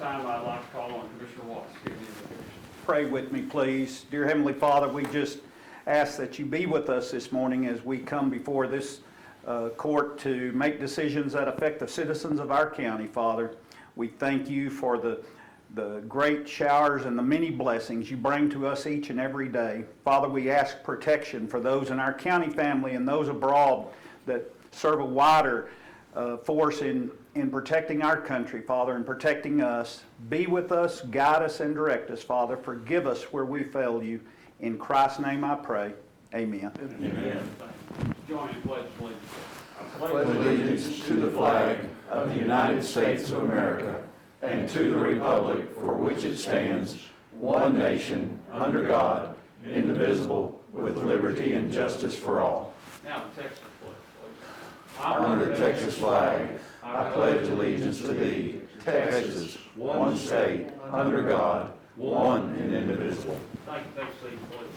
time, I'd like to call on Commissioner Watts to give the invocation. Pray with me, please. Dear Heavenly Father, we just ask that you be with us this morning as we come before this court to make decisions that affect the citizens of our county, Father. We thank you for the great showers and the many blessings you bring to us each and every day. Father, we ask protection for those in our county family and those abroad that serve a wider force in protecting our country, Father, and protecting us. Be with us, guide us, and direct us, Father. Forgive us where we failed you. In Christ's name I pray. Amen. Amen. Join in pledge, please. Pledge allegiance to the flag of the United States of America and to the republic for which it stands, one nation, under God, indivisible, with liberty and justice for all. Now the Texas pledge, please. Under the Texas flag, I pledge allegiance to thee, Texas, one state, under God, one and indivisible. Thank you. Take a seat, please.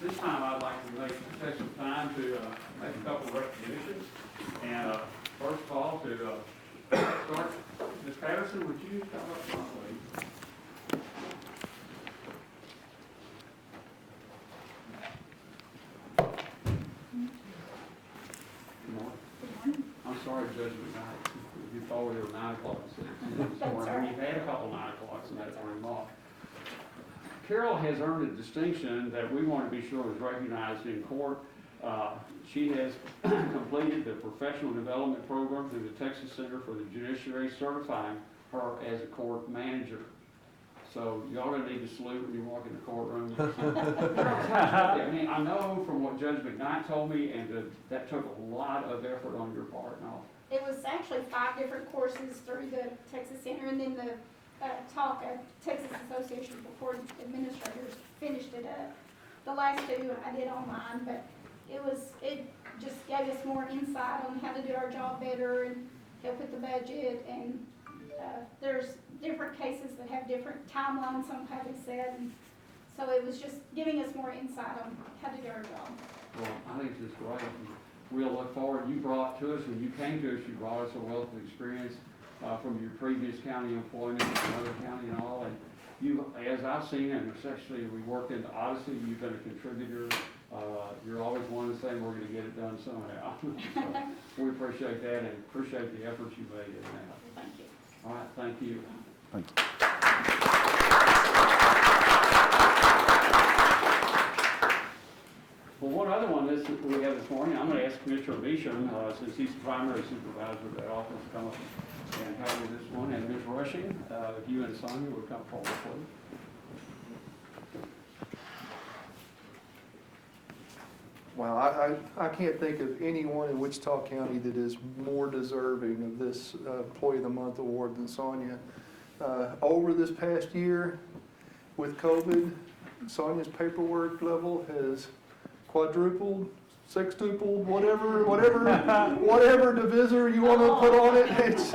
This time I'd like to take some time to make a couple of recognitions. And first of all, to start, Ms. Patterson, would you come up front, please? Good morning. I'm sorry, Judge McKnight, you thought we were 9 o'clock this morning. We've had a couple 9 o'clocks and that's turned them off. Carol has earned a distinction that we want to be sure is recognized in court. She has completed the professional development program through the Texas Center for the Judiciary, certifying her as a court manager. So y'all gonna need to salute when you walk in the courtroom. I mean, I know from what Judge McKnight told me, and that took a lot of effort on your part and all. It was actually 5 different courses through the Texas Center, and then the Texas Association for Court Administrators finished it up. The last 2 I did online, but it just gave us more insight on how to do our job better and help with the budget. And there's different cases that have different timelines on how they said, and so it was just giving us more insight on how to do our job. Well, I think it's just great. We'll look forward. You brought to us, when you came to us, you brought us a wealth of experience from your previous county employment in another county and all. And you, as I've seen, and especially we worked in the Odyssey, you've been a contributor. You're always one to say we're going to get it done somehow. So we appreciate that and appreciate the efforts you made in that. Thank you. All right, thank you. Thank you. Well, one other one we have this morning, I'm going to ask Commissioner Beecham, since he's the primary supervisor of that office, to come up and help with this one. And Ms. Rushing, if you and Sonia would come forward, please. Wow, I can't think of anyone in Wichita County that is more deserving of this Employee of the Month award than Sonia. Over this past year with COVID, Sonia's paperwork level has quadrupled, sextupled, whatever divisor you want to put on it. It's,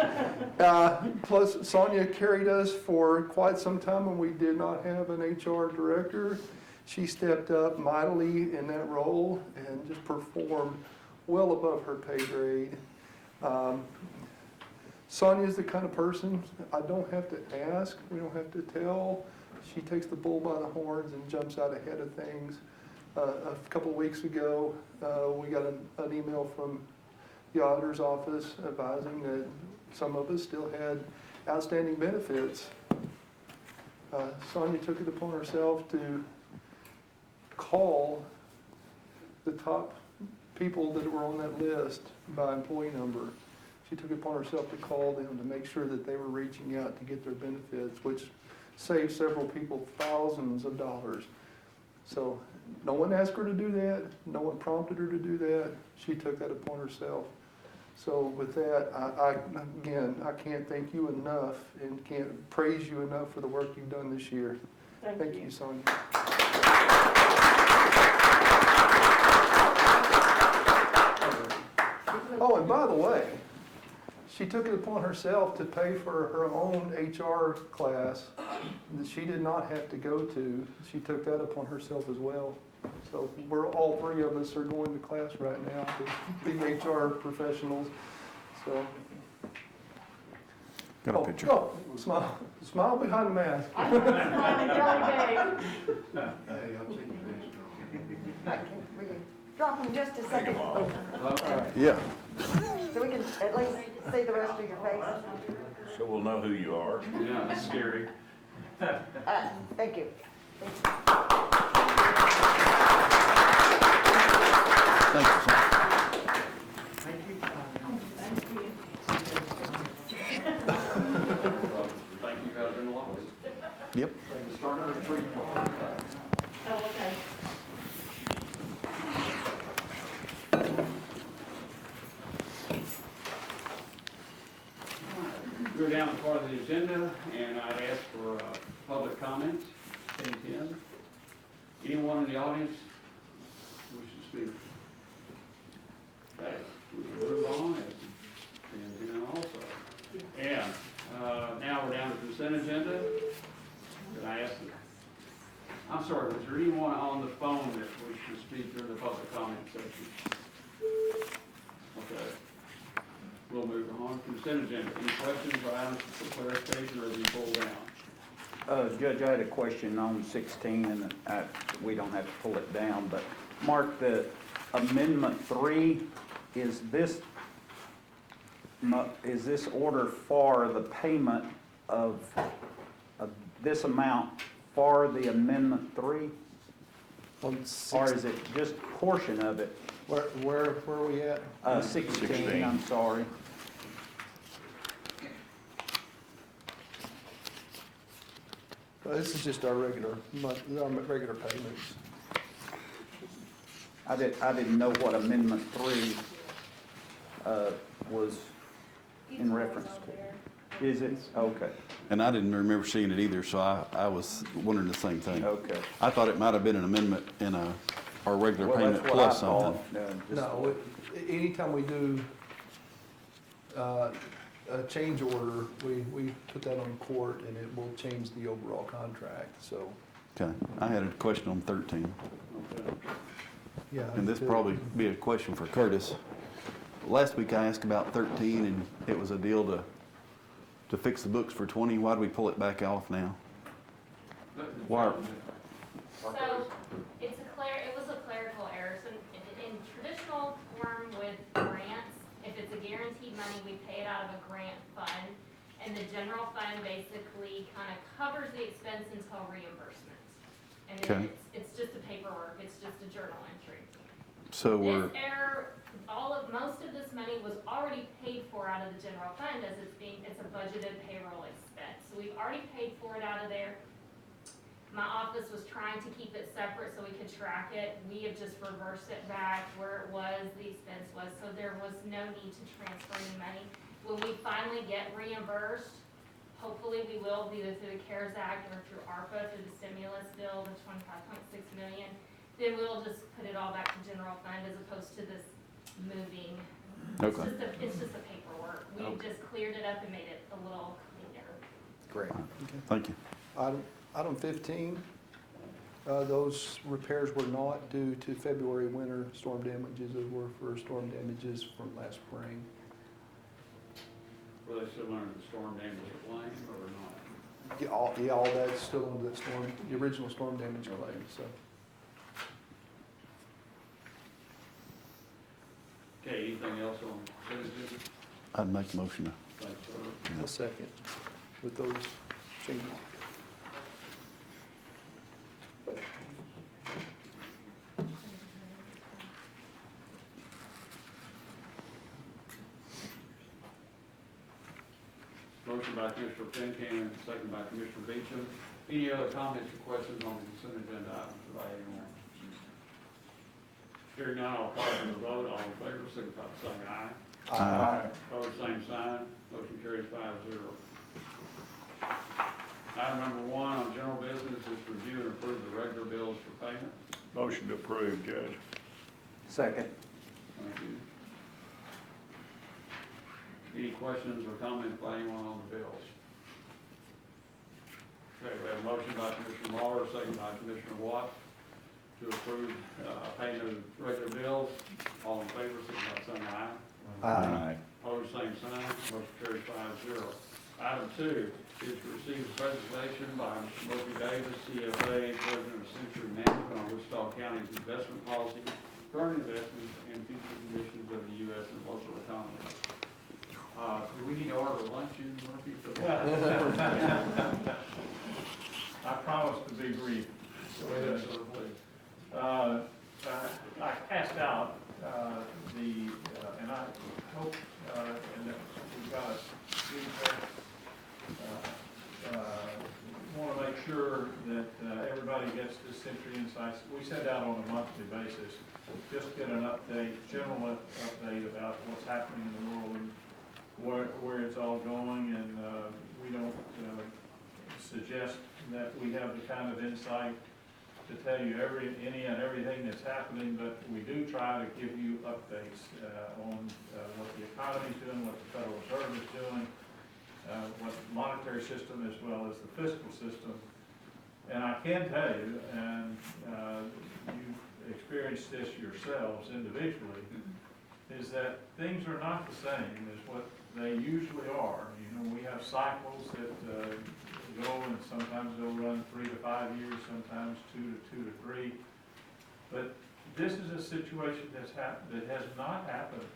plus, Sonia carried us for quite some time when we did not have an HR director. She stepped up mightily in that role and just performed well above her pay grade. Sonia's the kind of person I don't have to ask, we don't have to tell. She takes the bull by the horns and jumps out ahead of things. A couple of weeks ago, we got an email from the auditor's office advising that some of us still had outstanding benefits. Sonia took it upon herself to call the top people that were on that list by employee number. She took it upon herself to call them to make sure that they were reaching out to get their benefits, which saved several people thousands of dollars. So no one asked her to do that. No one prompted her to do that. She took that upon herself. So with that, I can't thank you enough and can't praise you enough for the work you've done this year. Thank you, Sonia. Oh, and by the way, she took it upon herself to pay for her own HR class that she did not have to go to. She took that upon herself as well. So all three of us are going to class right now to be HR professionals, so. Got a picture. Oh, smile behind the mask. Will you drop them just a second? Yeah. So we can at least see the rest of your face. So we'll know who you are. Yeah, that's scary. Thank you. Thank you, sir. Thank you guys in the office. Yep. Start our retreat. Oh, okay. Go down to part of the agenda, and I'd ask for public comments, K10. Anyone in the audience wish to speak? Okay, we can move on, and K10 also. And now we're down to consent agenda. Can I ask, I'm sorry, was there anyone on the phone that wished to speak during the public comment section? Okay. We'll move on. Consent agenda. Any questions or items for clarification or be pulled down? Judge, I had a question on 16, and we don't have to pull it down, but Mark, the Amendment 3, is this order for the payment of this amount for the Amendment 3? Or is it just a portion of it? Where are we at? 16, I'm sorry. This is just our regular payments. I didn't know what Amendment 3 was in reference to. Is it? Okay, And I didn't remember seeing it either, so I was wondering the same thing. okay. I thought it might have been an amendment in our regular Well, payment that's what I plus something. thought. No, anytime we do a change order, we put that on court and it will change the overall contract, so. Okay, I had a question on 13, Yeah. and this probably be a question for Curtis. Last week I asked about 13, and it was a deal to fix the books for 20. Why do we pull it back off now? Why? So, it was a clerical error, so in traditional form with grants, if it's a guaranteed money, we pay it out of a grant fund, and the general fund basically kind of covers the expense until reimbursement. And then Okay. it's just a paperwork, it's just a journal entry. So we're, This error, most of this money was already paid for out of the general fund as it's a budgeted payroll expense. So we've already paid for it out of there. My office was trying to keep it separate so we could track it. We have just reversed it back where it was, the expense was, so there was no need to transfer any money. When we finally get reimbursed, hopefully we will, either through the CARES Act or through ARPA, through the stimulus bill, the 25.6 million, then we'll just put it all back to general fund as opposed to this moving. okay, It's just a paperwork. We just cleared it up and made it a little cleaner. Great. thank you. Item 15, those repairs were not due to February winter storm damages, they were for storm damages from last spring. Were they still under the storm damage claim or not? Yeah, all that's still under the original storm damage claim, so. Okay, anything else on citizen? I'd make a motion to, Thanks, sir. A second with those changes. Motion by Commissioner Finnegan, second by Commissioner Beecham. Any other comments or questions on the consent agenda items by anyone? Hearing none, I'll call for the vote. All in favor, signify by saying aye. Aye. Opposed, same sign. Motion carries 5-0. Item number 1 on general business is to review and approve the regular bills for payment. Motion to approve, Judge. Second. Thank you. Any questions or comments by anyone on the bills? Okay, we have a motion by Commissioner Muller, second by Commissioner Watt, to approve payment of regular bills. All in favor, signify by saying aye. Aye. Opposed, same sign. Motion carries 5-0. Item 2 is to receive a presentation by Murphy Davis, CFA, President of Century Management, on Wichita County's investment policy, current investments, and future conditions of the U.S. and local economy. Do we need to order luncheon, Murphy, for that? I promise to be brief. Yes, sir, please. I passed out and I hope, and that we've got a sheet there. Want to make sure that everybody gets this Century Insights. We send out on a monthly basis, just get an update, general update about what's happening in the world and where it's all going, and we don't suggest that we have the kind of insight to tell you any and everything that's happening, but we do try to give you updates on what the economy's doing, what the Federal Reserve is doing, what the monetary system as well as the fiscal system. And I can tell you, and you've experienced this yourselves individually, is that things are not the same as what they usually are. You know, we have cycles that go, and sometimes they'll run 3 to 5 years, sometimes 2 to 3. But this is a situation that has not happened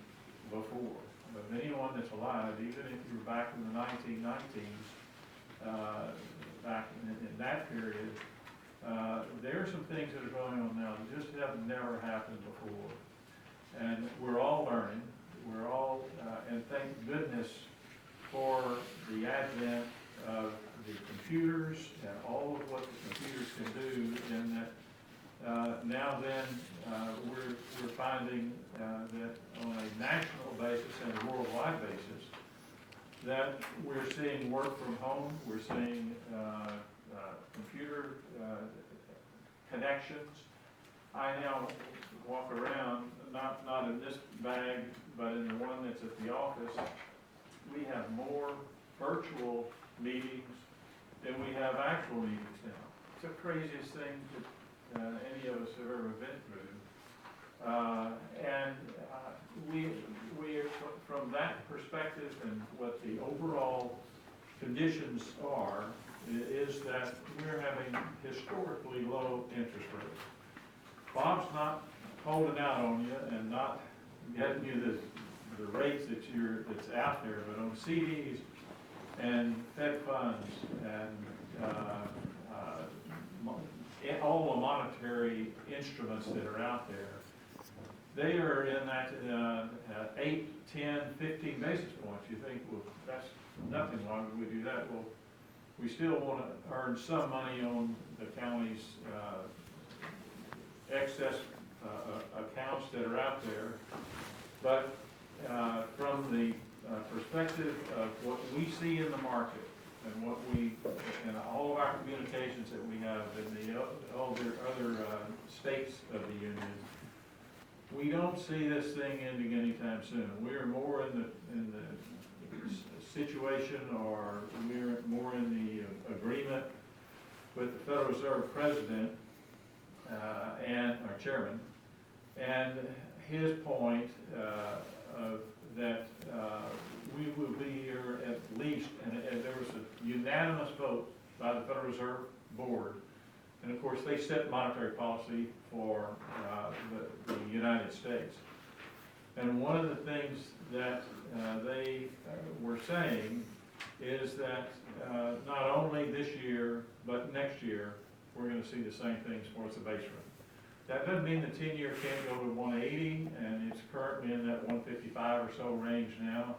before. But anyone that's alive, even if you're back in the 1990s, back in that period, there are some things that are going on now that just have never happened before. And we're all learning. We're all, and thank goodness for the advent of the computers and all of what the computers can do, in that now then we're finding that on a national basis and a worldwide basis, that we're seeing work from home, we're seeing computer connections. I now walk around, not in this bag, but in the one that's at the office. We have more virtual meetings than we have actual meetings now. It's the craziest thing that any of us have ever been through. And we from that perspective, and what the overall conditions are, is that we're having historically low interest rates. Bob's not holding out on you and not getting you the rates that's out there, but on CDs and Fed funds and all the monetary instruments that are out there, they are in that 8, 10, 15 basis points. You think, well, that's nothing. Why would we do that? Well, we still want to earn some money on the county's excess accounts that are out there. But from the perspective of what we see in the market, and what in all of our communications that we have in all the other states of the union, we don't see this thing ending anytime soon. We're more in the situation, or we're more in the agreement with the Federal Reserve President and our chairman, and his point that we will be here at least, and there was a unanimous vote by the Federal Reserve Board, and of course they set monetary policy for the United States. And one of the things that they were saying is that not only this year, but next year, we're going to see the same things for the base rate. That doesn't mean the 10-year can't go to 180, and it's currently in that 155 or so range now.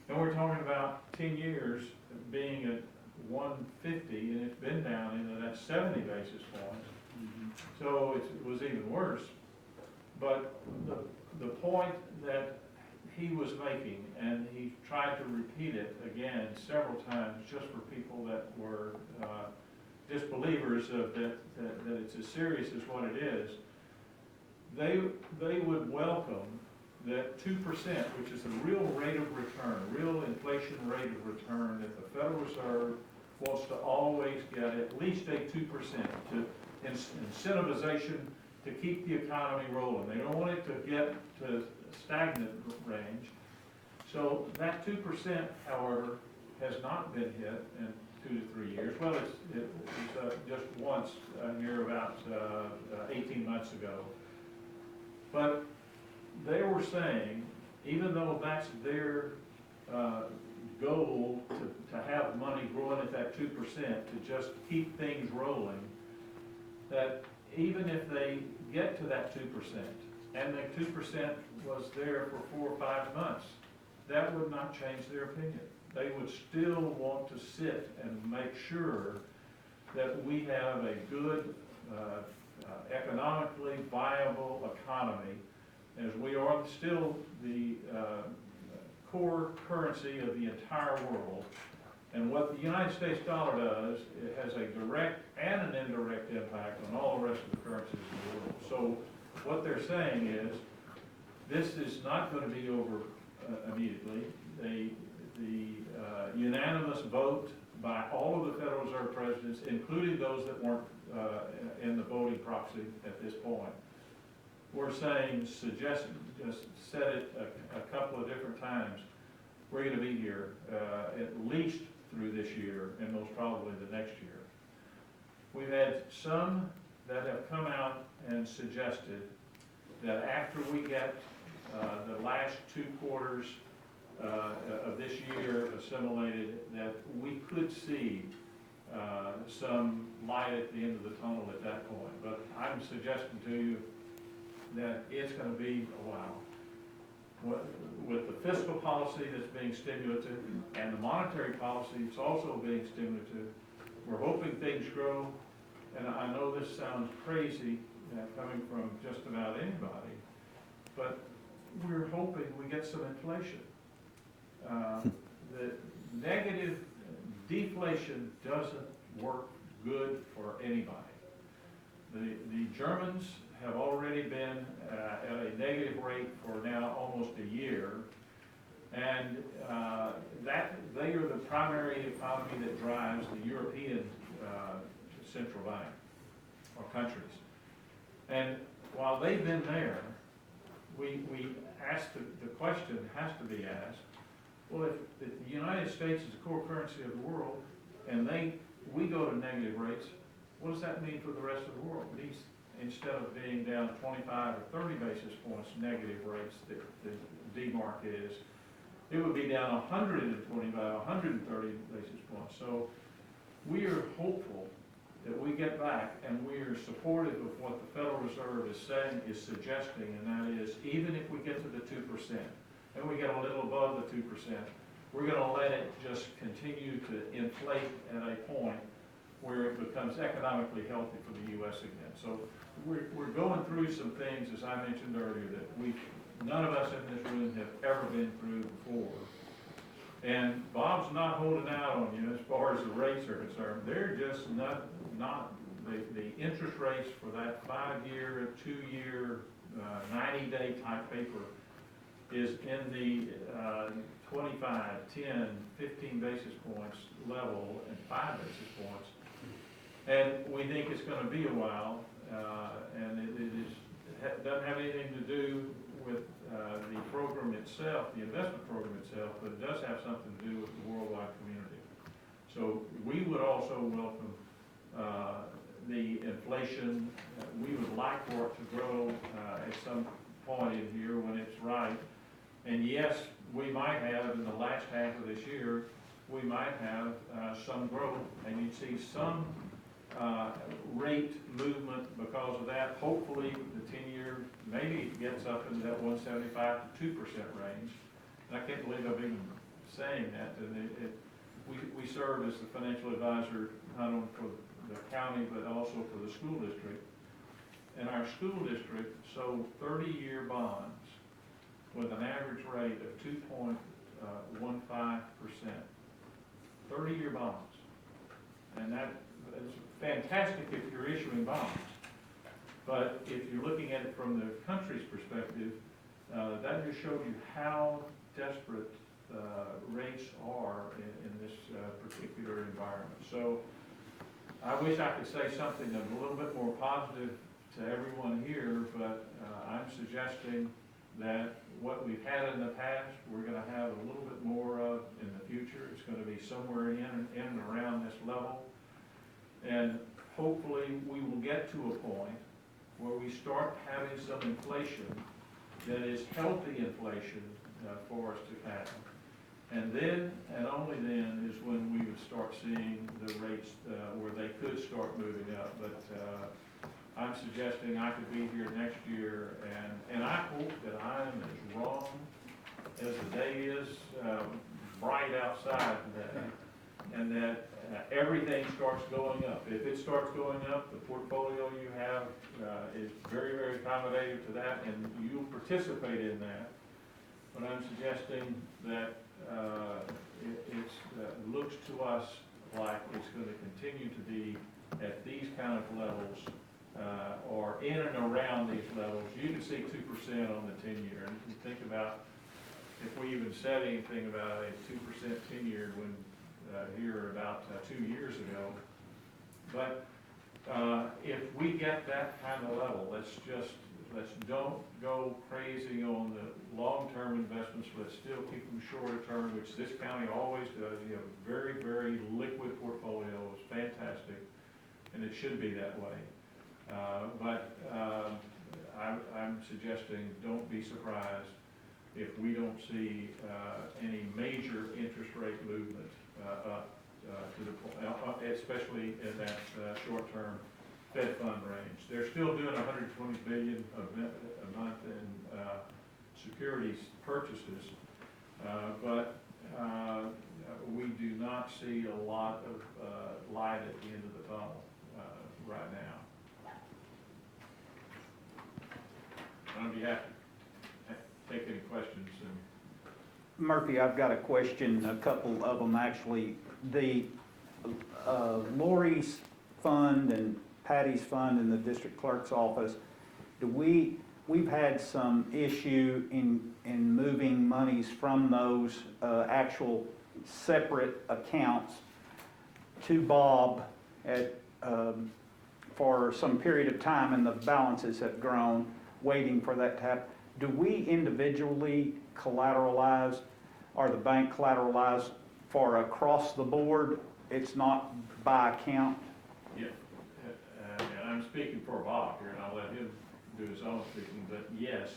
And we're talking about 10 years being at 150, and it's been down into that 70 basis points. So it was even worse. But the point that he was making, and he tried to repeat it again several times just for people that were disbelievers of that it's as serious as what it is, they would welcome that 2%, which is the real rate of return, real inflation rate of return that the Federal Reserve wants to always get at least a 2% to incentivization to keep the economy rolling. They don't want it to get to stagnant range. So that 2%, however, has not been hit in 2 to 3 years. Well, it's just once near about 18 months ago. But they were saying, even though that's their goal to have money growing at that 2%, to just keep things rolling, that even if they get to that 2%, and that 2% was there for 4 or 5 months, that would not change their opinion. They would still want to sit and make sure that we have a good, economically viable economy, as we are still the core currency of the entire world. And what the United States dollar does, it has a direct and an indirect impact on all the rest of the currencies in the world. So what they're saying is, this is not going to be over immediately. The unanimous vote by all of the Federal Reserve presidents, including those that weren't in the voting proxy at this point, were saying, suggesting, just said it a couple of different times, we're going to be here at least through this year and most probably the next year. We've had some that have come out and suggested that after we get the last 2 quarters of this year assimilated, that we could see some light at the end of the tunnel at that point. But I'm suggesting to you that it's going to be a while. With the fiscal policy that's being stimulative and the monetary policy that's also being stimulative, we're hoping things grow. And I know this sounds crazy coming from just about anybody, but we're hoping we get some inflation. The negative deflation doesn't work good for anybody. The Germans have already been at a negative rate for now almost a year, and that they are the primary economy that drives the European central bank or countries. And while they've been there, we asked the question has to be asked, well, if the United States is the core currency of the world, and we go to negative rates, what does that mean for the rest of the world? Instead of being down 25 or 30 basis points negative rates, the D-mark is, it would be down 125, 130 basis points. So we are hopeful that we get back, and we are supportive of what the Federal Reserve is saying, is suggesting, and that is, even if we get to the 2%, and we get a little above the 2%, we're going to let it just continue to inflate at a point where it becomes economically healthy for the U.S. again. So we're going through some things, as I mentioned earlier, that none of us in this room have ever been through before. And Bob's not holding out on you as far as the rates are concerned. They're just not the interest rates for that 5-year, 2-year, 90-day type paper is in the 25, 10, 15 basis points level and 5 basis points. And we think it's going to be a while, and it doesn't have anything to do with the program itself, the investment program itself, but it does have something to do with the worldwide community. So we would also welcome the inflation. We would like for it to grow at some point in here when it's right. And yes, we might have, in the last half of this year, we might have some growth, and you'd see some rate movement because of that. Hopefully, the 10-year maybe gets up into that 1.75 to 2% range. And I can't believe I'm even saying that. And we serve as the financial advisor not only for the county but also for the school district. And our school district sold 30-year bonds with an average rate of 2.15%. 30-year bonds. And that is fantastic if you're issuing bonds. But if you're looking at it from the country's perspective, that just shows you how desperate rates are in this particular environment. So I wish I could say something a little bit more positive to everyone here, but I'm suggesting that what we've had in the past, we're gonna have a little bit more of in the future. It's gonna be somewhere in and around this level. And hopefully, we will get to a point where we start having some inflation that is healthy inflation for us to have. And then, and only then, is when we would start seeing the rates where they could start moving up. But I'm suggesting I could be here next year, and I hope that I'm as wrong as the day is bright outside today, and that everything starts going up. If it starts going up, the portfolio you have is very, very accommodative to that, and you'll participate in that. But I'm suggesting that it looks to us like it's going to continue to be at these kind of levels, or in and around these levels. You can see 2% on the 10-year, and you think about if we even said anything about a 2% 10-year when here about 2 years ago. But if we get that kind of level, let's don't go crazy on the long-term investments. Let's still keep them shorter term, which this county always does. You have a very, very liquid portfolio. It's fantastic, and it should be that way. But I'm suggesting don't be surprised if we don't see any major interest rate movement up to the point, especially in that short-term Fed fund range. They're still doing 120 billion a month in securities purchases, but we do not see a lot of light at the end of the tunnel right now. I'd be happy to take any questions. Murphy, I've got a question, a couple of them actually. The Lori's fund and Patty's fund in the district clerk's office, we've had some issue in moving monies from those actual separate accounts to Bob for some period of time, and the balances have grown, waiting for that to happen. Do we individually collateralize, or the bank collateralize for across the board? It's not by account? Yeah, and I'm speaking for Bob here, and I'll let him do his own speaking, but yes,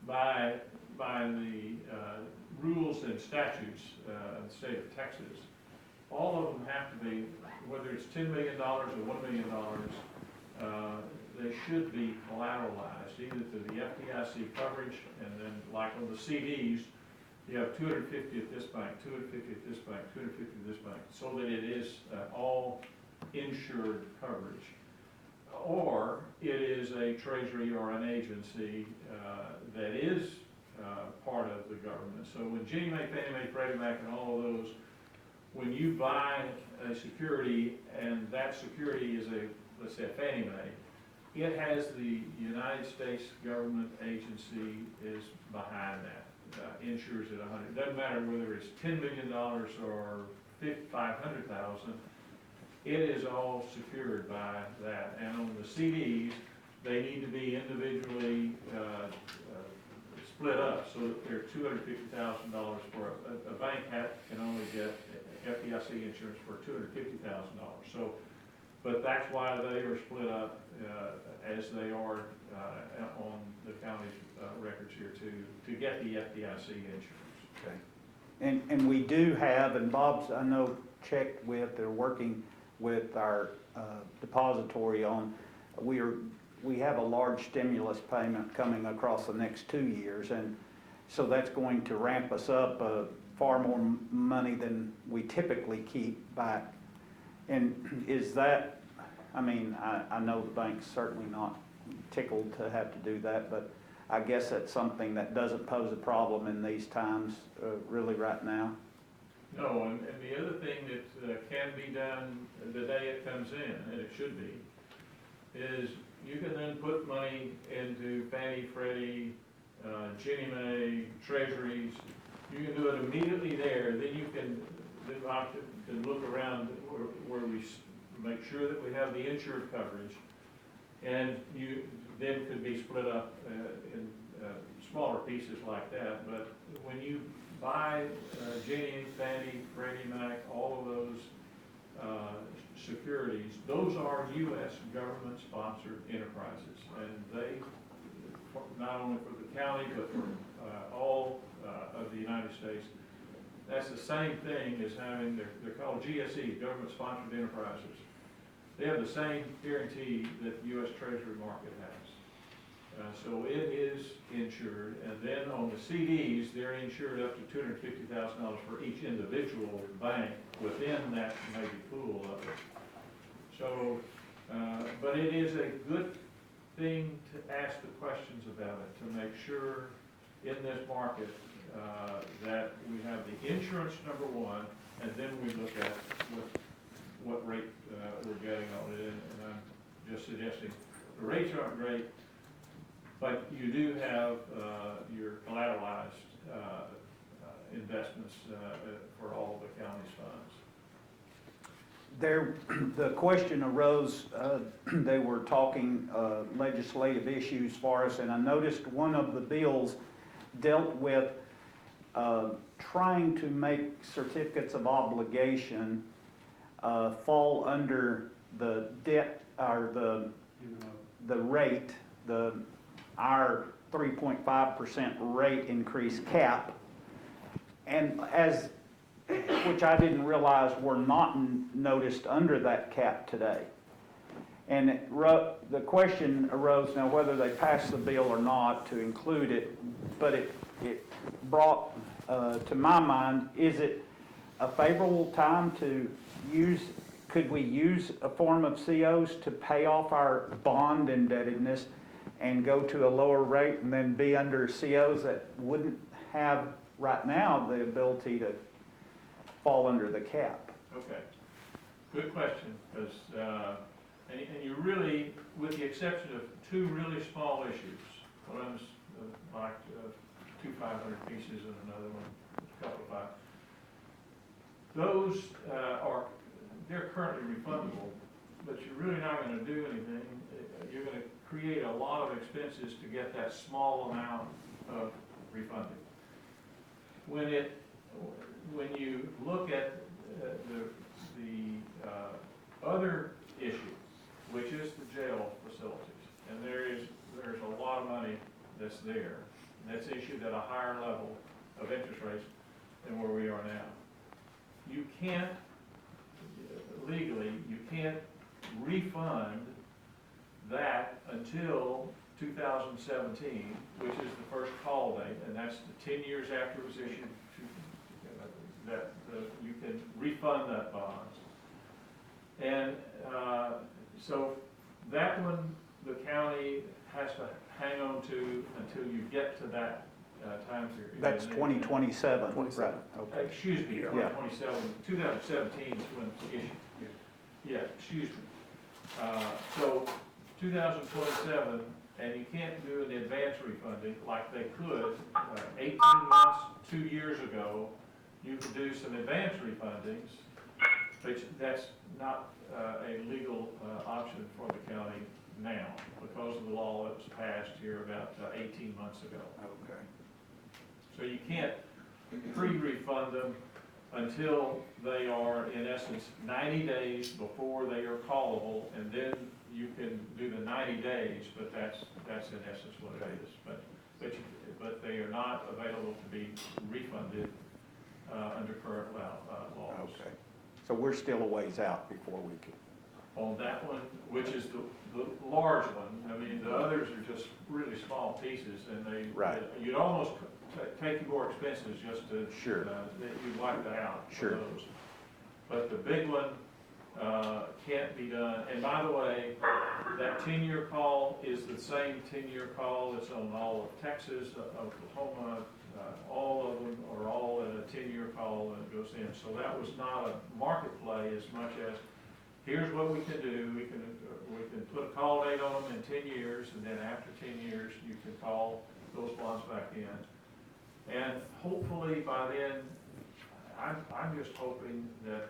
by the rules and statutes of the state of Texas, all of them have to be, whether it's $10 million or $1 million, they should be collateralized, either to the FDIC coverage, and then like on the CDs, you have 250 at this bank, 250 at this bank, 250 at this bank, so that it is all insured coverage. Or it is a treasury or an agency that is part of the government. So when Ginnie Mae, Fannie Mae, Freddie Mac, and all of those, when you buy a security, and that security is let's say a Fannie Mae, it has the United States government agency is behind that, insures it 100. It doesn't matter whether it's $10 million or $500,000. It is all secured by that. And on the CDs, they need to be individually split up so that they're $250,000 for a bank can only get FDIC insurance for $250,000. So, but that's why they are split up as they are on the county's records here to get the FDIC insurance. Okay. And we do have, and Bob's, I know, checked with, they're working with our depository on, we have a large stimulus payment coming across the next 2 years, and so that's going to ramp us up far more money than we typically keep back. And is that, I mean, I know the bank's certainly not tickled to have to do that, but I guess that's something that doesn't pose a problem in these times, really right now. No, and the other thing that can be done the day it comes in, and it should be, is you can then put money into Fannie, Freddie, Ginnie Mae, treasuries. You can do it immediately there, then you can, then I can look around where we make sure that we have the insured coverage. And you then could be split up in smaller pieces like that. But when you buy Ginnie, Fannie, Freddie Mac, all of those securities, those are U.S. government-sponsored enterprises. And they, not only for the county, but for all of the United States, that's the same thing as having, they're called GSE, government-sponsored enterprises. They have the same guarantee that the U.S. Treasury market has. So it is insured, and then on the CDs, they're insured up to $250,000 for each individual bank within that maybe pool of it. So, but it is a good thing to ask the questions about it, to make sure in this market that we have the insurance, number one, and then we look at what rate we're getting on it. And I'm just suggesting the rates aren't great, but you do have your collateralized investments for all of the county's funds. The question arose, they were talking legislative issues for us, and I noticed one of the bills dealt with trying to make certificates of obligation fall under the debt, or the rate, our 3.5% rate increase cap, and which I didn't realize were not noticed under that cap today. And the question arose now whether they passed the bill or not to include it, but it brought to my mind, is it a favorable time to could we use a form of COs to pay off our bond indebtedness and go to a lower rate and then be under COs that wouldn't have right now the ability to fall under the cap? Okay, good question, because, and you really, with the exception of two really small issues, one's like 2 500 pieces and another one, a couple of 5. Those they're currently refundable, but you're really not going to do anything. You're going to create a lot of expenses to get that small amount of refunding. When you look at the other issue, which is the jail facilities, and there's a lot of money that's there, and that's issued at a higher level of interest rates than where we are now. You can't, legally, you can't refund that until 2017, which is the first call date, and that's the 10 years after it was issued, that you can refund that bonds. And so that one, the county has to hang on to until you get to that time period. That's 2027, right? Okay. Excuse me, Yeah. 2027, 2017 is when it's issued. Yeah, excuse me. So 2027, and you can't do an advance refunding like they could 18 months, 2 years ago. You could do some advance refundings, but that's not a legal option for the county now because of the law that was passed here about 18 months ago. Okay. So you can't pre-refund them until they are, in essence, 90 days before they are callable, and then you can do the 90 days, but that's in essence what it is. But they are not available to be refunded under current laws. Okay. So we're still a ways out before we can. On that one, which is the large one, I mean, the others are just really small pieces, and Right. You'd almost take more expenses just to, Sure. that you'd wipe that out for Sure. those. But the big one can't be done, and by the way, that 10-year call is the same 10-year call that's on all of Texas, Oklahoma, all of them are all at a 10-year call and it goes in. So that was not a market play as much as, here's what we can do, we can put a call date on them in 10 years, and then after 10 years, you can call those bonds back in. And hopefully by then, I'm just hoping that,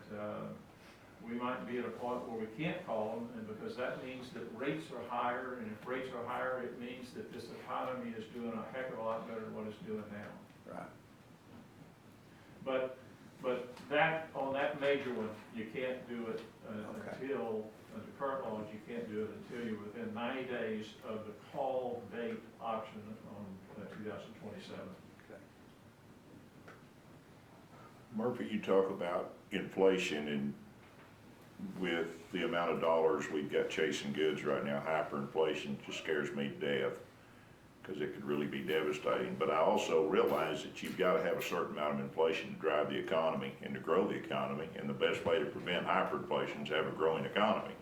we might be at a point where we can't call them, and because that means that rates are higher, and if rates are higher, it means that this economy is doing a heck of a lot better than what it's doing now. Right. But that, on that major one, you can't do it Okay. until, under current laws, you can't do it until you're within 90 days of the call date option on 2027. Murphy, you talk about inflation, and with the amount of dollars we've got chasing goods right now, hyperinflation just scares me to death, because it could really be devastating. But I also realize that you've got to have a certain amount of inflation to drive the economy and to grow the economy, and the best way to prevent hyperinflation is have a growing economy.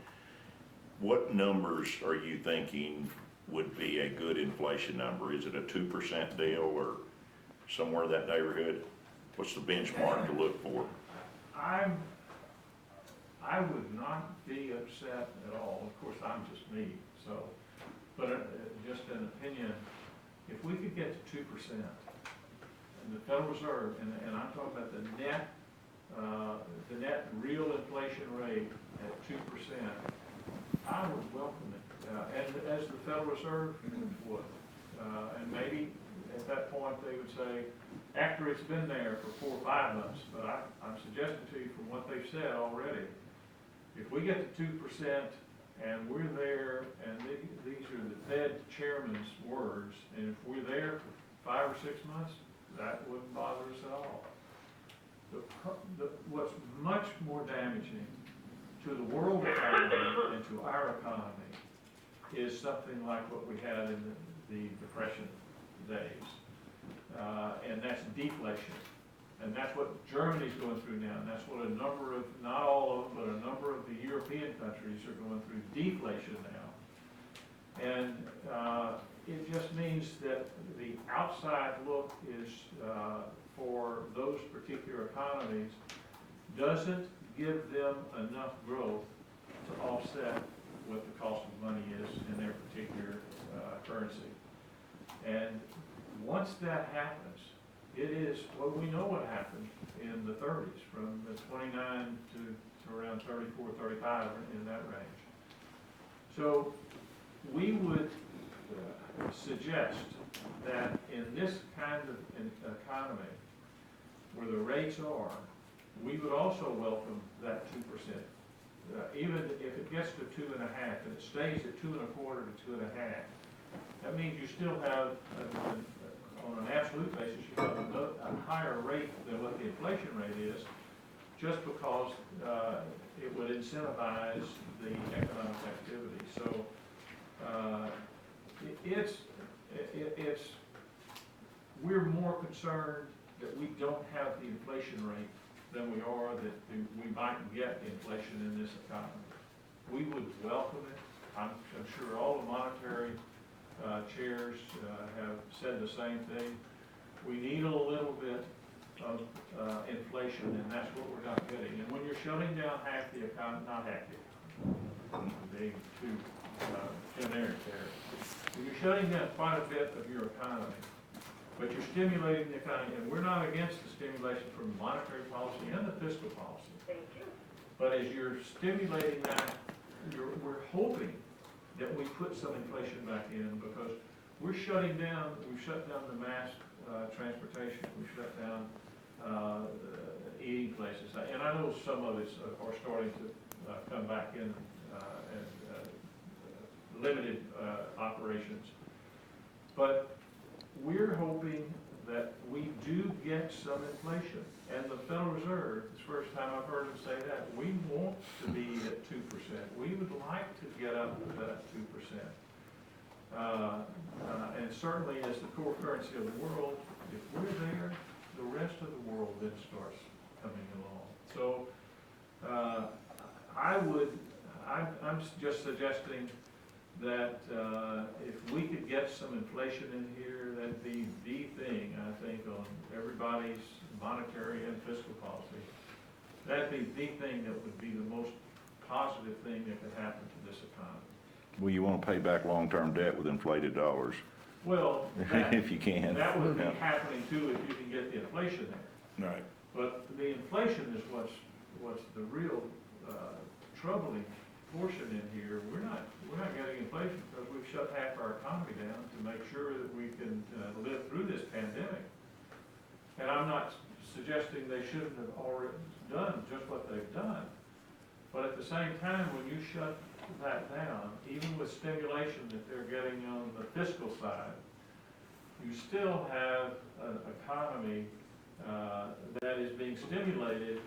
What numbers are you thinking would be a good inflation number? Is it a 2% deal or somewhere in that neighborhood? What's the benchmark to look for? I would not be upset at all. Of course, I'm just me, so, but just an opinion, if we could get to 2%, and the Federal Reserve, and I'm talking about the net real inflation rate at 2%, I would welcome it, and as the Federal Reserve would. And maybe at that point, they would say, after it's been there for 4 or 5 months, but I'm suggesting to you from what they've said already, if we get to 2% and we're there, and these are the Fed chairman's words, and if we're there for 5 or 6 months, that wouldn't bother us at all. What's much more damaging to the world economy and to our economy is something like what we had in the Depression days, and that's deflation. And that's what Germany's going through now, and that's what a number of, not all of them, but a number of the European countries are going through deflation now. And it just means that the outside look is, for those particular economies, doesn't give them enough growth to offset what the cost of money is in their particular currency. And once that happens, it is, well, we know what happened in the 30s, from the 29 to around 34, 35, in that range. So we would suggest that in this kind of economy, where the rates are, we would also welcome that 2%. Even if it gets to 2.5, and it stays at 2.25 to 2.5, that means you still have, on an absolute basis, you have a higher rate than what the inflation rate is, just because it would incentivize the economic activity. So we're more concerned that we don't have the inflation rate than we are that we might get inflation in this economy. We would welcome it. I'm sure all the monetary chairs have said the same thing. We need a little bit of inflation, and that's what we're not getting. And when you're shutting down half the economy, not half the economy, being too generic there, when you're shutting down quite a bit of your economy, but you're stimulating the economy, and we're not against the stimulation from monetary policy and the fiscal policy. Thank you. But as you're stimulating that, we're hoping that we put some inflation back in, because we've shut down the mass transportation, we've shut down eating places. And I know some of it's are starting to come back in and limited operations. But we're hoping that we do get some inflation. And the Federal Reserve, it's the first time I've heard them say that, we want to be at 2%. We would like to get up to that 2%. And certainly as the core currency of the world, if we're there, the rest of the world then starts coming along. So I'm just suggesting that if we could get some inflation in here, that'd be the thing, I think, on everybody's monetary and fiscal policy. That'd be the thing that would be the most positive thing that could happen to this economy. Well, you want to pay back long-term debt with inflated dollars. Well, that, if you can. that would be Yeah. happening too if you can get the inflation there. Right. But the inflation is what's the real troubling portion in here. We're not getting inflation because we've shut half our economy down to make sure that we can live through this pandemic. And I'm not suggesting they shouldn't have already done just what they've done. But at the same time, when you shut that down, even with stimulation that they're getting on the fiscal side, you still have an economy that is being stimulated,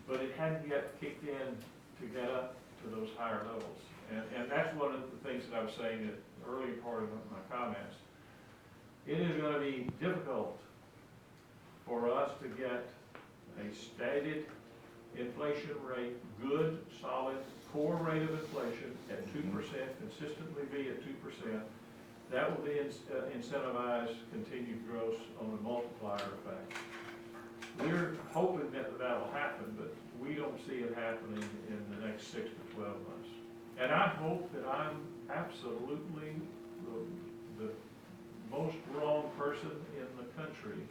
but it hadn't yet kicked in to get up to those higher levels. And that's one of the things that I was saying at the earlier part of my comments. It is going to be difficult for us to get a stated inflation rate, good, solid, core rate of inflation at 2%, consistently be at 2%. That will be incentivize continued growth on the multiplier effect. We're hoping that that'll happen, but we don't see it happening in the next 6 to 12 months. And I hope that I'm absolutely the most wrong person in the country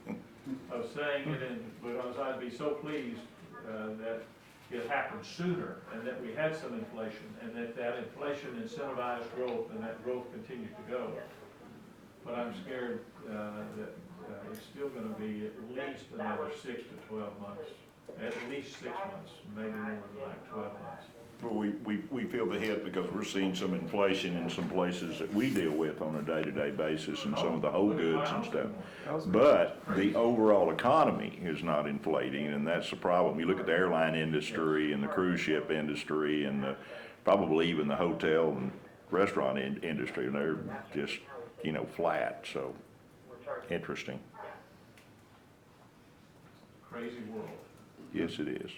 of saying it, because I'd be so pleased that it happened sooner, and that we had some inflation, and that inflation incentivized growth, and that growth continued to go. But I'm scared that it's still going to be at least another 6 to 12 months, at least 6 months, maybe more than like 12 months. But we feel the hit because we're seeing some inflation in some places that we deal with on a day-to-day basis and some of the whole goods and stuff. But the overall economy is not inflating, and that's the problem. You look at the airline industry and the cruise ship industry and probably even the hotel and restaurant industry, and they're just, flat, so interesting. Crazy world. Yes, it is.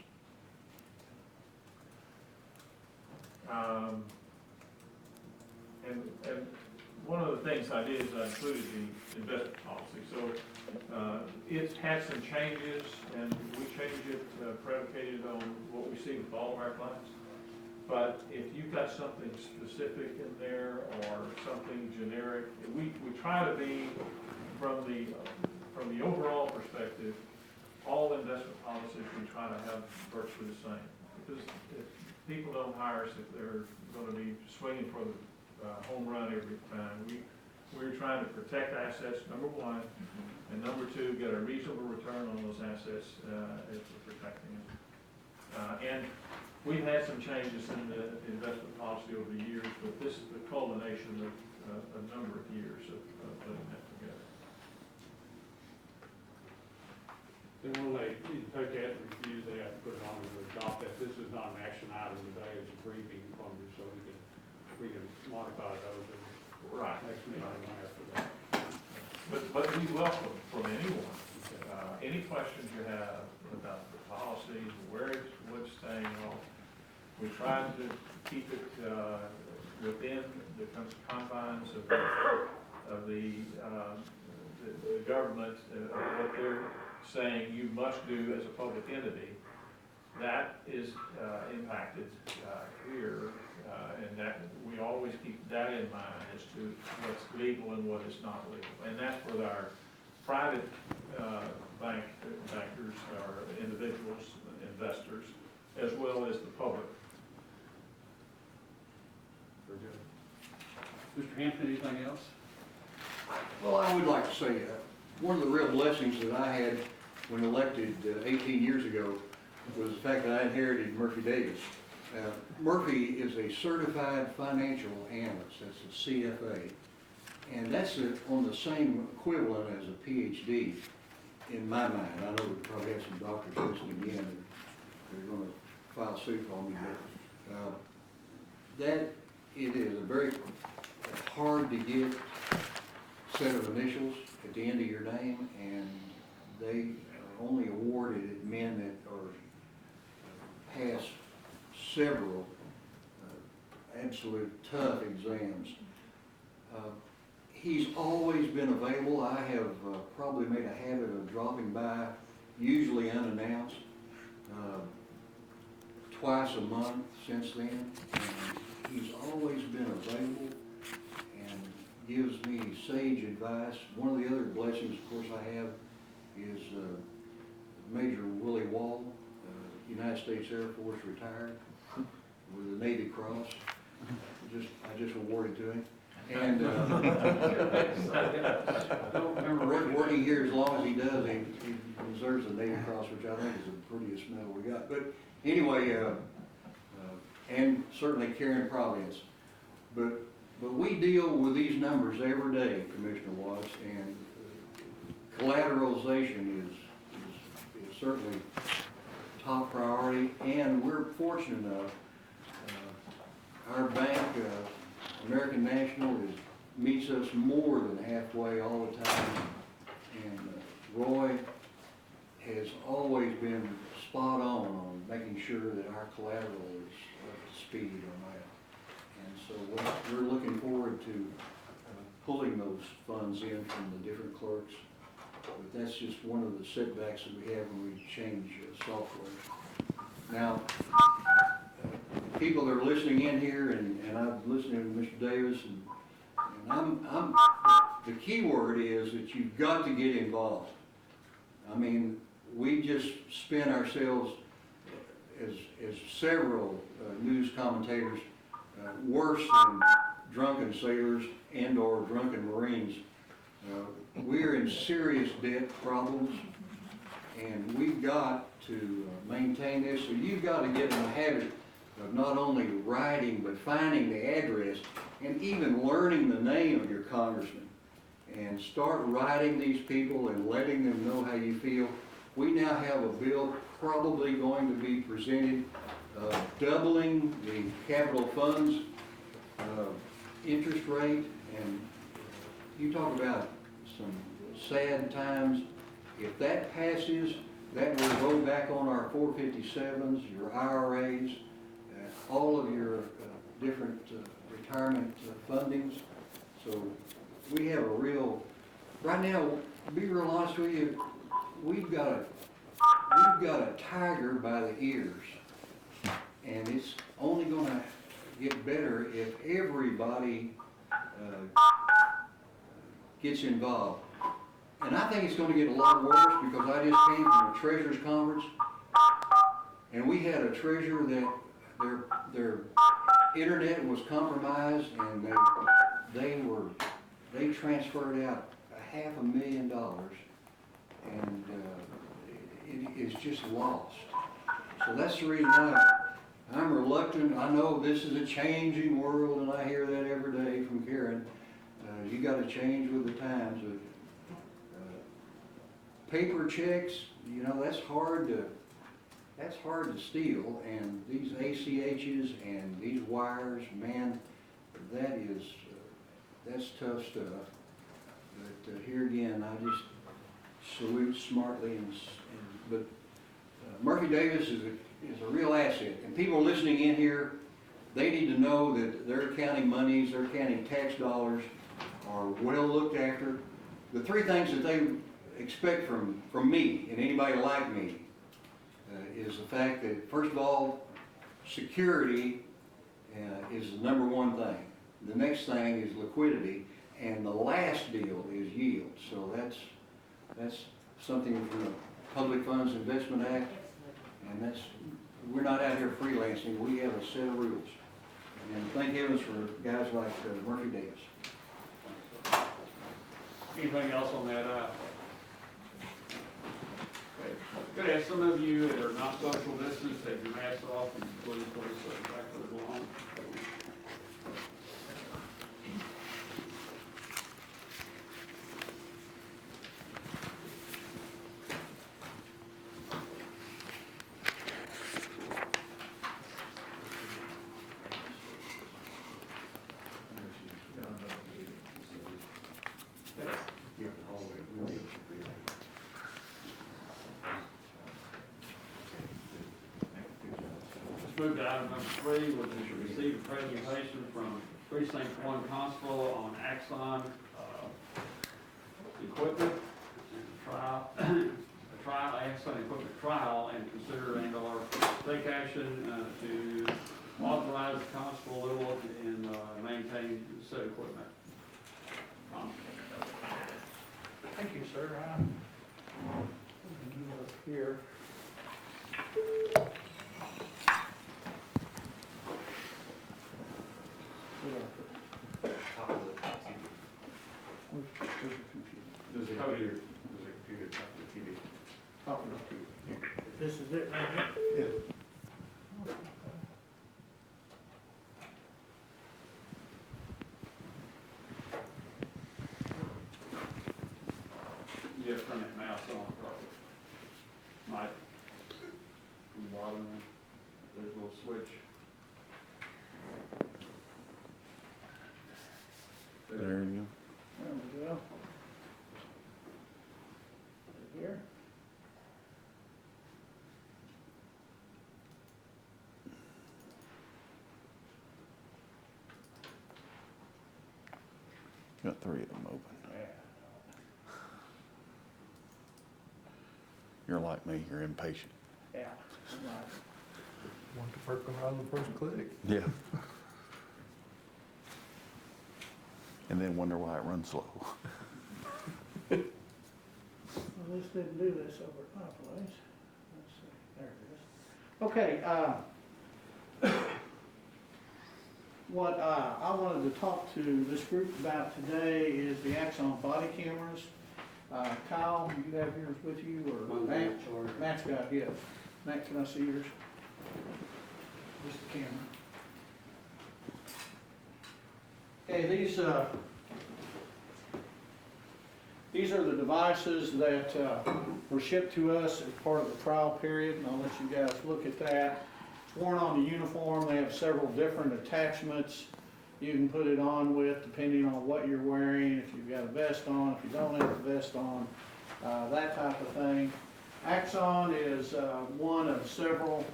And one of the things I did is I included the investment policy. So it's had some changes, and we changed it predicated on what we see with all of our clients. But if you've got something specific in there or something generic, we try to be, from the overall perspective, all investment policies we try to have virtually the same. Because if people don't hire us if they're going to be swinging for the home run every time. We're trying to protect assets, number one, and number two, get a reasonable return on those assets as we're protecting them. And we've had some changes in the investment policy over the years, but this is the culmination of a number of years of putting that together. Then when they take that and review that, put it on and adopt that, this is not an action item today, it's a briefing from you, so we can modify those and next meeting after that. But we welcome from anyone, any questions you have about the policies, where it's staying off. We try to keep it within the confines of the government, what they're saying you must do as a public entity. That is impacted here, and that we always keep that in mind as to what's legal and what is not legal. And that's with our private bankers, or individuals, investors, as well as the public. Very good. Mr. Hampton, anything else? Well, I would like to say, one of the real blessings that I had when elected 18 years ago was the fact that I inherited Murphy Davis. Murphy is a certified financial analyst, that's a CFA, and that's on the same equivalent as a PhD in my mind. I know we probably have some doctors listening in and they're going to file suit on me, but that it is a very hard to get set of initials at the end of your name, and they are only awarded men that are past several absolute tough exams. He's always been available. I have probably made a habit of dropping by, usually unannounced, twice a month since then. And he's always been available and gives me sage advice. One of the other blessings, of course, I have is Major Willie Wall, United States Air Force, retired with the Navy Cross. I just awarded to him. And working here as long as he does, he deserves the Navy Cross, which I think is the prettiest medal we got. But anyway, and certainly Karen Providence. But we deal with these numbers every day, Commissioner Watts, and collateralization is certainly top priority, and we're fortunate enough, our bank, American National, meets us more than halfway all the time, and Roy has always been spot on making sure that our collateral is up to speed on that. And so we're looking forward to pulling those funds in from the different clerks. But that's just one of the setbacks that we have when we change software. Now, people that are listening in here, and I'm listening to Mr. Davis, and I'm the key word is that you've got to get involved. I mean, we just spin ourselves as several news commentators worse than drunken sailors and/or drunken Marines. We're in serious debt problems, and we've got to maintain this. So you've got to get in the habit of not only writing, but finding the address, and even learning the name of your congressman. And start writing these people and letting them know how you feel. We now have a bill probably going to be presented doubling the capital funds interest rate, and you talk about some sad times. If that passes, that will go back on our 457s, your IRAs, all of your different retirement fundings. So we have a real, right now, to be real honest with you, we've got a tiger by the ears, and it's only going to get better if everybody gets involved. And I think it's going to get a lot worse because I just came from a treasurer's conference, and we had a treasurer that their internet was compromised, and they transferred out $500,000, and it is just lost. So that's the reason why I'm reluctant. I know this is a changing world, and I hear that every day from Karen. You got to change with the times. Paper checks, you know, that's hard to steal, and these ACHs and these wires, man, that's tough stuff. But here again, I just salute smartly, but Murphy Davis is a real asset, and people listening in here, they need to know that their county monies, their county tax dollars are well looked after. The three things that they expect from me and anybody like me is the fact that, first of all, security is the number one thing. The next thing is liquidity, and the last deal is yield. So that's something from the Public Funds Investment Act, and we're not out here freelancing. We have a set of rules, and thank heavens for guys like Murphy Davis. Anything else on that? Good. Ask some of you that are not social distance, take your masks off and please back where they belong. Move to item number 3, which is to receive a presentation from Precinct 1 Constable on Axon equipment and trial, Axon equipment trial, and consider and/or take action to authorize the constable and maintain said equipment. sir. Here. There's a computer, top of the TV. This is it right here? Yeah. You just turn that mouse on probably. Mike, from the bottom, there's a little switch. There you go. There we go. Here. Got 3 of them open. You're like me, you're impatient. Yeah. Want to work around the first click. Yeah. And then wonder why it runs slow. Well, this didn't do this over at my place. Let's see, there it is. Okay, what I wanted to talk to this group about today is the Axon body cameras. Kyle, you have yours with you, or Matt? Matt's got his. Matt, can I see yours? Just the camera. Okay, these are the devices that were shipped to us as part of the trial period, and I'll let you guys look at that. It's worn on the uniform. They have several different attachments you can put it on with, depending on what you're wearing, if you've got a vest on, if you don't have a vest on, that type of thing. Axon is one of several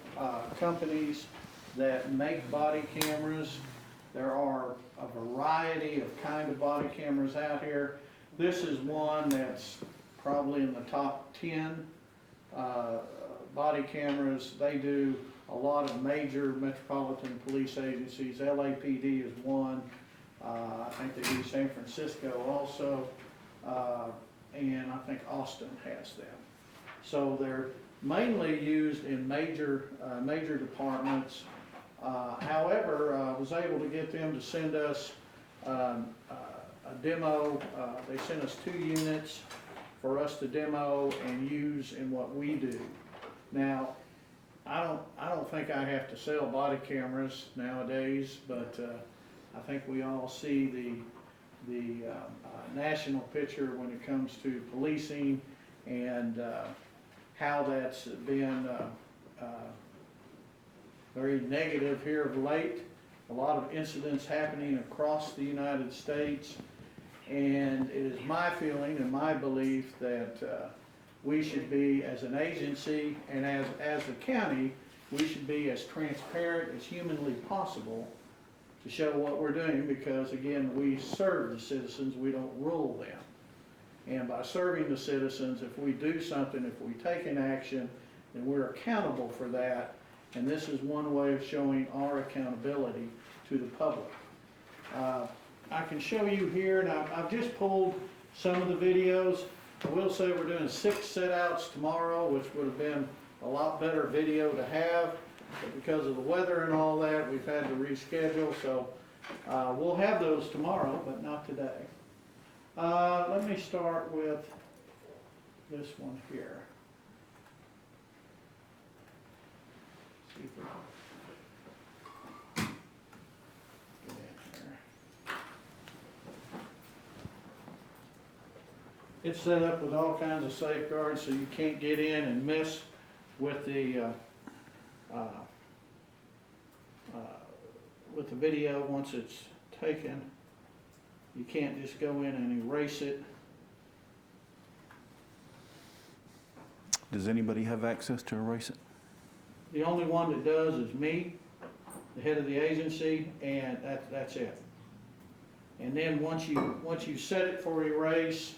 companies that make body cameras. There are a variety of kind of body cameras out here. This is one that's probably in the top 10 body cameras. They do a lot of major metropolitan police agencies. LAPD is one. I think they do San Francisco also. And I think Austin has them. So they're mainly used in major departments. However, I was able to get them to send us a demo. They sent us 2 units for us to demo and use in what we do. Now, I don't think I have to sell body cameras nowadays, but I think we all see the national picture when it comes to policing and how that's been very negative here of late. A lot of incidents happening across the United States, and it is my feeling and my belief that we should be, as an agency and as a county, we should be as transparent as humanly possible to show what we're doing, because again, we serve the citizens, we don't rule them. And by serving the citizens, if we do something, if we take an action, then we're accountable for that. And this is one way of showing our accountability to the public. I can show you here, and I've just pulled some of the videos. I will say we're doing 6 set-outs tomorrow, which would have been a lot better video to have, but because of the weather and all that, we've had to reschedule, so we'll have those tomorrow, but not today. Let me start with this one here. See if we can get in here. It's set up with all kinds of safeguards, so you can't get in and mess with the video once it's taken. You can't just go in and erase it. Does anybody have access to erase it? The only one that does is me, the head of the agency, and that's it. And then once you set it for erase,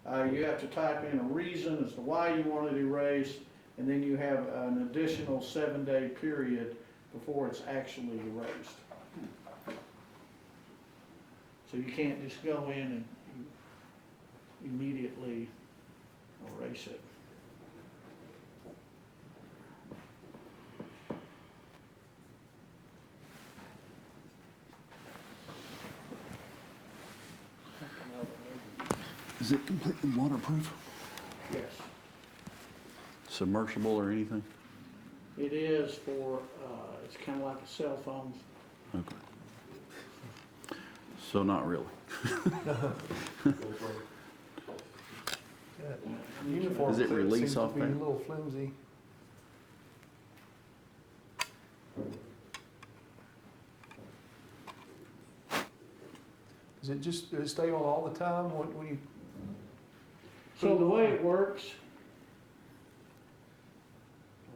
you have to type in a reason as to why you want it erased, and then you have an additional 7-day period before it's actually erased. So you can't just go in and immediately I'll erase it. Is it completely waterproof? Yes. Submersible or anything? It is for, it's kind of like a cell phone. Okay. So not really. Uniform Does it clip release seems to off be a there? little flimsy. Does it stay on all the time when you? So the way it works,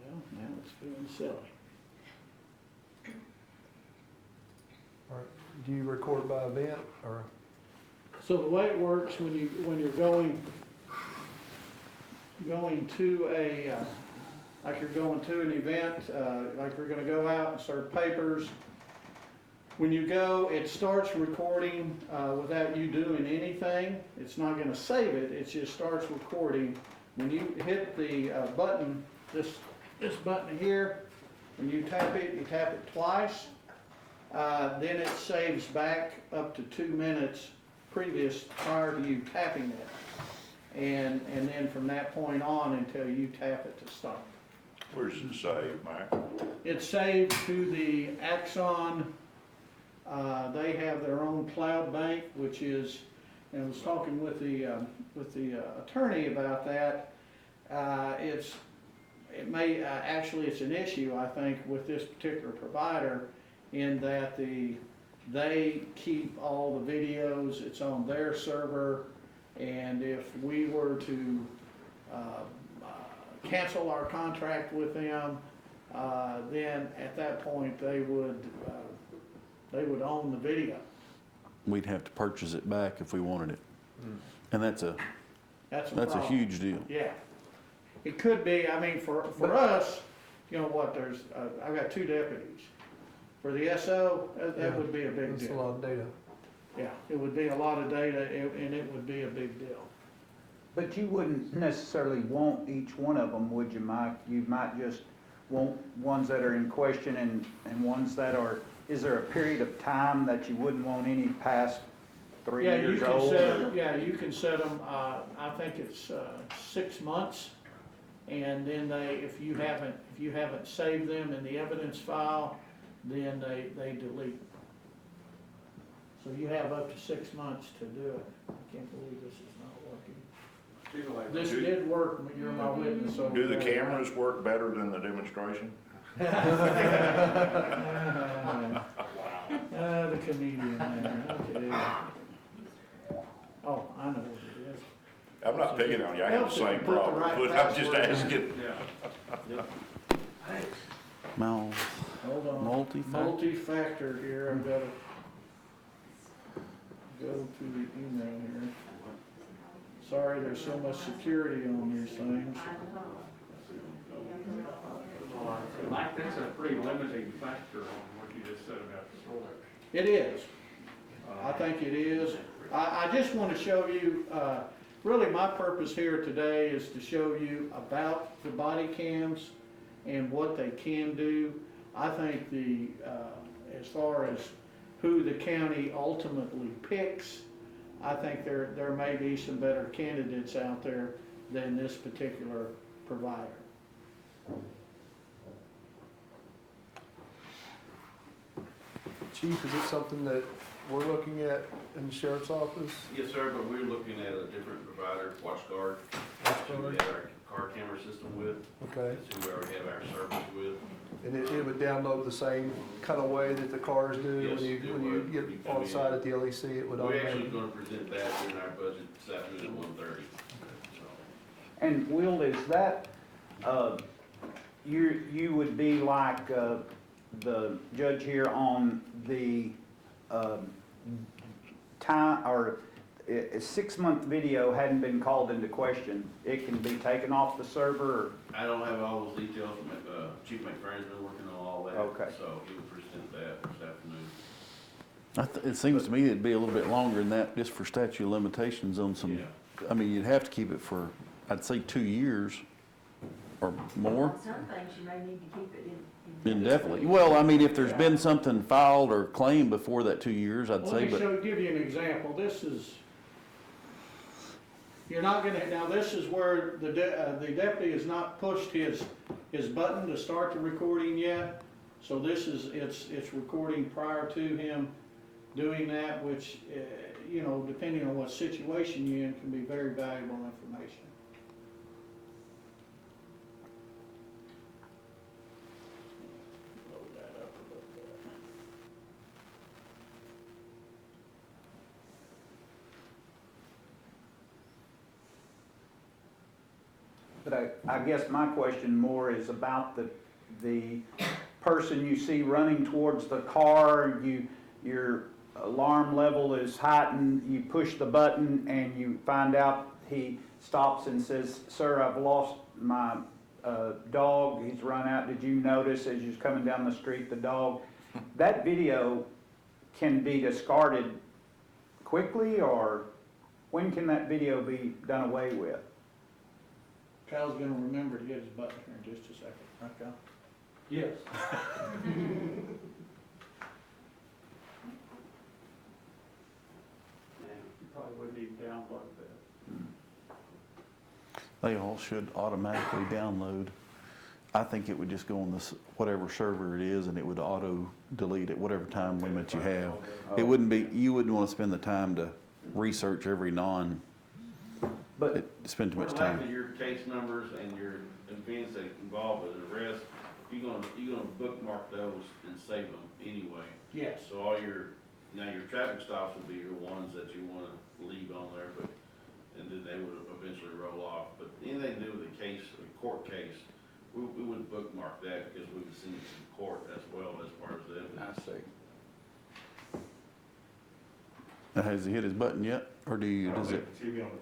well, now it's being silly. Or do you record by event or? So the way it works when you're going to a, like you're going to an event, like you're gonna go out and serve papers. When you go, it starts recording, without you doing anything. It's not gonna save it, it just starts recording. When you hit the, button, this button here, when you tap it twice, then it saves back up to 2 minutes previous prior to you tapping it. And then from that point on until you tap it to stop. Where's it saved, Mike? It's saved to the Axon, they have their own cloud bank, which is, and I was talking with the attorney about that. It may, actually it's an issue, I think, with this particular provider in that they keep all the videos, it's on their server, and if we were to cancel our contract with them, then at that point they would own the video. We'd have to purchase it back if we wanted it. And that's a That's a huge deal. Yeah. It could be, I mean, for us, you know what, there's, I've got 2 deputies. For the SO, that would be a big That's a deal. lot of data. Yeah, it would be a lot of data, and it would be a big deal. But you wouldn't necessarily want each one of them, would you, Mike? You might just want ones that are in question and ones that are, is there a period of time that you wouldn't want any past 3 Yeah, you years can old? set, or- yeah, you can set them, I think it's 6 months. And then if you haven't saved them in the evidence file, then they delete. So you have up to 6 months to do it. I can't believe this is not working. This did work, you're my witness over Do the there. cameras work better than the demonstration? The comedian there, okay. Oh, I know what it is. I'm not picking on you, I have the same Put the problem, right but I'm just password in. asking. Hold on. Multi-factor? Multi-factor here, I've gotta go to the email here. Sorry, there's so much security on these things. Mike, that's a pretty limiting factor on what you just said about the storage. It is. I think it is. I just want to show you, really my purpose here today is to show you about the body cams and what they can do. I think as far as who the county ultimately picks, I think there may be some better candidates out there than this particular provider. Chief, is it something that we're looking at in the sheriff's office? Yes, sir, but we're looking at a different provider, WatchGuard, who we have our car camera system with. Okay. That's who we already have our service with. And it would download the same kind of way that the cars do Yes, when it you would. get You come on in. site at the LEC, it would We're actually automatically. gonna present that in our budget this afternoon at 1:30. And Will, is that, you would be like the judge here on the time, or a 6-month video hadn't been called into question, it can be taken off the server, or? I don't have all those details, Chief McFerrin's been working on all that. Okay. So he will present that this afternoon. It seems to me it'd be a little bit longer than that, just for statute of limitations on some, Yeah. I mean, you'd have to keep it for I'd say 2 years or more. Some things you may need to keep it in. Indefinitely. Well, I mean, if there's been something filed or claimed before that 2 years, I'd Let say, me but give you an example. This is, you're not gonna, now this is where the deputy has not pushed his button to start the recording yet. So this is, it's recording prior to him doing that, which, you know, depending on what situation you're in, can be very valuable information. Load that up a little bit. But I guess my question more is about the person you see running towards the car, your alarm level is heightened, you push the button and you find out he stops and says, "Sir, I've lost my dog, he's run out. Did you notice as you're coming down the street, the dog?" That video can be discarded quickly, or when can that video be done away with? Kyle's gonna remember to get his button here in just a second. Right, Kyle? Yes. You probably wouldn't even download that. they all should automatically download. I think it would just go on this, whatever server it is, and it would auto delete at whatever time limit you have. It wouldn't be, you wouldn't want to spend the time to research every But spend too much Well, time. after your case numbers and your events that involve an arrest, you're gonna bookmark those and save them anyway. Yes. So all your traffic stops will be your ones that you wanna leave on there, but, and then they would eventually roll off. But anything to do with a case, a court case, we would bookmark that because we would send it to the court as well as part of the evidence. I see. Now, has he hit his button yet, or does it? TV on the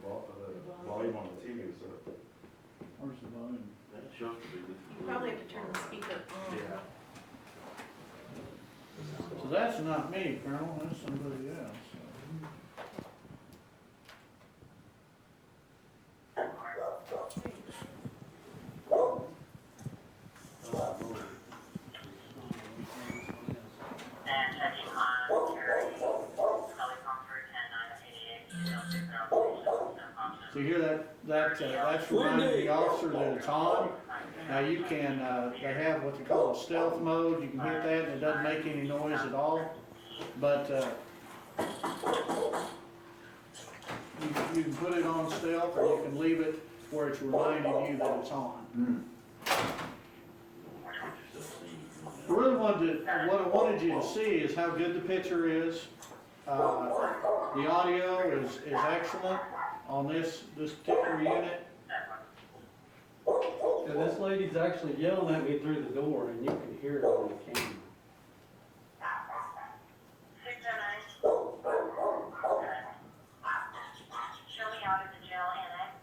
volume on the TV is up. Where's the volume? That shows to be the. You probably have to turn the speaker on. Yeah. So that's not me, Colonel, that's somebody else. So you hear that's reminding the officer that it's on. Now you can, they have what they call a stealth mode, you can hit that and it doesn't make any noise at all. But, you can put it on stealth or you can leave it where it's reminding you that it's on. What I wanted you to see is how good the picture is. The audio is excellent on this particular unit. And this lady's actually yelling at me through the door, and you can hear it on the camera. Show me out of the jail annex.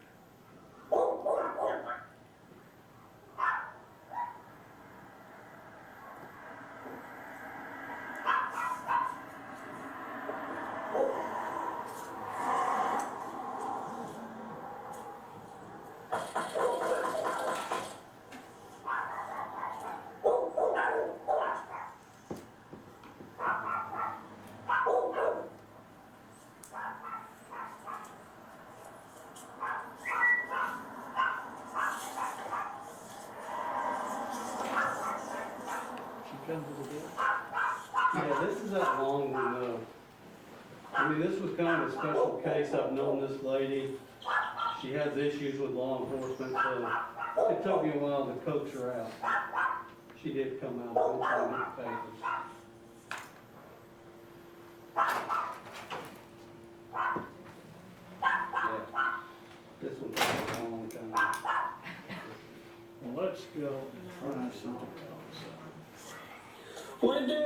Yeah, this is that long window. I mean, this was kind of a special case. I've known this lady. She has issues with law enforcement, so it took me a while to coax her out. She did come out eventually with the papers. Yeah, this one took a long time. Well, let's go try something else. Wendy!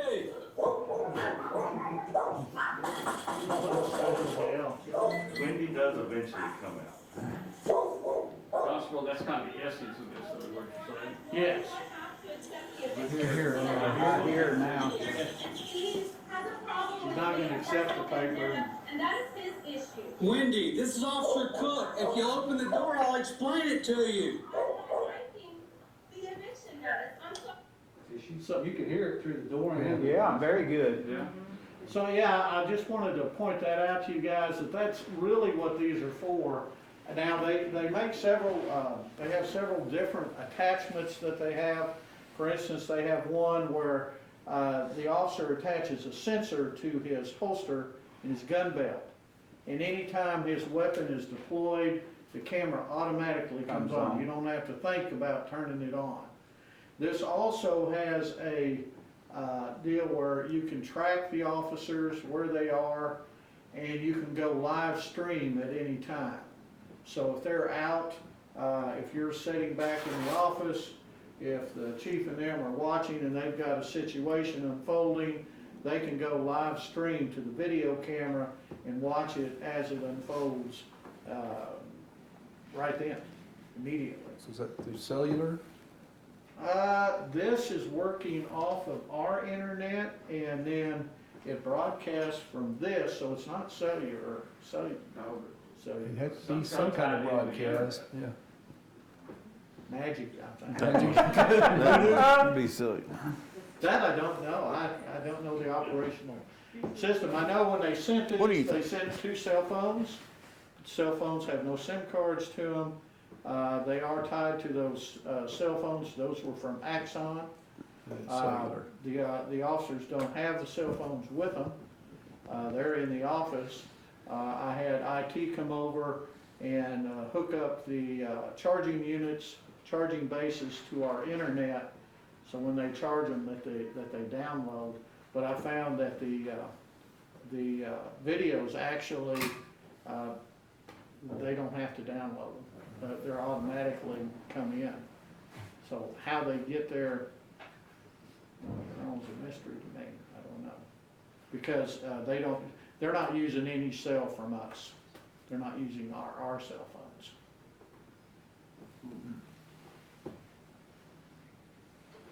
Wendy does eventually come out. Constable, that's kind of the essence of this, though, what you're saying. Yes. Here now. She's not gonna accept the paper. And that is his issue. Wendy, this is Officer Cook. If you'll open the door, I'll explain it to you. So you can hear it through the door. And Yeah, very good. Yeah. So, yeah, I just wanted to point that out to you guys, that that's really what these are for. Now, they make several, they have several different attachments that they have. For instance, they have one where the officer attaches a sensor to his holster in his gun belt. And anytime his weapon is deployed, the camera automatically comes on. You don't have to think about turning it on. This also has a deal where you can track the officers, where they are, and you can go live stream at any time. So if they're out, if you're sitting back in the office, if the chief and them are watching and they've got a situation unfolding, they can go live stream to the video camera and watch it as it unfolds right then, immediately. So is that through cellular? This is working off of our internet, and then it broadcasts from this, so it's not cellular. It had to be some kind of broadcast, yeah. Magic, I think. That'd be silly. That I don't know. I don't know the operational system. I know when they sent it, What do you they sent 2 cell phones. Cell phones have no SIM cards to them. They are tied to those cell phones. Those were from Axon. Cellular. The officers don't have the cell phones with them. They're in the office. I had IT come over and hook up the charging units, charging bases to our internet, so when they charge them that they download. But I found that the videos actually they don't have to download them. They're automatically come in. So how they get there, that one's a mystery to me. I don't know. Because they're not using any cell from us. They're not using our cell phones.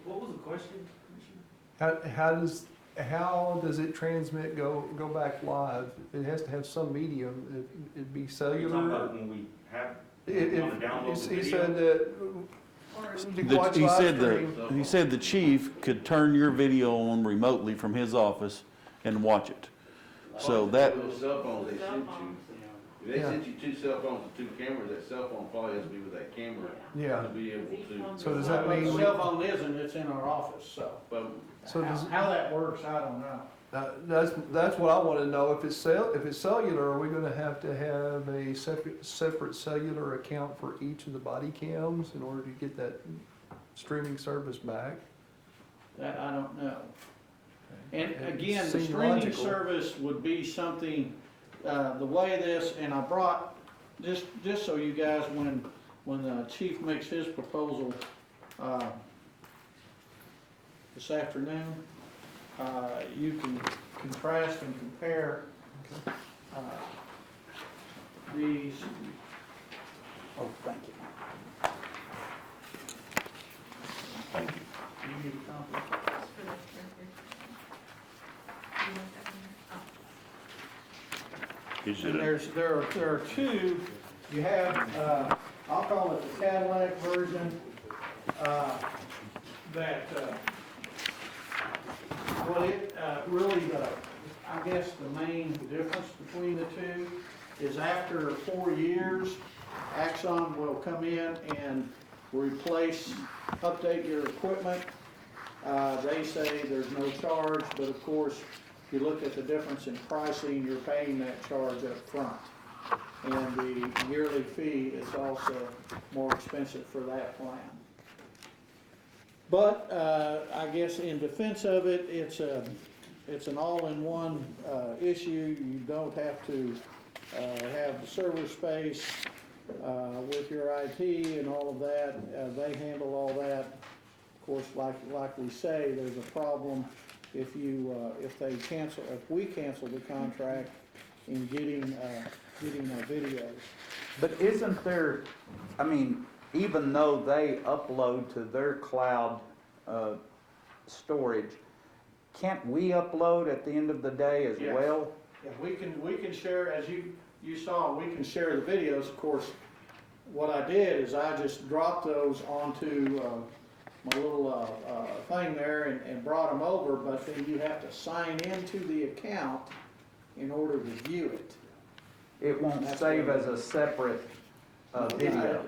What was the question, Commissioner? How does it transmit, go back live? It has to have some medium. It'd be You're talking cellular. about when we have, If, want to download the he video? said that. watch He live said stream. he said the chief could turn your video on remotely from his office and watch it. So that, Those cell phones they sent you, if they Yeah. sent you 2 cell phones and 2 cameras, that cell phone probably has to be with that camera Yeah. to be able to. So does that But mean the we- cell phone isn't, it's in our office, so. But So does, How that works, I don't know. that's what I want to know. If it's cellular, are we going to have a separate cellular account for each of the body cams in order to get that streaming service back? That I don't know. And again, the Seems streaming logical. service would be something, the way this, and I brought, just so you guys, when the chief makes his proposal, this afternoon, you can contrast and compare, these. Oh, thank you. Thank you. You need a copy? Is And it there are 2, you have, I'll call it the Cadillac version, that, well, it, really I guess the main difference between the 2 is after 4 years, Axon will come in and replace, update your equipment. They say there's no charge, but of course, if you look at the difference in pricing, you're paying that charge up front. And the yearly fee is also more expensive for that plan. But, I guess in defense of it, it's an all-in-one, issue. You don't have to, have the server space, with your IT and all of that. They handle all that. Of course, like we say, there's a problem if we cancel the contract in getting our videos. But isn't there, I mean, even though they upload to their cloud storage, can't we upload at the end of the day as Yes. well? Yeah, we can share, as you, you saw, we can share the videos, of course. What I did is I just dropped those onto my little thing there and brought them over, but then you have to sign into the account in order to view it. It won't save as a separate video.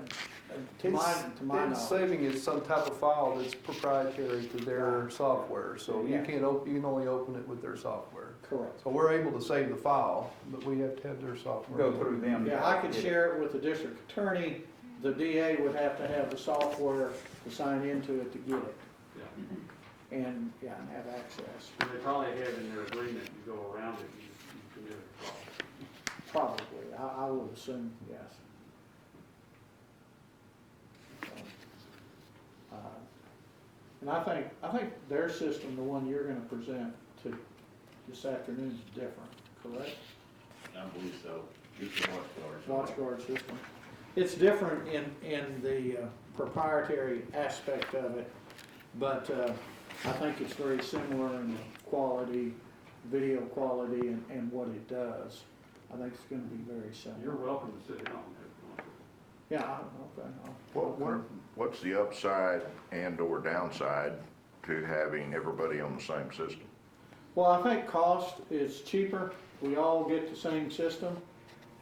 To my It's knowledge. saving as some type of file that's proprietary to their software, so you Yeah. can't you can only open it with their software. Correct. So we're able to save the file, but we have to have their software. Go through them. Yeah, I could share it with the district attorney. The DA would have to have the software to sign into it to get it Yeah. and, yeah, and have access. And they probably have in their agreement, you go around it, you commit a fraud. Probably, I would assume, yes. So, And I think their system, the one you're gonna present to this afternoon is different, correct? I believe so. It's a watch guard. WatchGuard system. It's different in the proprietary aspect of it, but I think it's very similar in the quality, video quality and what it does. I think it's gonna be very similar. You're welcome to sit down if you want. Yeah, okay. What's the upside and/or downside to having everybody on the same system? Well, I think cost is cheaper. We all get the same system.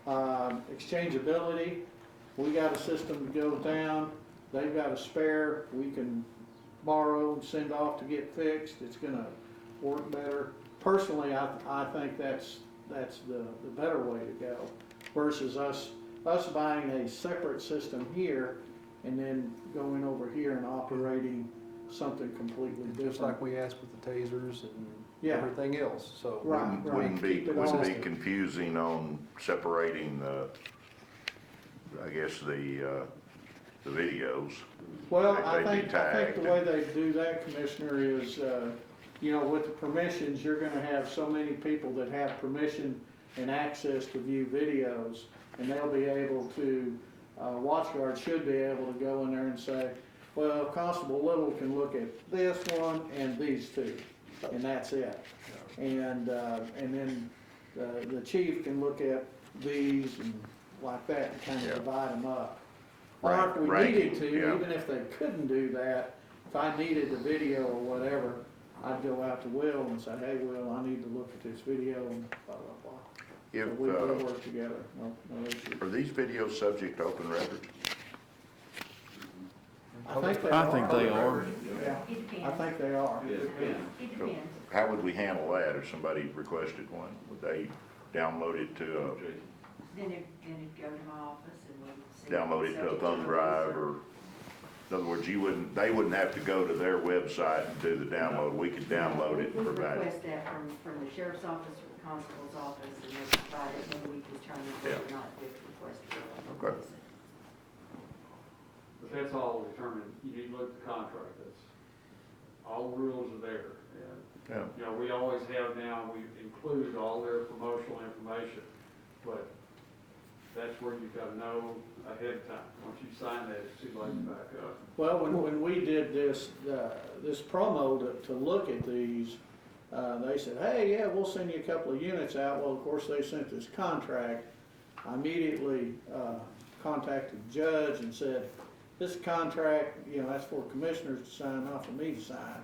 Exchangeability, we got a system to go down, they've got a spare, we can borrow and send off to get fixed. It's gonna work better. Personally, I think that's the better way to go versus us buying a separate system here and then going over here and operating something completely different. Just like we asked with the tasers and Yeah. everything else, so. Right. Wouldn't Keep it be all. confusing on separating the, I guess, the videos. Well, Like I they'd be think the tagged. way they do that, Commissioner, is, with the permissions, you're gonna have so many people that have permission and access to view videos, and they'll be able to, WatchGuard should be able to go in there and say, well, Constable Little can look at this one and these two, and that's it. And then the chief can look at these and like that and kind Yeah. of divide them up. Or if we needed to, Yeah. even if they couldn't do that, if I needed the video or whatever, I'd go out to Will and say, hey, Will, I need to look at this video and blah, blah, blah. If, So we work together, no issue. are these videos subject to open records? I think they I think they are. are. Yeah, It depends. I think they are. It So depends. how would we handle that if somebody requested one? Would they download it to Then it'd go to my office and we'd see. download it to a thumb drive, or, in other words, they wouldn't have to go to their website and do the download, we could download it and We provide it? request that from the sheriff's office or the constable's office, and they provide it, and we determine whether or not we request it. Okay. But that's all determined, you need to look at the contract, that's, all the rules are there. And, Yeah. we always have now, we include all their promotional information, but that's where you've got to know ahead of time. Once you sign that, it's too late to back up. Well, when we did this promo to look at these, they said, hey, yeah, we'll send you a couple of units out. Well, of course, they sent this contract. I immediately contacted the judge and said, this contract, that's for commissioners to sign, not for me to sign.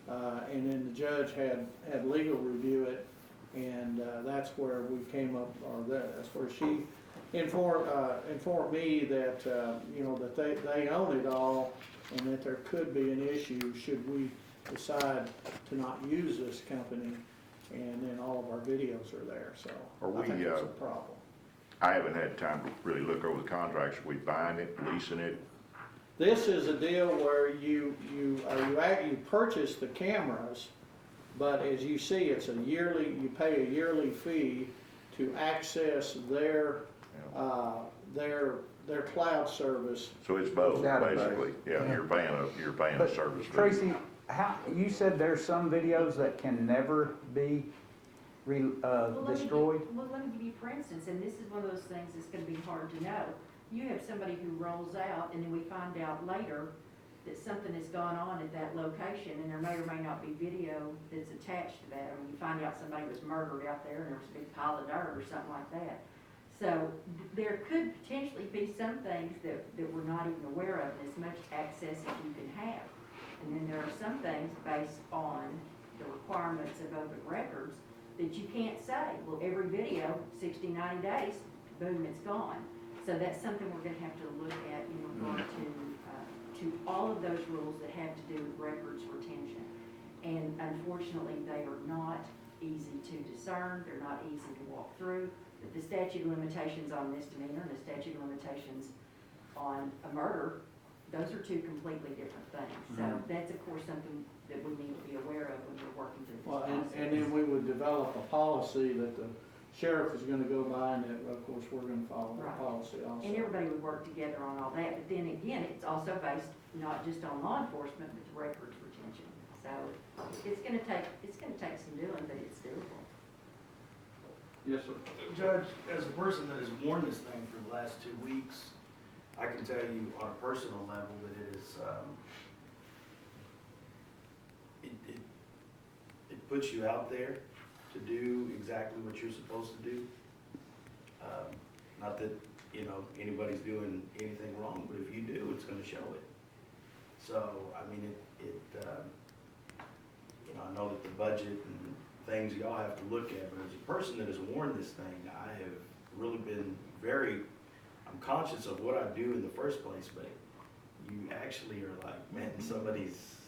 And then the judge had legal review it, and that's where we came up, or that's where she informed me that, that they own it all, and that there could be an issue should we decide to not use this company, and then all of our videos are there, so Are I think we, it's a problem. I haven't had time to really look over the contracts. Are we buying it, leasing it? This is a deal where you purchase the cameras, but as you see, it's you pay a yearly fee to access their cloud service. So it's both, Database. basically. Yeah, you're paying a But service fee. Tracy, you said there's some videos that can never be destroyed? Well, let me give you, for instance, and this is one of those things that's gonna be hard to know. You have somebody who rolls out, and then we find out later that something has gone on at that location, and there may or may not be video that's attached to that. I mean, you find out somebody was murdered out there, and there's a big pile of dirt or something like that. So there could potentially be some things that we're not even aware of, and as much access as you can have. And then there are some things based on the requirements of open records that you can't say, well, every video, 60, 90 days, boom, it's gone. So that's something we're gonna have to look at in regard to all of those rules that have to do with records retention. And unfortunately, they are not easy to discern, they're not easy to walk through. But the statute of limitations on misdemeanor and the statute of limitations on a murder, those are two completely different things. So that's of course something that we need to be aware of when we're working through this Well, process. and then we would develop a policy that the sheriff is gonna go by, and that, of course, we're gonna follow the Right. policy also. And everybody would work together on all that, but then again, it's also based not just on law enforcement, but the records retention. So it's gonna take some doing, but it's doable. Yes, sir. Judge, as a person that has worn this thing for the last 2 weeks, I can tell you on a personal level that it is, it puts you out there to do exactly what you're supposed to do. Not that, anybody's doing anything wrong, but if you do, it's gonna show it. So, I mean, I know that the budget and things y'all have to look at, but as a person that has worn this thing, I have really been I'm conscious of what I do in the first place, but you actually are like, man, somebody's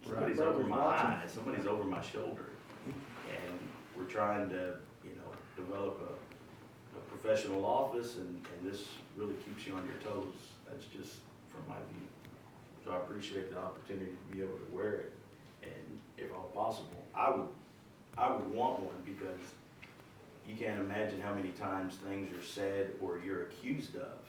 over my eyes, somebody's over my shoulder. And we're trying to, develop a professional office, and this really keeps you on your toes. That's just from my view. So I appreciate the opportunity to be able to wear it. And if all possible, I would want one, because you can't imagine how many times things are said or you're accused of,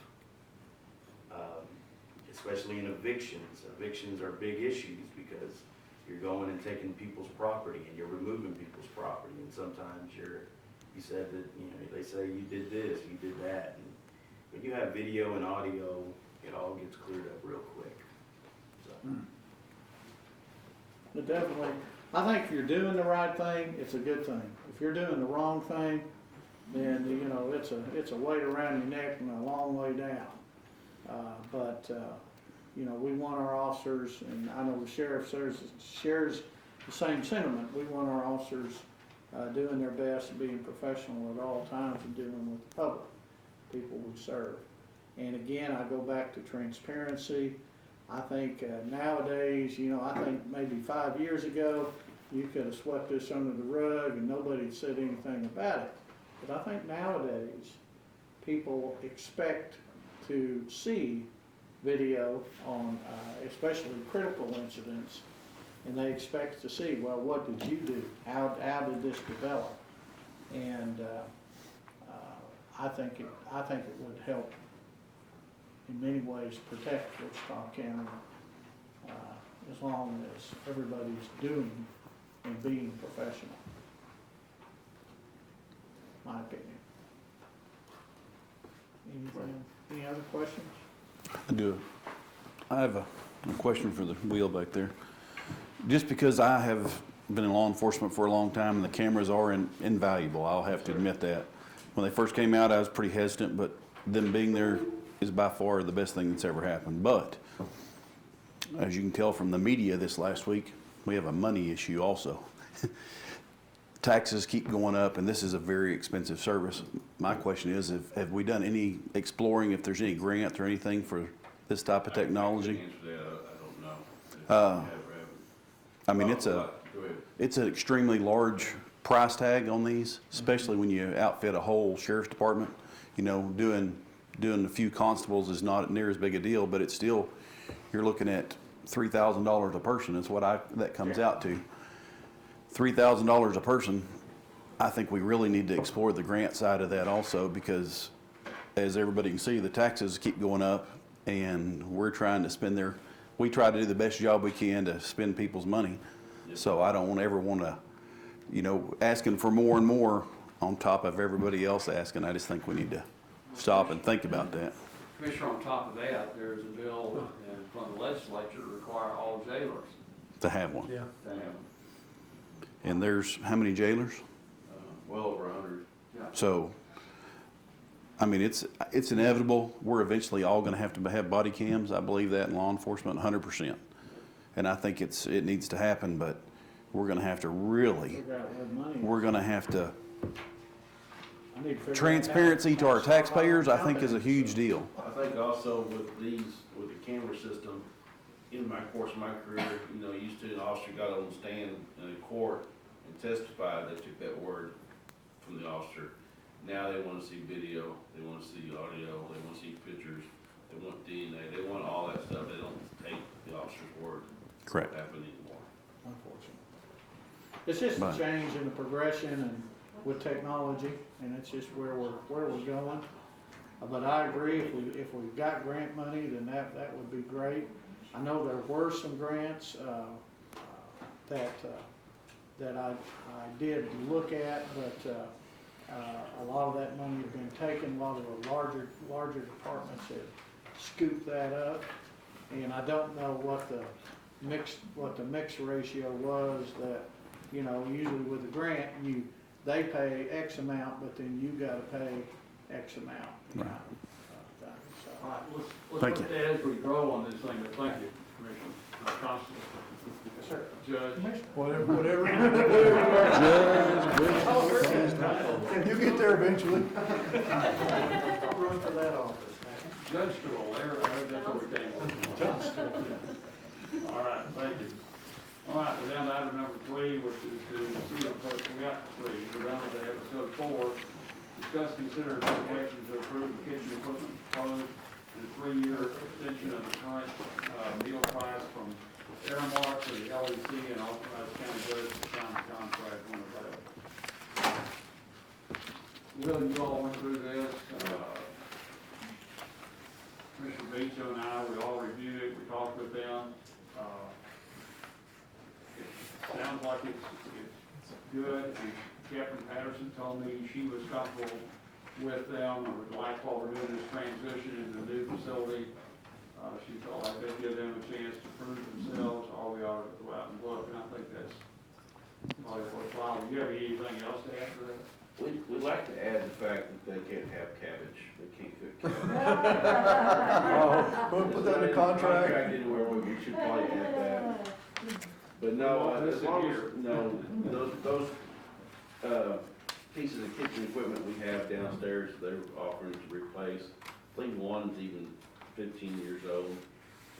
especially in evictions. Evictions are big issues because you're going and taking people's property and you're removing people's property, and sometimes you said that, they say you did this, you did that. And when you have video and audio, it all gets cleared up real quick. So. But definitely, I think if you're doing the right thing, it's a good thing. If you're doing the wrong thing, then, it's a weight around your neck and a long way down. We want our officers, and I know the sheriff shares the same sentiment. We want our officers doing their best and being professional at all times and dealing with the public, people we serve. And again, I go back to transparency. I think nowadays, I think maybe 5 years ago, you could have swept this under the rug and nobody said anything about it. But I think nowadays, people expect to see video on, especially critical incidents, and they expect to see, well, what did you do? How did this develop? And I think it would help in many ways protect Wichita County, as long as everybody's doing and being professional. My opinion. Any other questions? I do. I have a question for the wheel back there. Just because I have been in law enforcement for a long time and the cameras are invaluable, I'll have to admit that. When they first came out, I was pretty hesitant, but them being there is by far the best thing that's ever happened. But as you can tell from the media this last week, we have a money issue also. Taxes keep going up, and this is a very expensive service. My question is, have we done any exploring if there's any grants or anything for this type of technology? I don't know. I mean, it's an extremely large price tag on these, especially when you outfit a whole sheriff's department. Doing a few constables is not near as big a deal, but it's still, you're looking at $3,000 a person is what that comes out to. $3,000 a person. I think we really need to explore the grant side of that also, because as everybody can see, the taxes keep going up, and we're trying to we try to do the best job we can to spend people's money. So I don't ever want to, asking for more and more on top of everybody else asking. I just think we need to stop and think about that. Commissioner, on top of that, there's a bill from the legislature to require all jailers To have one. to have them. And there's how many jailers? Well over 100. Yeah. So I mean, it's inevitable. We're eventually all gonna have to have body cams. I believe that in law enforcement 100%. And I think it needs to happen, but we're gonna have to really, Figure out where the money is. we're gonna have to, I need to figure out transparency to how our taxpayers, I how think is a to- huge deal. I think also with the camera system, in my course of my career, you know, used to an officer got on the stand in a court and testified, they took that word from the officer. Now they wanna see video, they wanna see audio, they wanna see pictures, they want DNA, they want all that stuff, they don't take the officer's word. Correct. Happen anymore. Unfortunately. It's just a But- change in the progression and with technology, and it's just where we're going. But I agree, if we've got grant money, then that would be great. I know there were some grants, that I did look at, but, a lot of that money had been taken, a lot of the larger departments had scooped that up. And I don't know what the mix ratio was that, you know, usually with the grant, they pay X amount, but then you gotta pay X amount. Right. So, All right, let's Thank look at it as we grow on this thing, but thank you, Commissioner Constable. yes, sir. Judge. Whatever. You get there eventually. I'll run for that office. Judge Stool, there, that's what we came with. All right, thank you. All right, we're down to item number 3, which is to see if we got 3, we're down to episode 4. Discuss, consider, and take action to approve the kitchen equipment proposed and a 3-year extension of the current meal price from Aramark to the LEC and authorize county judge to sign the contract when available. Will, you all went through this. Commissioner Beecham and I, we all reviewed it, we talked with them. It sounds like it's good, and Captain Patterson told me she was comfortable with them, or would like while we're doing this transition into the new facility. She felt like they'd give them a chance to prove themselves, or we ought to go out and look, and I think that's probably worthwhile. Do you have anything else to add to that? We'd like to add the fact that they can't have cabbage, they can't cook cabbage. We'll put that in the contract. Anywhere, but we should probably add that. But no, as long as, no, those pieces of kitchen equipment we have downstairs, they're offering to replace. I think one's even 15 years old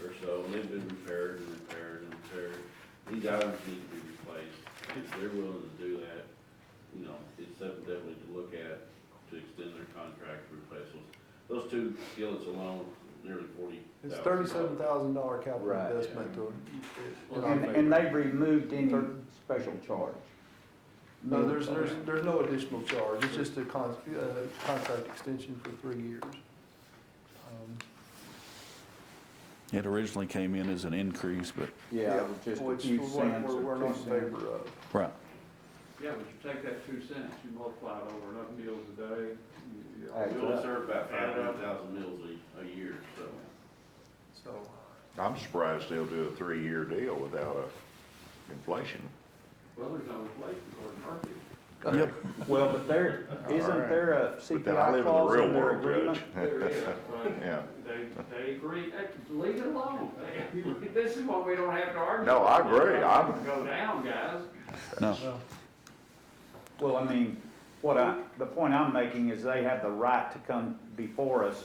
or so, and they've been repaired and repaired and repaired. These items need to be replaced. If they're willing to do that, you know, it's something definitely to look at to extend their contract to replace those 2 skillets alone, nearly $40,000. It's $37,000 capital Right. investment to. And they removed any special charge? No, there's no additional charge, it's just a contract extension for 3 years. It originally came in as an increase, but, Yeah, just a Which few we're cents we're or not in 2 favor cents. of. right. Yeah, but you take that 2 cents, you multiply it over enough meals a day. Adds We only up. serve about 500,000 meals a year, so. So, I'm surprised they'll do a 3-year deal without inflation. Well, there's no inflation according to Murphy. Yep. Well, but isn't there a But then I CPI live in the clause real in their world, agreement? Judge. There is, but Yeah. they agree, leave it alone. This is what we don't have to argue. No, I about. agree. It's I'm- not gonna Go down, guys. No. Well, I mean, the point I'm making is they have the right to come before us,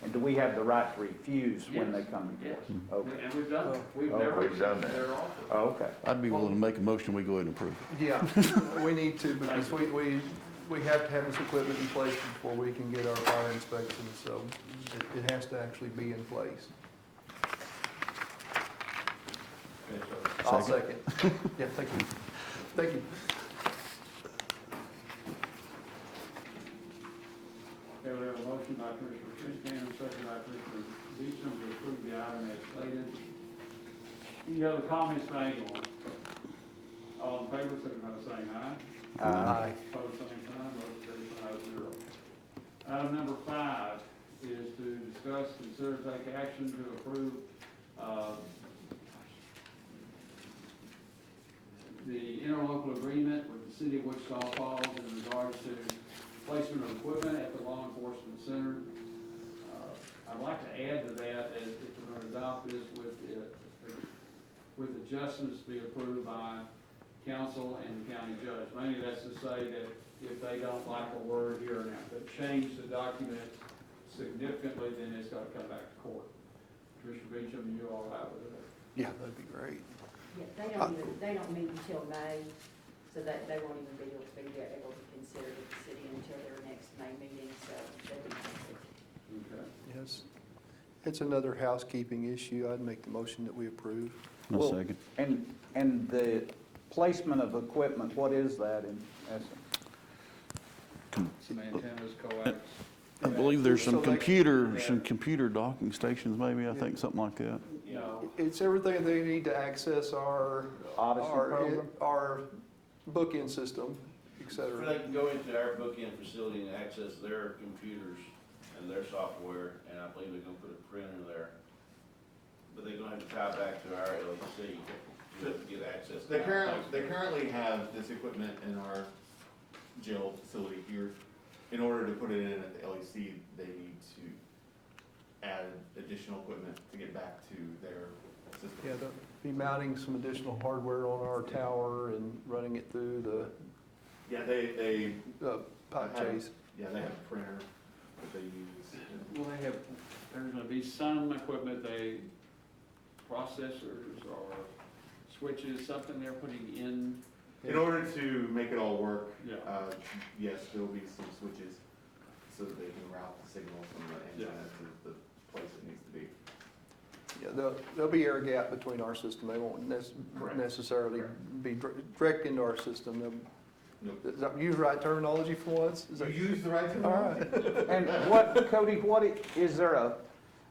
and do we have the right to refuse when they Yes. come before us? Yes. Okay. And we've done, we've Oh, never we've done accepted that. their offer. Oh, okay. I'd be willing to make a motion, we go ahead and approve it. yeah, we need to, because we have to have this equipment in place before we can get our fire inspections, so it has to actually be in place. I'll second. Yeah, thank you. Thank you. Okay, we have a motion by Commissioner Christian, and a second by Commissioner Beecham to approve the item as stated. Any other comments made on it? All in favor, signify by saying aye. Aye. Opposed, same sign, motion carries 5-0. Item number 5 is to discuss, consider, take action to approve, the interlocal agreement with the city of Wichita Falls in regards to placement of equipment at the law enforcement center. I'd like to add to that, if we're going to adopt this with adjustments to be approved by council and the county judge. Maybe that's to say that if they don't like a word here or now, but change the document significantly, then it's got to come back to court. Commissioner Beecham, you all right with it? Yeah, that'd be great. Yeah, they don't meet until May, so that they won't even be able to consider it the city until their next May meeting, so they'll be considered. Okay. Yes. It's another housekeeping issue. I'd make the motion that we approve. A Well, second. And the placement of equipment, what is that in essence? Some antennas, coax. I believe there's So some they- computer docking stations, maybe, I think, something like that. No. It's everything they need to access our, Odyssey program? our book-in system, et So cetera. they can go into our book-in facility and access their computers and their software, and I believe they're gonna put a printer there. But they're gonna have to tie back to our LEC to get access. They currently have this equipment in our jail facility here. In order to put it in at the LEC, they need to add additional equipment to get back to their system. Yeah, they'll be mounting some additional hardware on our tower and running it through Yeah, they the pipe have- chase. Yeah, they have a printer that they use. Well, there's gonna be some equipment, processors or switches, something they're putting in. In order to make it all work, Yeah. yes, there will be some switches so that they can route the signal from the antenna to the place it needs to be. Yeah, there'll be air gap between our system. They won't necessarily be direct into our system. Does that use the right terminology for once? Is that- You use the right All terminology. right. And Cody, is there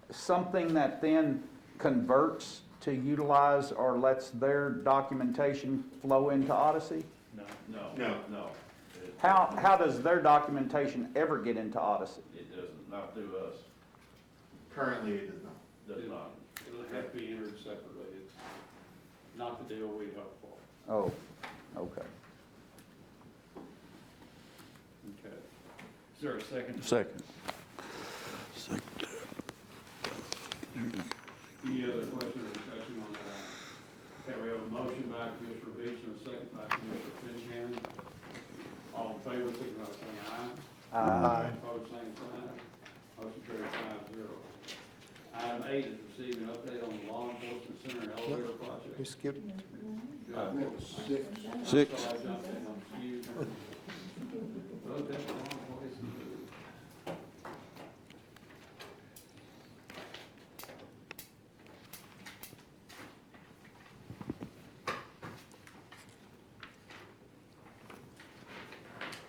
something that then converts to utilize or lets their documentation flow into Odyssey? No. How does their documentation ever get into Odyssey? It doesn't, not through us, Currently, it does not. does not. It'll have to be entered separately. It's not the deal we hope for. Oh, okay. Okay. Is there a second? Second. Any other question or discussion on that? Okay, we have a motion by Commissioner Beach and a second by Commissioner Finnegan. All in favor, signify by saying aye. Aye. Opposed, same sign. Motion carries 5-0. Item 8 is receiving an update on the law enforcement center elevator We project. skipped. Six. So I jumped in on you. Vote that's the wrong place to do it.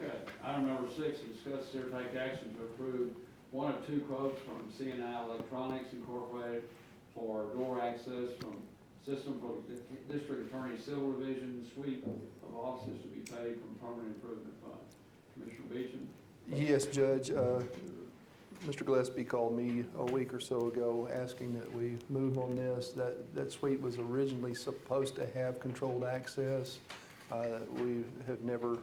Okay, item number 6, discuss or take action to approve one of two quotes from CNI Electronics Incorporated for door access from system for the District Attorney Civil Division suite of offices to be paid from Permanent Improvement Fund. Commissioner Beecham? Yes, Judge. Mr. Gillespie called me a week or so ago asking that we move on this. That suite was originally supposed to have controlled access. We have never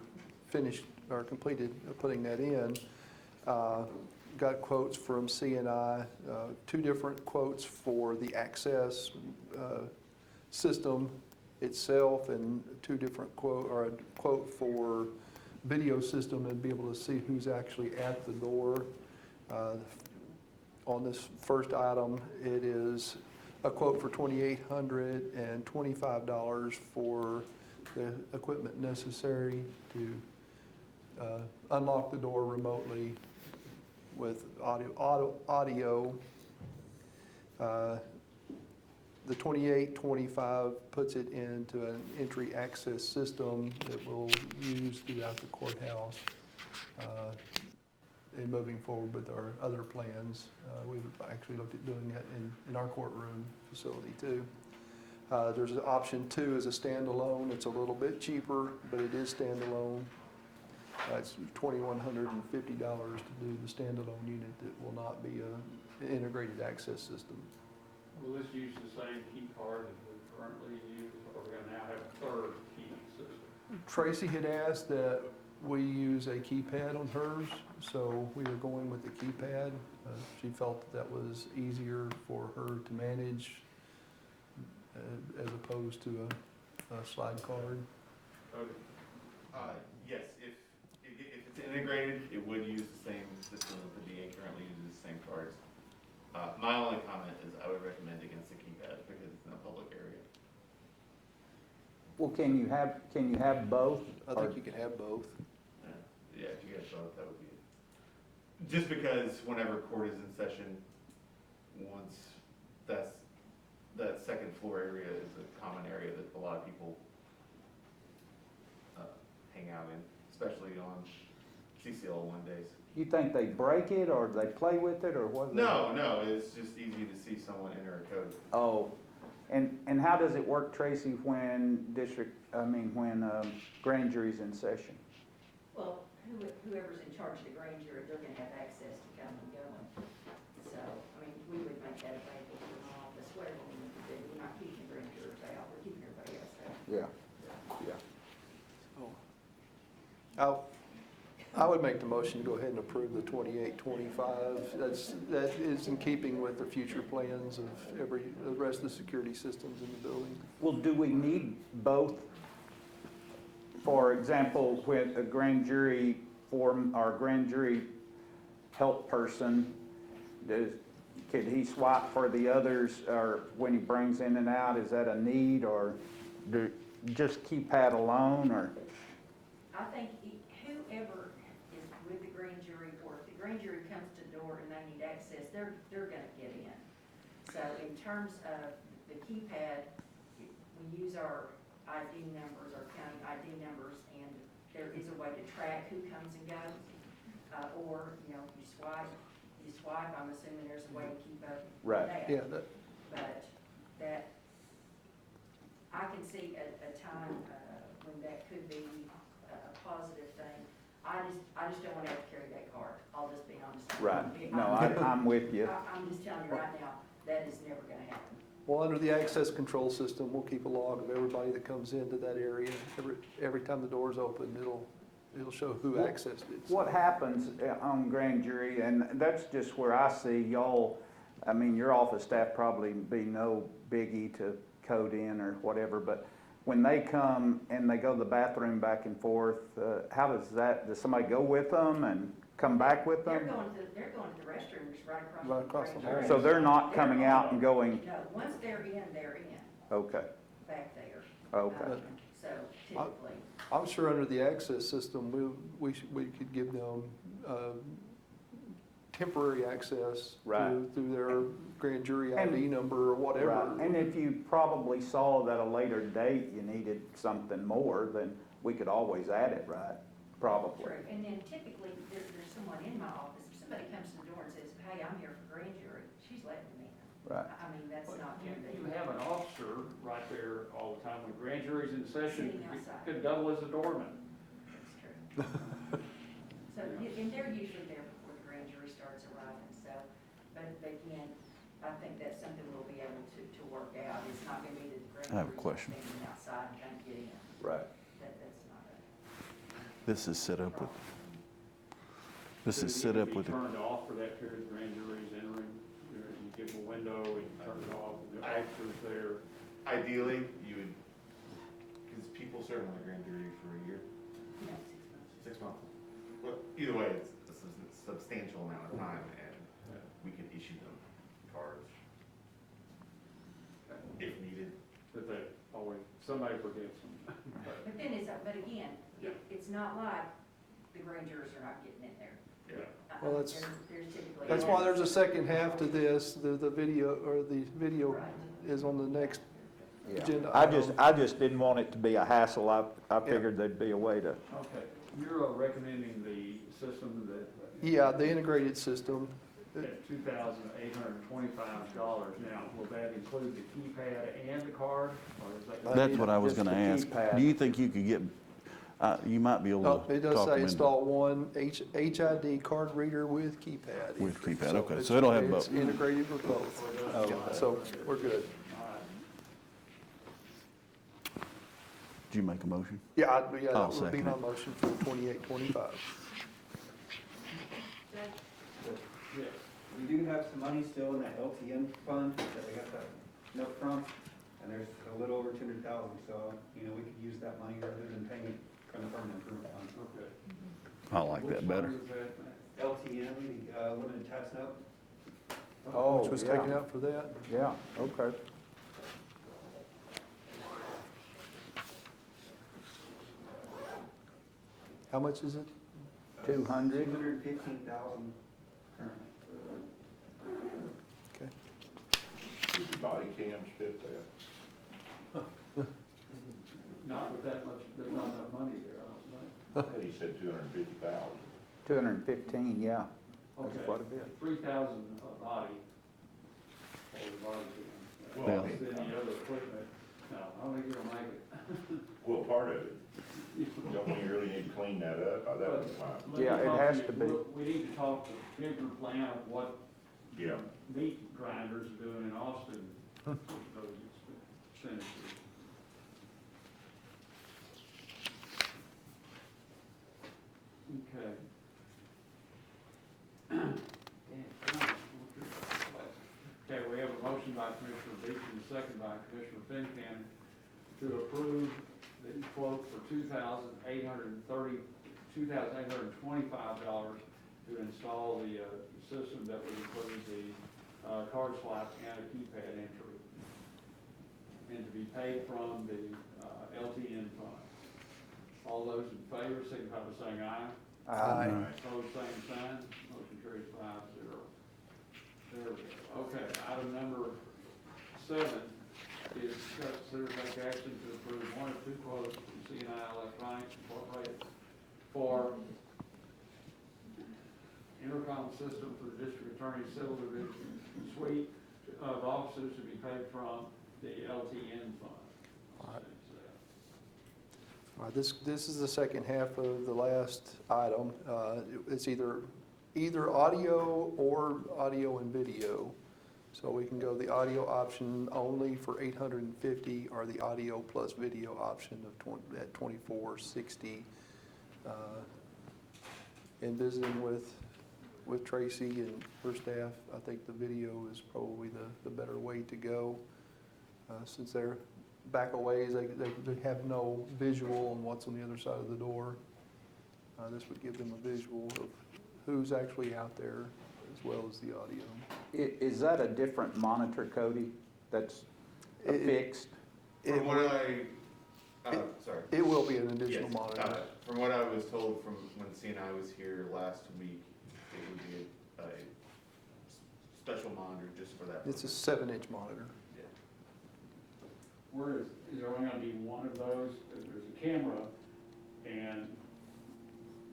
finished or completed putting that in. Got quotes from CNI, two different quotes for the access system itself and two different a quote for video system and be able to see who's actually at the door. On this first item, it is a quote for $2,825 and $25 for the equipment necessary to unlock the door remotely with audio. The $2,825 puts it into an entry access system that we'll use throughout the courthouse. And moving forward with our other plans, we've actually looked at doing that in our courtroom facility too. There's an option 2 as a standalone. It's a little bit cheaper, but it is standalone. It's $2,150 to do the standalone unit that will not be an integrated access system. Will this use the same key card that we currently use, or we're gonna now have a third key system? Tracy had asked that We use a keypad on hers, so we are going with the keypad. She felt that was easier for her to manage as opposed to a slide card. Yes, if it's integrated, it would use the same system that the DA currently uses, the same cards. My only comment is I would recommend against the keypad because it's in a public area. Well, can you have both? I think you can have both. Yeah, if you guys both, that would be it. Just because whenever court is in session, once that second floor area is a common area that a lot of people hang out in, especially on CCL one days. You think they break it, or they play with it, or what? No, it's just easy to see someone enter a code. Oh, and how does it work, Tracy, when grand jury's in session? Well, whoever's in charge of the grand jury, they're gonna have access to come and go. So, I mean, we would make that available to the office, whatever we need to do. We're not keeping the grand jurors out, we're keeping everybody else out. Yeah. I would make the motion to go ahead and approve the 2825. That is in keeping with the future plans of the rest of the security systems in the building. Well, do we need both? For example, with a grand jury grand jury help person, could he swap for the others, or when he brings in and out, is that a need, or just keypad alone, or? I think whoever is with the grand jury, or if the grand jury comes to the door and they need access, they're gonna get in. So in terms of the keypad, we use our ID numbers, our county ID numbers, and there is a way to track who comes and goes. Or, you swipe, I'm assuming there's a way to keep up with that. Yeah. But that, I can see a time when that could be a positive thing. I just don't want to have to carry that card. I'll just be honest. Right. No, I'm with you. I'm just telling you right now, that is never gonna happen. Well, under the access control system, we'll keep a log of everybody that comes into that area. Every time the door's open, it'll show who accessed it. What happens on grand jury, and that's just where I see y'all, I mean, your office staff probably be no biggie to code in or whatever, but when they come and they go to the bathroom back and forth, how does somebody go with them and come back with them? They're going to the restrooms right across the hall. So they're not coming out and going, No, once they're in, okay, back there. okay. So typically. I'm sure under the access system, we could give them temporary access through their grand jury ID number or whatever. Right. And if you probably saw that a later date you needed something more, then we could always add it, right? Probably. True, and then typically, there's someone in my office, if somebody comes to the door and says, hey, I'm here for grand jury, she's letting them in. Right. I mean, that's not You gonna be. you have an officer right there all the time. When grand jury's in session, Sitting outside. could double as a doorman. That's true. So, and they're usually there before the grand jury starts arriving, so, but again, I think that's something we'll be able to work out. It's not gonna be that the grand I have a jury's question. standing outside and can't get in. Right. That's not a. This is set up with, Could it be turned off for that period the grand jury's entering? You give them a window and you turn it off, and the officer's there. Ideally, you would, because people serve on the grand jury for a year. No, 6 months. Well, either way, it's a substantial amount of time, and we could issue them cards if needed. That they always, somebody forgets them. But then but again, it's not like the grand jurors are not getting in there. Yeah. Well, that's typically. That's why there's a second half to this. The video Right. is on the next agenda. I just didn't want it to be a hassle. I figured there'd be a way to. Okay, you're recommending the system that. Yeah, the integrated system. At $2,825. Now, will that include the keypad and the card, or is that? that's what I was Just gonna the ask. keypad. Do you think you could get, you might be able Oh, to it does talk say them into install one HID card reader with keypad. with keypad, okay, it's- so it'll have It's both. integrated with both. So we're good. All right. Did you make a motion? Yeah, I'll that would be second my it. motion for 2825. Yes. We do have some money still in that LTN fund that we got the note from, and there's a little over 200,000, so, you know, we could use that money rather than paying it from the permanent improvement fund. Okay. I like that better. Which one is that? LTN, the limited tax note. Oh, Which was taken out for that. Yeah, okay. How much is it? 200? 215,000 currently. Okay. Did the body cams fit that? Not with that much, there's not enough money there, I don't think. He said 250,000. 215, yeah. That's Okay. quite a bit. 3,000 a body. For the body cam. Well, Then the other equipment, no, I don't think you'll make it. Well, part of it, don't we really need to clean that up? That would be fine. Let me Yeah, it talk has you- to be. We need to talk to bigger plan of what Yeah. meat grinders are doing in Austin, with those expenditures. Okay. Okay, we have a motion by Commissioner Beecham, and a second by Commissioner Finnegan to approve the quote for $2,825 to install the system that would include the card swipe and a keypad entry, and to be paid from the LTN fund. All those in favor, signify by saying aye. Aye. Opposed, same sign. Motion carries 5-0. There we go. Okay, item number 7 is discuss, consider, take action to approve one of two quotes from CNI Electronics Incorporated for intercom system for the district attorney's civil division suite of officers to be paid from the LTN fund. All right. All right, this is the second half of the last item. It's either audio or audio and video. So we can go the audio option only for $850, or the audio plus video option of at $2460. In visiting with Tracy and her staff, I think the video is probably the better way to go. Since they're back a ways, they have no visual on what's on the other side of the door. This would give them a visual of who's actually out there, as well as the audio. Is that a different monitor, Cody, that's affixed? From what sorry. It will be an additional Yes, monitor. from what I was told from when CNI was here last week, it would be a special monitor just for that. It's a purpose. 7-inch monitor. Where is there only gonna be one of those? There's a camera, and,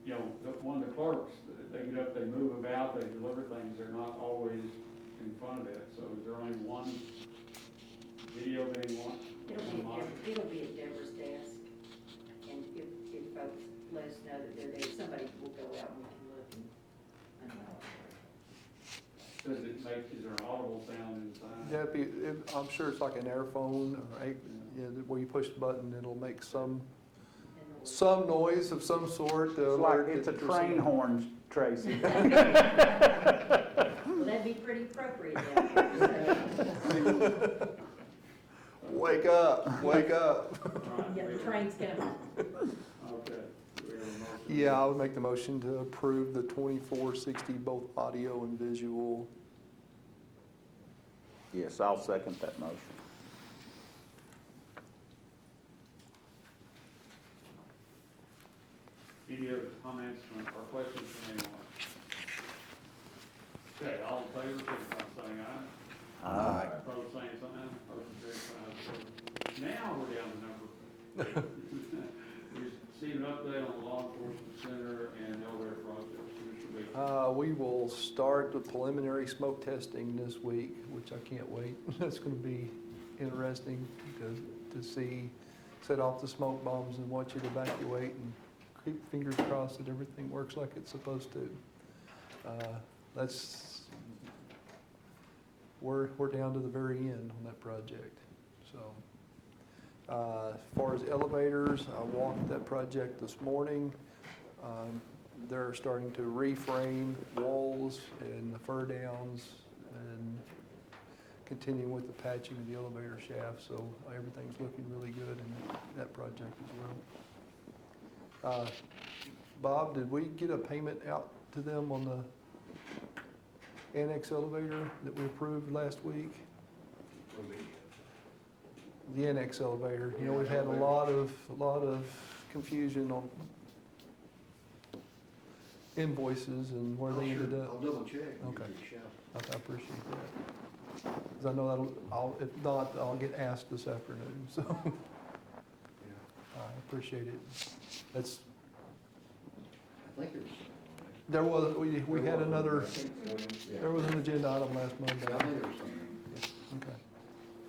you know, one of the clerks, they get up, they move about, they deliver things, they're not always in front of it, so is there only one video being one? It'll be at Deborah's desk, and if folks let us know that they're there, somebody will go out and we can look and unlock it. Does it make, is there an audible sound inside? Yeah, I'm sure it's like an Airphone, right? Yeah, where you push the button, it'll make some noise of some sort. It's like it's a train horn, Tracy. Well, that'd be pretty appropriate then. Wake up, wake up. Yeah, the train's coming. Okay. Do we have a motion? Yeah, I would make the motion to approve the 2460, both audio and visual. Yes, I'll second that motion. Any other comments or questions from anyone? Okay, all in favor, signify by saying aye. Aye. Opposed, same sign. Motion carries 5-0. Now we're down to number 8. We received an update on the law enforcement center and elevator projects. Commissioner Beecham. We will start the preliminary smoke testing this week, which I can't wait. That's going to be interesting to see, set off the smoke bombs and watch it evacuate, and keep fingers crossed that everything works like it's supposed to. We're down to the very end on that project. So As far as elevators, I walked that project this morning. They're starting to reframe walls and the fur downs and continuing with the patching of the elevator shaft, so everything's looking really good in that project as well. Bob, did we get a payment out to them on the annex elevator that we approved last week? The annex elevator, you know, we've had a lot of confusion on invoices and where they ended up. I'll double check. Okay. I appreciate that. Because I know if not, I'll get asked this afternoon, so. I appreciate it. That's, I think there was, we had another, there was an agenda item last Monday. I think there was something. Okay.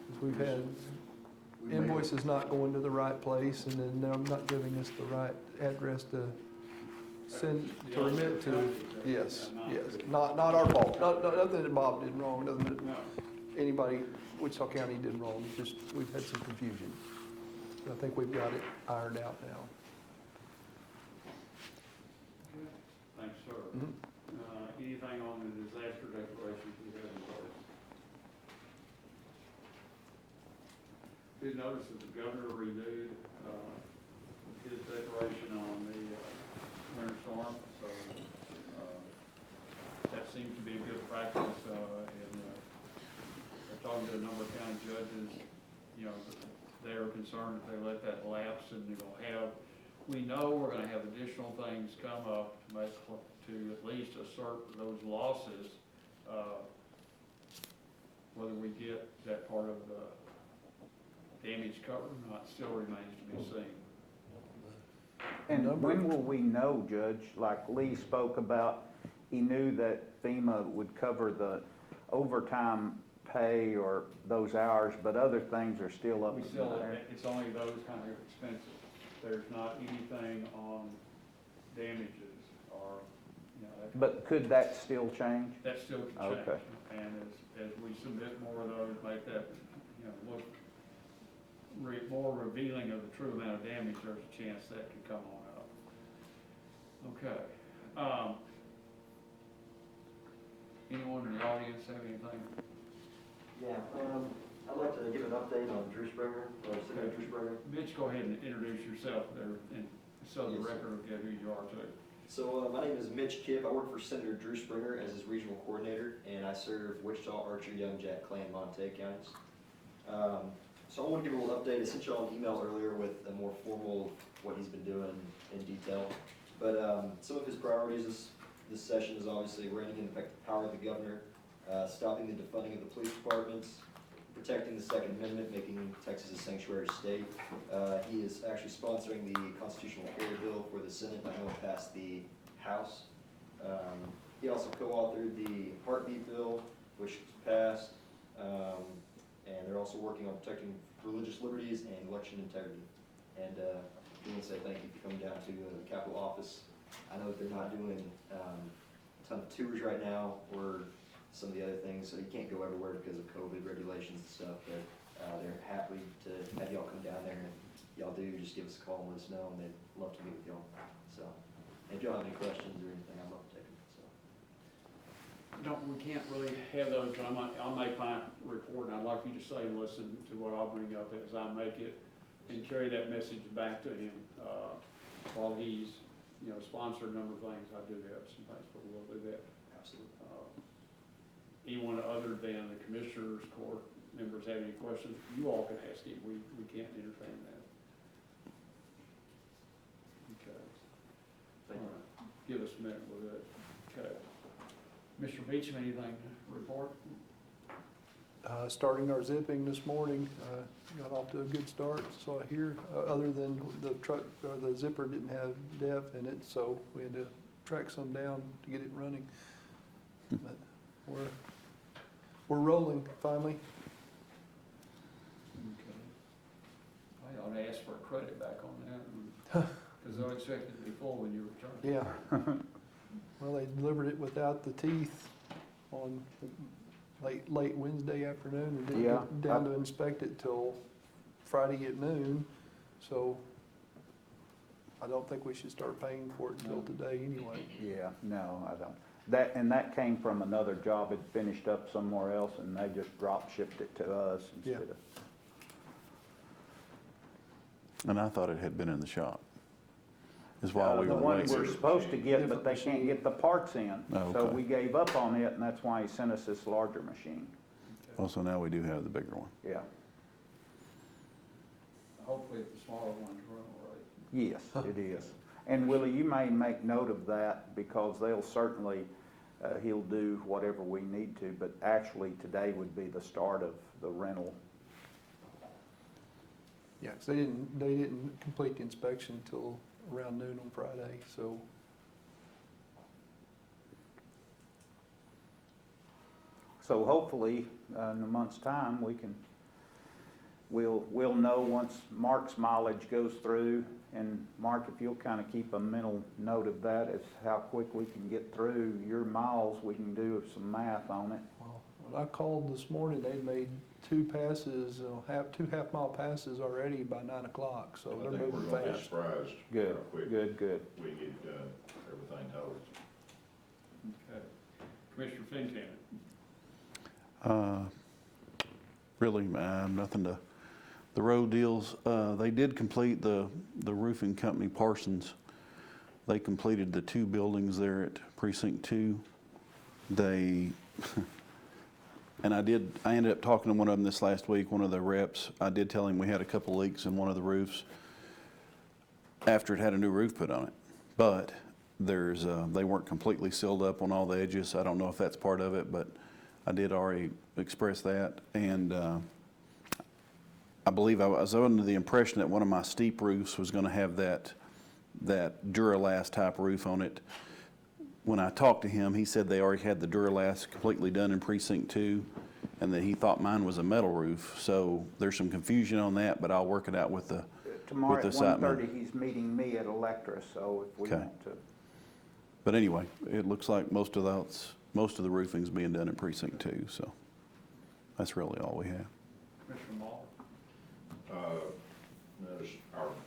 'Cause we've had invoices not going to the right place, and then they're not giving us the right address to send, to remit to. Yes, yes, not our fault, nothing that Bob did wrong, nothing that anybody, Wichita County did wrong, just we've had some confusion. I think we've got it ironed out now. Thanks, sir. Mhm. Anything on the disaster declarations we have in place? Did notice that the governor renewed, his declaration on the, winter storm, so, that seems to be a good practice, and, talking to a number of county judges, you know, they're concerned if they let that lapse, and they're gonna have, we know we're gonna have additional things come up to make, to at least assert those losses. Whether we get that part of the damage covered or not still remains to be seen. And when will we know, Judge? Like Lee spoke about, he knew that FEMA would cover the overtime pay or those hours, but other things are still up We in still, the air. it's only those kind of expenses. There's not anything on damages or, you know, that. But could that still change? That still can change. Okay. And as we submit more of those, make that, you know, look more revealing of the true amount of damage, there's a chance that could come on up. Okay. Anyone in the audience have anything? Yeah, I'd like to give an update on Drew Springer, or Senator Drew Springer. Mitch, go ahead and introduce yourself there, and so the record will get who you are too. So my name is Mitch Kipp. I work for Senator Drew Springer as his regional coordinator, and I serve Wichita, Archer, Young, Jack, Clan, Montague counties. So I want to give a little update. I sent y'all an email earlier with a more formal what he's been doing in detail. But some of his priorities this session is obviously reining in the power of the governor, stopping the defunding of the police departments, protecting the Second Amendment, making Texas a sanctuary state. He is actually sponsoring the constitutional carry bill for the Senate. I know it passed the House. He also co-authored the heartbeat bill, which passed. And they're also working on protecting religious liberties and election integrity. And I want to say thank you for coming down to the Capitol office. I know that they're not doing a ton of tours right now or some of the other things, so you can't go everywhere because of COVID regulations and stuff, but they're happy to have y'all come down there, and if y'all do, just give us a call and let us know, and they'd love to meet with y'all. So, if y'all have any questions or anything, I'd love to take them, so. No, we can't really have those, but I'll make my report, and I'd like you to say and listen to what I'll bring up as I make it, and carry that message back to him, while he's, you know, sponsored a number of things. I do have some things, but we'll do that. Absolutely. Anyone other than the Commissioners Court members have any questions, you all can ask him. We can't entertain that. Okay. Thank you. All right. Give us a minute with it. Okay. Mr. Beecham, anything to report? Starting our zipping this morning, got off to a good start, so I hear, other than the truck, the zipper didn't have DEF in it, so we had to track some down to get it running. But we're rolling finally. Okay. I ought to ask for a credit back on that, because I expected it to be full when you returned. Yeah. Well, they delivered it without the teeth on late Wednesday afternoon, and didn't get down to inspect it till Friday at noon, so I don't think we should start paying for it until today anyway. Yeah, no, I don't. That came from another job, it finished up somewhere else, and they just drop shipped it to us instead of. And I thought it had been in the shop. Is why we The were one waiting. we're supposed to get, but they can't get the parts in. Oh, So okay. we gave up on it, and that's why he sent us this larger machine. Oh, so now we do have the bigger one. Yeah. Hopefully the smaller ones run all right. Yes, it is. And Willie, you may make note of that because they'll certainly, he'll do whatever we need to, but actually today would be the start of the rental. Yeah, 'cause they didn't complete the inspection until around noon on Friday, so. So hopefully, in a month's time, we'll know once Mark's mileage goes through. And Mark, if you'll kind of keep a mental note of that, as how quick we can get through your miles, we can do some math on it. Well, when I called this morning, they'd made two passes, two half-mile passes already by 9 o'clock, so I they're think we're moving gonna be fast. surprised Good, how quick good. we get everything told. Okay. Commissioner Fintan. Really, nothing to, the road deals, they did complete the roofing company Parsons. They completed the 2 buildings there at Precinct 2. They, and I ended up talking to one of them this last week, one of the reps. I did tell him we had a couple leaks in one of the roofs after it had a new roof put on it. But they weren't completely sealed up on all the edges. I don't know if that's part of it, but I did already express that. And I believe I was under the impression that one of my steep roofs was going to have that Duralast type roof on it. When I talked to him, he said they already had the Duralast completely done in Precinct 2, and that he thought mine was a metal roof. So there's some confusion on that, but I'll work it out with the Tomorrow at site man. 1:30, he's meeting me at Electra, so if we Okay. want to. But anyway, it looks like most of the roofing's being done in Precinct 2, so that's really all we have. Commissioner Mall.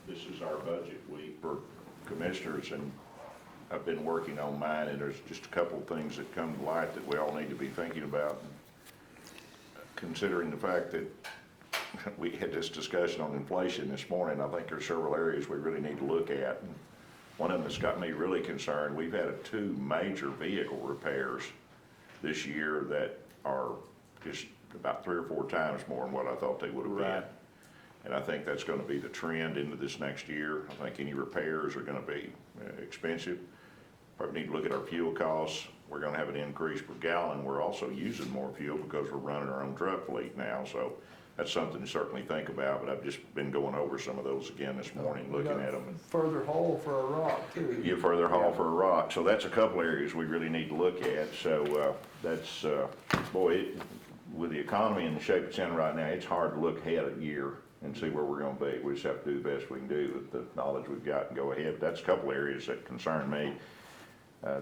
This is our budget week for commissioners, and I've been working on mine, and there's just a couple of things that come to light that we all need to be thinking about. Considering the fact that we had this discussion on inflation this morning, I think there's several areas we really need to look at. One of them that's got me really concerned, we've had 2 major vehicle repairs this year that are just about 3 or 4 times more than what I thought they would have been. And I think that's going to be the trend into this next year. I think any repairs are going to be expensive. Probably need to look at our fuel costs. We're going to have an increase per gallon. We're also using more fuel because we're running our own truck fleet now. So that's something to certainly think about, but I've just been going over some of those again this morning, We looking got at them. Further haul for a rock too. You further haul for a rock. So that's a couple areas we really need to look at. So that's, with the economy in the shape it's in right now, it's hard to look ahead a year and see where we're going to be. We just have to do the best we can do with the knowledge we've got and go ahead. But that's a couple areas that concern me.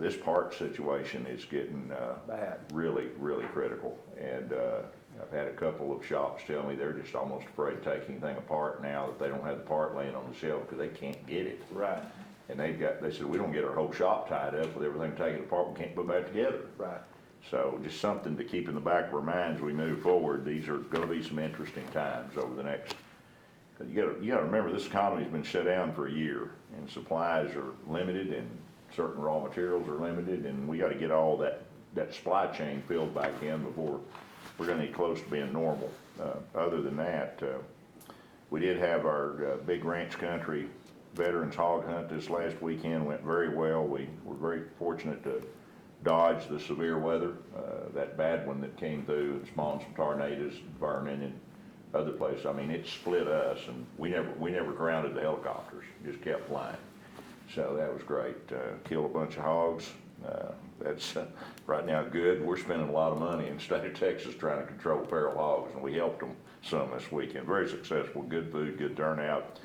This part situation is getting Bad. really, really critical. And I've had a couple of shops tell me they're just almost afraid to take anything apart now that they don't have the part laying on the shelf because they can't get it. Right. And they said, we don't get our whole shop tied up with everything taken apart, we can't put it back together. Right. So just something to keep in the back of our minds as we move forward. These are gonna be some interesting times over the next, cause you gotta remember, this economy's been shut down for a year, and supplies are limited, and certain raw materials are limited, and we gotta get all that supply chain filled back in before we're gonna get close to being normal. Other than that, we did have our big ranch country Veterans Hog Hunt this last weekend. Went very well. We were very fortunate to dodge the severe weather, that bad one that came through and spawned some tornadoes, burning, and other places. I mean, it split us, and we never grounded the helicopters, just kept flying. So that was great. Killed a bunch of hogs. That's right now good. We're spending a lot of money in the state of Texas trying to control feral hogs, and we helped them some this weekend. Very successful, good food, good turnout,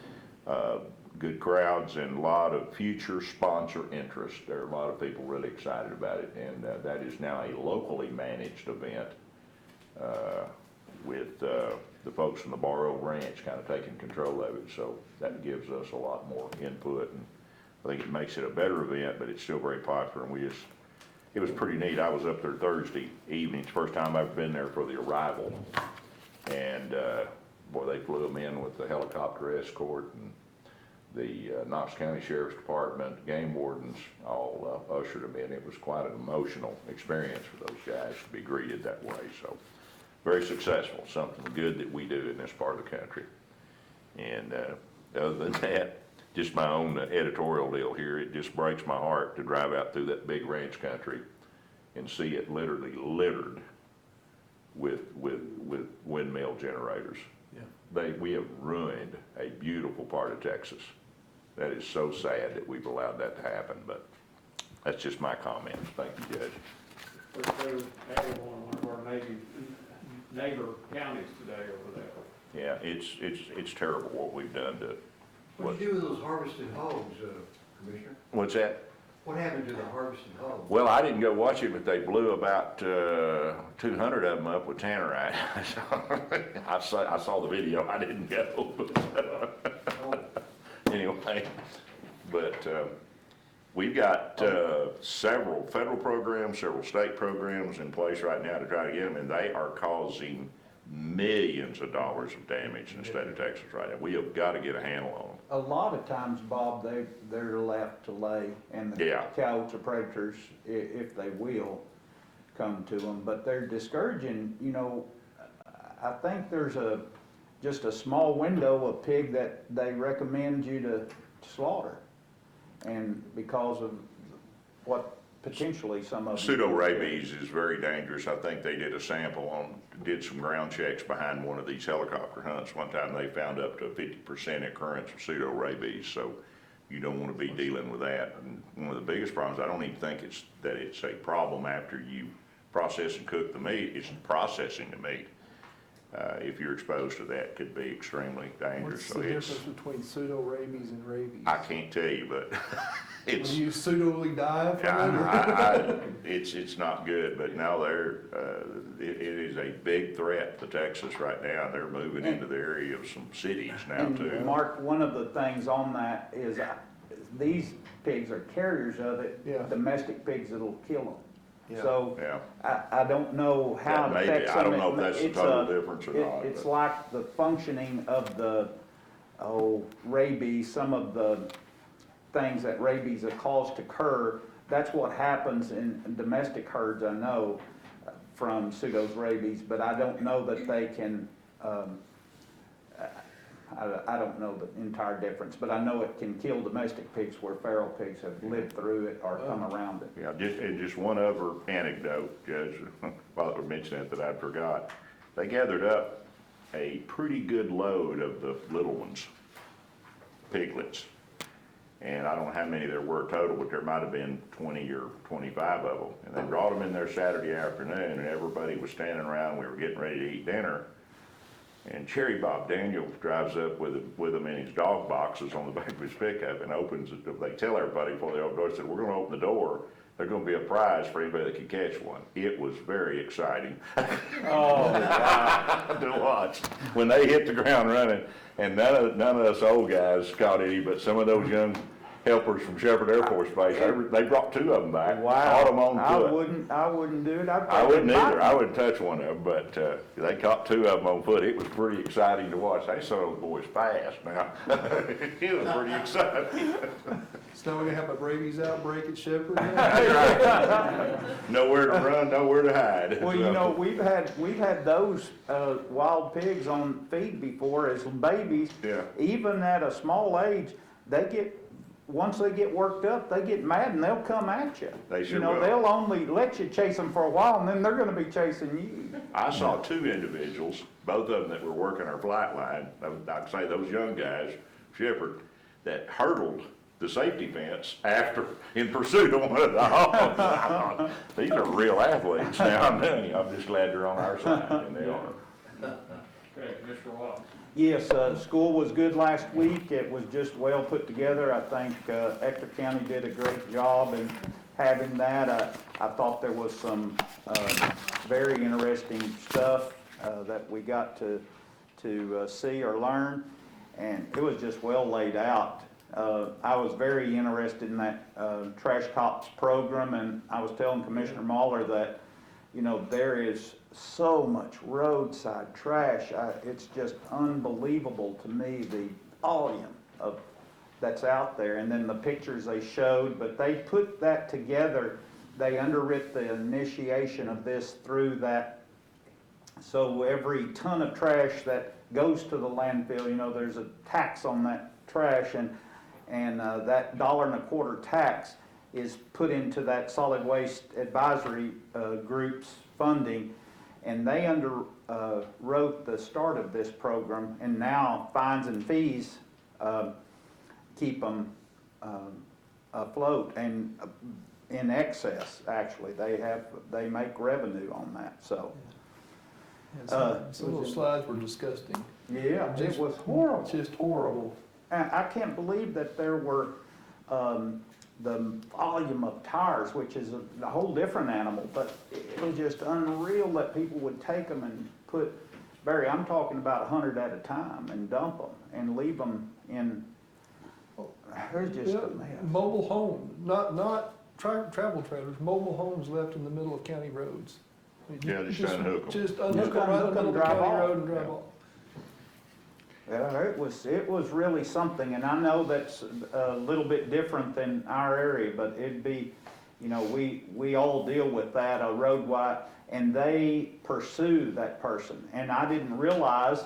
good crowds, and a lot of future sponsor interest. There are a lot of people really excited about it, and that is now a locally managed event with the folks from the Barrow Ranch kind of taking control of it. So that gives us a lot more input, and I think it makes it a better event, but it's still very popular, and it was pretty neat. I was up there Thursday evening, it's the first time I've ever been there for the arrival. And, boy, they flew them in with the helicopter escort, and the Knox County Sheriff's Department, game wardens, all ushered them in. It was quite an emotional experience for those guys to be greeted that way. So very successful, something good that we do in this part of the country. And other than that, just my own editorial deal here, it just breaks my heart to drive out through that big ranch country and see it literally littered with windmill generators. Yeah. We have ruined a beautiful part of Texas. That is so sad that we've allowed that to happen, but that's just my comments. Thank you, Judge. They're adding one of our neighbor counties today over there. Yeah, it's terrible what we've done to. What do you do with those harvested hogs, Commissioner? What's that? What happened to the harvested hogs? Well, I didn't go watch it, but they blew about 200 of them up with tannerite. I saw the video. I didn't go. Anyway, but we've got several federal programs, several state programs in place right now to try to get them, and they are causing millions of dollars of damage in the state of Texas right now. We have got to get a handle on them. A lot of times, Bob, they're left to lay, and the coyotes or predators, if they will, come to them. But they're discouraging, you know. I think there's just a small window of pig that they recommend you to slaughter, and because of what potentially some of them. Pseudo-rabies is very dangerous. I think they did a sample did some ground checks behind one of these helicopter hunts. One time they found up to a 50% occurrence of pseudo-rabies, so you don't want to be dealing with that. And one of the biggest problems, I don't even think it's a problem after you process and cook the meat, it's processing the meat. If you're exposed to that, could be extremely dangerous. What's the difference between pseudo-rabies and rabies? I can't tell you, but it's. Will you pseudo-ly die from it? It's not good, but now it is a big threat to Texas right now. They're moving into the area of some cities now too. And Mark, one of the things on that is these pigs are carriers of it. Yeah. Domestic pigs that'll kill them. Yeah. So I don't know how it affects them. I don't know if that's the total difference or not. It's like the functioning of the rabies, some of the things that rabies have caused to occur. That's what happens in domestic herds, I know, from pseudo's rabies, but I don't know that they can, I don't know the entire difference, but I know it can kill domestic pigs where feral pigs have lived through it or come around it. Yeah, just one other anecdote, Judge, while I mentioned that I forgot. They gathered up a pretty good load of the little ones, piglets. And I don't know how many there were total, but there might have been 20 or 25 of them. And they brought them in there Saturday afternoon, and everybody was standing around. We were getting ready to eat dinner. And Cherry Bob Daniels drives up with them in his dog boxes on the back of his pickup and opens it. They tell everybody before they open the door, said, "We're going to open the door. There's going to be a prize for anybody that can catch one." It was very exciting to watch when they hit the ground running. And none of us old guys caught any, but some of those young helpers from Shepherd Air Force Base, they brought 2 of them back. Wow. Caught them on foot. I wouldn't do it. I wouldn't either. I wouldn't touch one of them, but they caught 2 of them on foot. It was pretty exciting to watch. They saw those boys fast now. It was pretty exciting. So we're gonna have a rabies outbreak at Shepherd? Nowhere to run, nowhere to hide. Well, you know, we've had those wild pigs on feed before as babies. Yeah. Even at a small age, once they get worked up, they get mad and they'll come at you. They sure You know, will. they'll only let you chase them for a while, and then they're going to be chasing you. I saw 2 individuals, both of them that were working our flight line. I'd say those young guys, Shepherd, that hurdled the safety fence in pursuit of one of the hogs. These are real athletes now. I'm just glad they're on our side, and they are. Okay, Commissioner Watt. Yes, school was good last week. It was just well put together. I think Ector County did a great job in having that. I thought there was some very interesting stuff that we got to see or learn, and it was just well laid out. I was very interested in that Trash Cops program, and I was telling Commissioner Mahler that, you know, there is so much roadside trash. It's just unbelievable to me, the volume of that's out there, and then the pictures they showed, but they put that together. They underwrit the initiation of this through that, so every ton of trash that goes to the landfill, you know, there's a tax on that trash, and that $1.25 tax is put into that solid waste advisory group's funding, and they wrote the start of this program, and now fines and fees keep them afloat, and in excess, actually. They make revenue on that, so. Some of those slides were disgusting. Yeah, it was horrible. Just horrible. I can't believe that there were the volume of tires, which is a whole different animal, but it was just unreal that people would take them and put, Barry, I'm talking about 100 at a time, and dump them and leave them in, there's just a mess. Mobile home, not travel trailers, mobile homes left in the middle of county roads. I mean, Yeah, just unhook 'em. Just unhook them right in the middle of the county road and drive off. Yeah, it was really something, and I know that's a little bit different than our area, but it'd be, you know, we all deal with that, a road wide, and they pursue that person. And I didn't realize,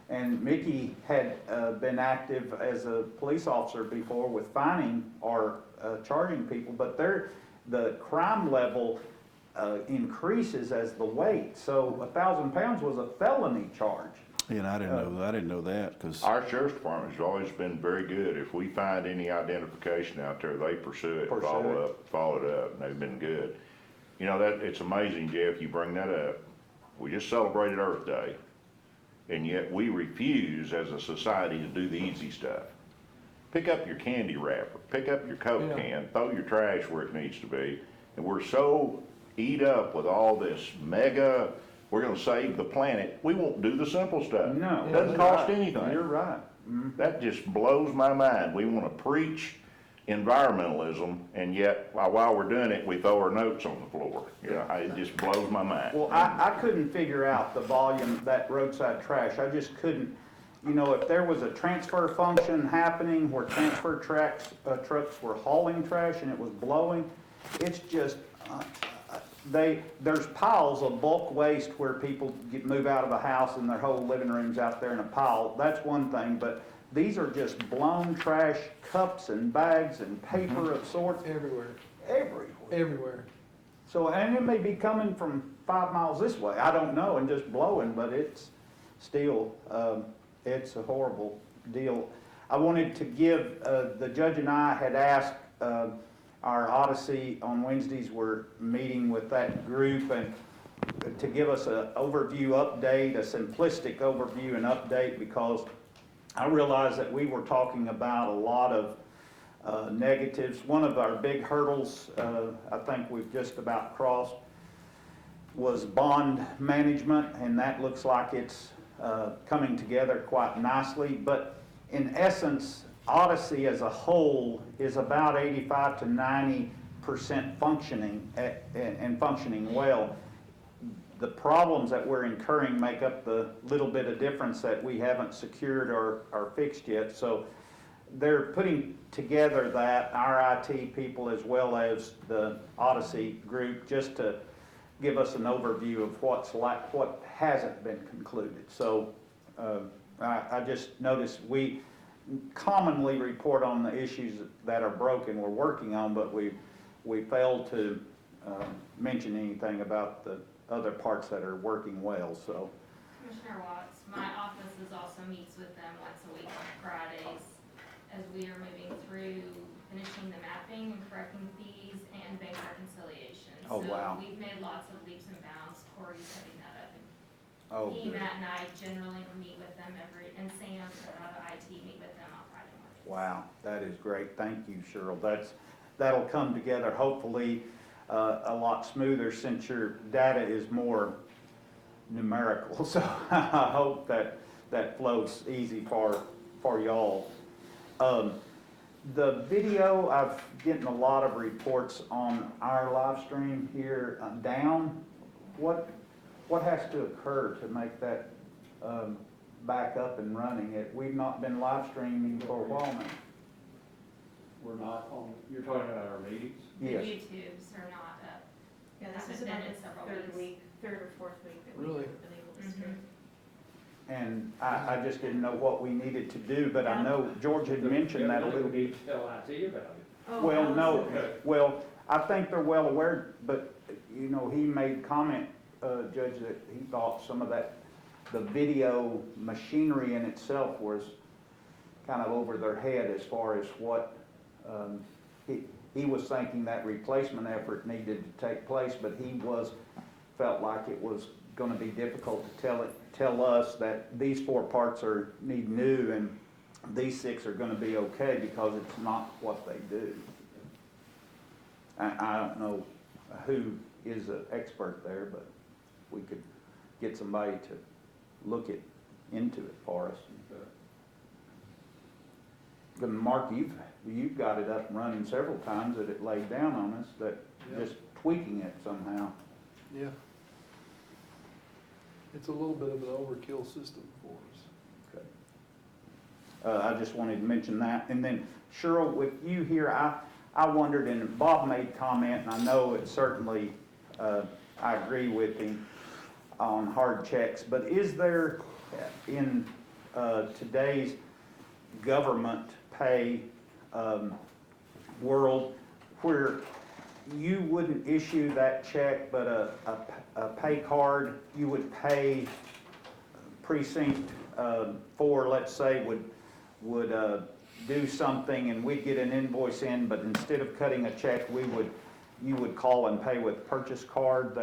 and Mickey had been active as a police officer before with fining or charging people, but the crime level increases as the weight. So 1,000 pounds was a felony charge. And I didn't know that, because Our sheriff's department has always been very good. If we find any identification out there, they pursue it, follow it up, and they've been good. You know, it's amazing, Jeff, you bring that up. We just celebrated Earth Day, and yet we refuse as a society to do the easy stuff. Pick up your candy wrapper, pick up your Coke can, throw your trash where it needs to be, and we're so eat up with all this mega, we're gonna save the planet, we won't do the simple stuff. No. It doesn't cost anything. You're right. That just blows my mind. We wanna preach environmentalism, and yet, while we're doing it, we throw our notes on the floor. You know, it just blows my mind. Well, I couldn't figure out the volume, that roadside trash. I just couldn't, you know, if there was a transfer function happening where transfer trucks were hauling trash and it was blowing, it's just, there's piles of bulk waste where people move out of a house and their whole living room's out there in a pile. That's one thing, but these are just blown trash, cups and bags and paper of sorts. Everywhere. Everywhere. So, and it may be coming from 5 miles this way, I don't know, and just blowing, but it's still, it's a horrible deal. I wanted to give, the judge and I had asked, our Odyssey on Wednesdays, we're meeting with that group, and to give us an overview update, a simplistic overview and update, because I realized that we were talking about a lot of negatives. One of our big hurdles, I think we've just about crossed, was bond management, and that looks like it's coming together quite nicely. But in essence, Odyssey as a whole is about 85 to 90% functioning and functioning well. The problems that we're incurring make up the little bit of difference that we haven't secured or fixed yet. So they're putting together that, our IT people as well as the Odyssey group, just to give us an overview of what hasn't been concluded. So I just noticed we commonly report on the issues that are broken we're working on, but we failed to mention anything about the other parts that are working well. So Commissioner Watts, my office also meets with them once a week on Fridays as we are moving through finishing the mapping and correcting fees and bank reconciliation. Oh, wow. So we've made lots of leaps and bounds. Corey's setting that up. Oh, He, good. Matt, and I generally meet with them and Sam, out of IT, meet with them on Friday mornings. Wow, that is great. Thank you, Cheryl. That'll come together hopefully a lot smoother, since your data is more numerical, so I hope that flows easy for y'all. The video, I've getting a lot of reports on our live stream here down. What has to occur to make that back up and running? We've not been live streaming for a while now. We're not on, you're talking about our meetings? The Yes. YouTubes are not up. Yeah, this is about the third or fourth week that Really? haven't been able to stream. And I just didn't know what we needed to do, but I know George had mentioned that a little bit. We need to tell IT about it. Oh, Well, no, Okay. well, I think they're well aware, but, you know, he made comment, Judge, that he thought some of that, the video machinery in itself was kind of over their head as far as what, he was thinking that replacement effort needed to take place, but he felt like it was gonna be difficult to tell us that these 4 parts need new and these 6 are gonna be okay because it's not what they do. I don't know who is an expert there, but we could get somebody to look into it for us. But Mark, you've got it up and running several times that it laid down on us, that just tweaking it somehow. Yeah. It's a little bit of an overkill system for us. Okay. I just wanted to mention that. And then Cheryl, with you here, I wondered, and Bob made comment, and I know it certainly, I agree with him on hard checks, but is there in today's government pay world where you wouldn't issue that check, but a pay card, you would pay precinct 4, let's say, would do something and we'd get an invoice in, but instead of cutting a check, you would call and pay with purchase card?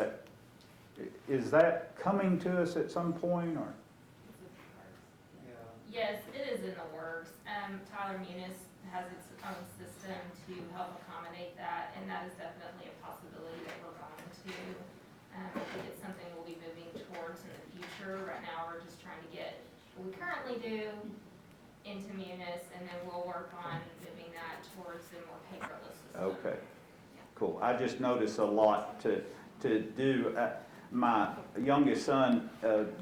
Is that coming to us at some point, or? Yes, it is in the works. Tyler Munis has its own system to help accommodate that, and that is definitely a possibility that we're going to. I think it's something we'll be moving towards in the future. Right now, we're just trying to get what we currently do into Munis, and then we'll work on moving that towards the more paperless system. Okay, cool. I just noticed a lot to do. My youngest son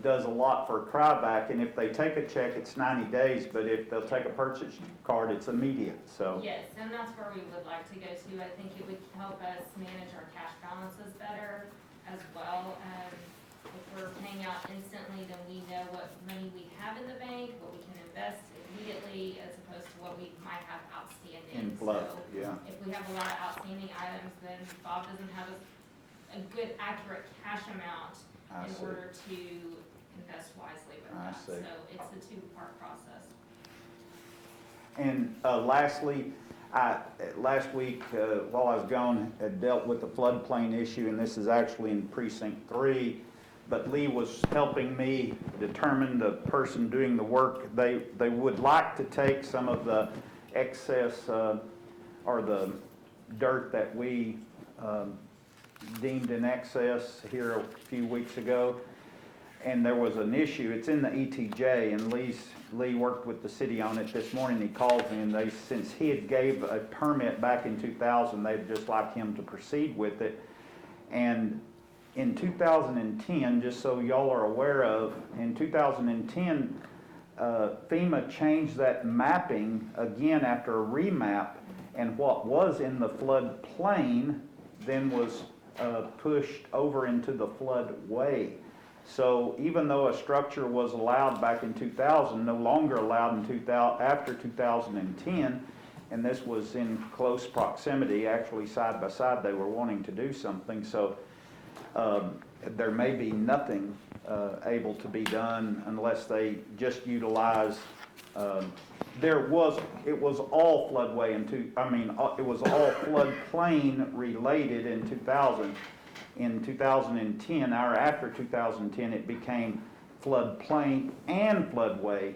does a lot for Cryback, and if they take a check, it's 90 days, but if they'll take a purchase card, it's immediate, so. Yes, and that's where we would like to go to. I think it would help us manage our cash balances better as well. If we're paying out instantly, then we know what money we have in the bank, what we can invest immediately, as opposed to what we might have outstanding. In flow, So yeah. if we have a lot of outstanding items, then Bob doesn't have a good, accurate cash amount I in see. order to invest wisely with I that. see. So it's a 2-part process. And lastly, last week, while I was gone, I dealt with the floodplain issue, and this is actually in Precinct 3. But Lee was helping me determine the person doing the work. They would like to take some of the excess or the dirt that we deemed in excess here a few weeks ago. And there was an issue. It's in the ETJ, and Lee worked with the city on it this morning. He called me, and since he had gave a permit back in 2000, they'd just like him to proceed with it. And in 2010, just so y'all are aware of, in 2010, FEMA changed that mapping again after a remap, and what was in the floodplain then was pushed over into the floodway. So even though a structure was allowed back in 2000, no longer allowed in after 2010, and this was in close proximity, actually side by side, they were wanting to do something. So there may be nothing able to be done unless they just utilize. It was all floodway it was all floodplain related in 2000. In 2010, or after 2010, it became floodplain and floodway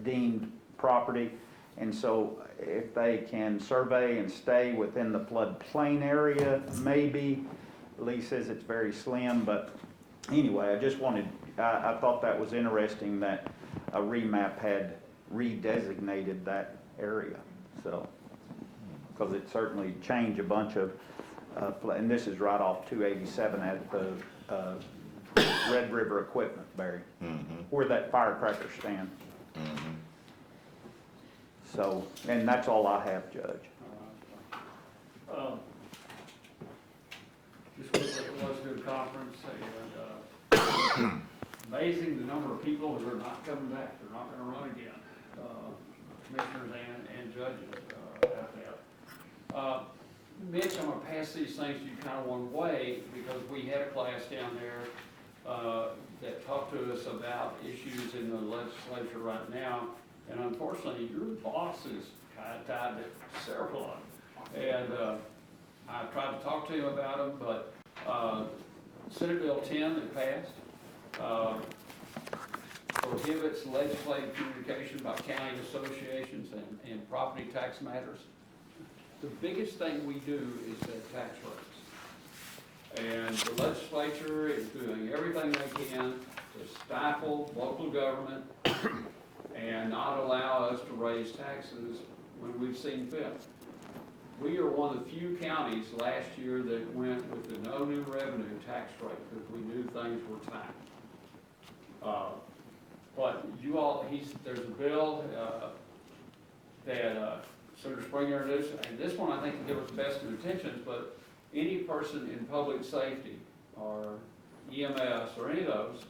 deemed property. And so if they can survey and stay within the floodplain area, maybe. Lee says it's very slim, but anyway, I just wanted, I thought that was interesting that a remap had redesignated that area, so. Because it certainly changed a bunch of, and this is right off 287 at the Red River Equipment, Barry, where that firecracker stand. So, and that's all I have, Judge. Just it was a good conference, and amazing the number of people who are not coming back, they're not gonna run again. Commissioners and judges out there. Mitch, I'm gonna pass these things to you kind of one way, because we had a class down there that talked to us about issues in the legislature right now, and unfortunately, your boss is kind of tied to several of them. And I tried to talk to him about them, but Senate Bill 10 that passed prohibits legislative communication by county associations and property tax matters. The biggest thing we do is set tax rates. And the legislature is doing everything they can to stifle local government and not allow us to raise taxes when we've seen fit. We are one of the few counties last year that went with the no new revenue tax rate because we knew things were tight. But you all, there's a bill that Senator Springer introduced, and this one I think will give us the best of intentions, but any person in public safety or EMS or any of those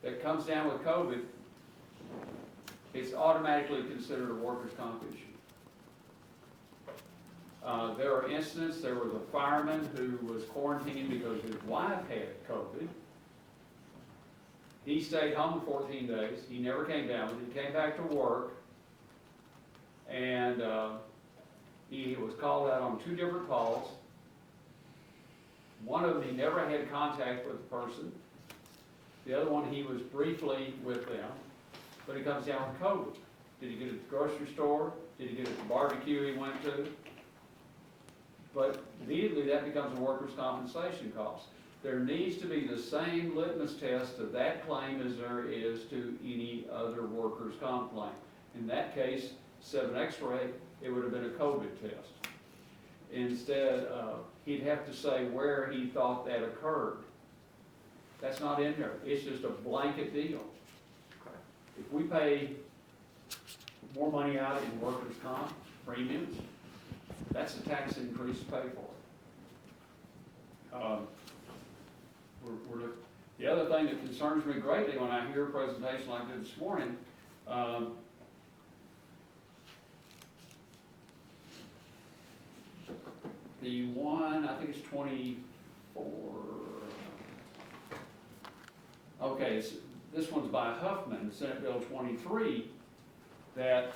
that comes down with COVID, it's automatically considered a workers' comp issue. There are incidents, there was a fireman who was quarantined because his wife had COVID. He stayed home 14 days, he never came down with it, he came back to work, and he was called out on 2 different calls. One of them, he never had contact with the person. The other one, he was briefly with them, but he comes down with COVID. Did he get it at the grocery store? Did he get it at the barbecue he went to? But immediately that becomes a workers' compensation cost. There needs to be the same litmus test to that claim as there is to any other workers' comp claim. In that case, 7 X-ray, it would have been a COVID test. Instead, he'd have to say where he thought that occurred. That's not in there. It's just a blanket deal. If we pay more money out in workers' comp premiums, that's a tax increase to pay for it. The other thing that concerns me greatly when I hear a presentation like this morning, the one, I think it's 24. Okay, this one's by Huffman, Senate Bill 23, that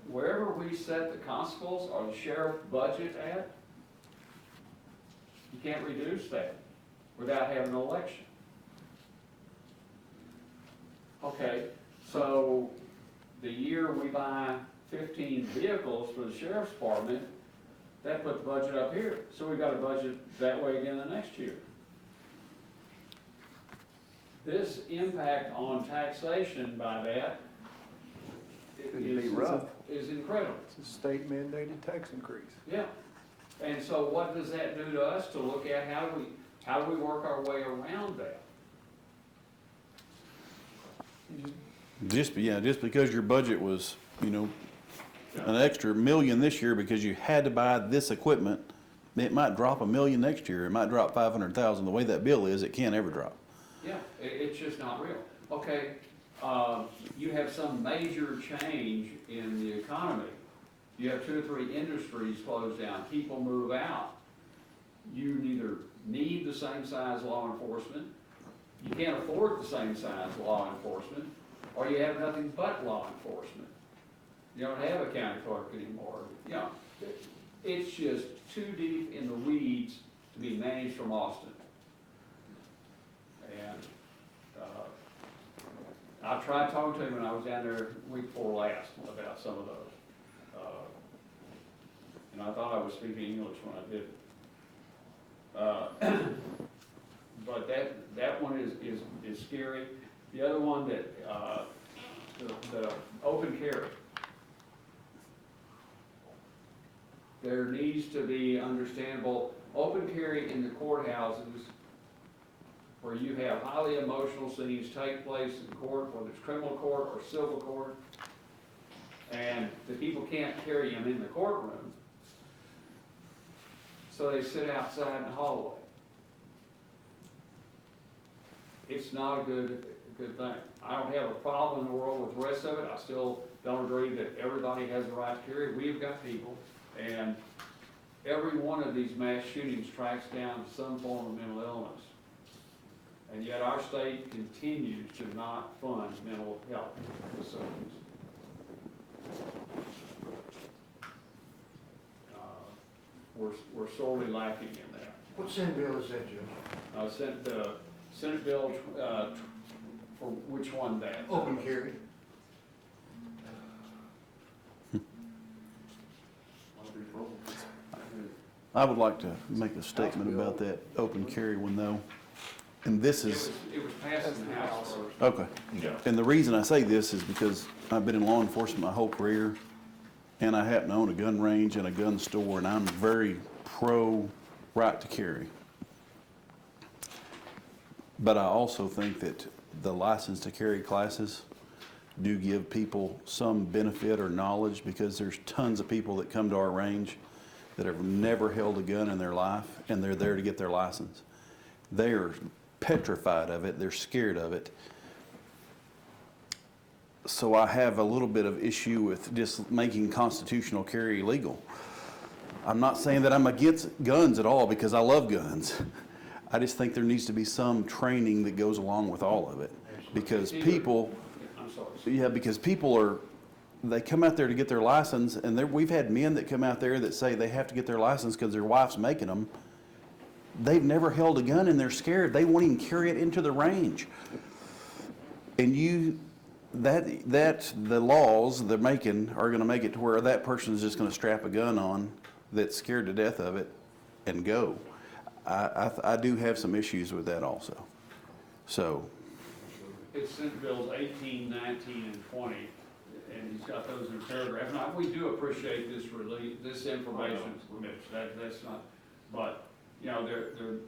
wherever we set the constable's or the sheriff budget at, you can't reduce that without having an election. Okay, so the year we buy 15 vehicles for the sheriff's department, that put the budget up here. So we've got a budget that way again the next year. This impact on taxation by that is incredible. It's a state mandated tax increase. Yeah. And so what does that do to us to look at how do we work our way around that? Just because your budget was, an extra $1 million this year because you had to buy this equipment, it might drop $1 million next year. It might drop 500,000. The way that bill is, it can't ever drop. Yeah, it's just not real. Okay, you have some major change in the economy. You have 2 or 3 industries close down. People move out. You neither need the same size law enforcement, you can't afford the same size law enforcement, or you have nothing but law enforcement. You don't have a county clerk anymore. It's just too deep in the weeds to be managed from Austin. And I tried talking to him when I was down there week before last about some of those. And I thought I was speaking English when I did it. But that one is scary. The other one that, the open carry. There needs to be understandable open carry in the courthouses where you have highly emotional scenes take place in court, whether it's criminal court or civil court, and the people can't carry them in the courtroom, so they sit outside in the hallway. It's not a good thing. I don't have a problem in the world with the rest of it. I still don't agree that everybody has the right to carry. We've got people, and every one of these mass shootings tracks down to some form of mental illness. And yet our state continues to not fund mental health facilities. We're sorely lacking in that. What Senate bill is that, Judge? Senate bill, for which one that? Open carry. I would like to make a statement about that open carry one though. And this is, It was passed in the House first. okay. Yeah. And the reason I say this is because I've been in law enforcement my whole career, and I happen to own a gun range and a gun store, and I'm very pro right to carry. But I also think that the license to carry classes do give people some benefit or knowledge, because there's tons of people that come to our range that have never held a gun in their life, and they're there to get their license. They are petrified of it, they're scared of it. So I have a little bit of issue with just making constitutional carry legal. I'm not saying that I'm against guns at all, because I love guns. I just think there needs to be some training that goes along with all of it. Because people, I'm sorry. yeah, because people are, they come out there to get their license, and we've had men that come out there that say they have to get their license because their wife's making them. They've never held a gun and they're scared. They won't even carry it into the range. And the laws they're making are gonna make it to where that person is just gonna strap a gun on that's scared to death of it and go. I do have some issues with that also. So, It's Senate bills 18, 19, and 20, and he's got those in paragraph. Now, we do appreciate this this information, Mitch, that's not, but, you know, they're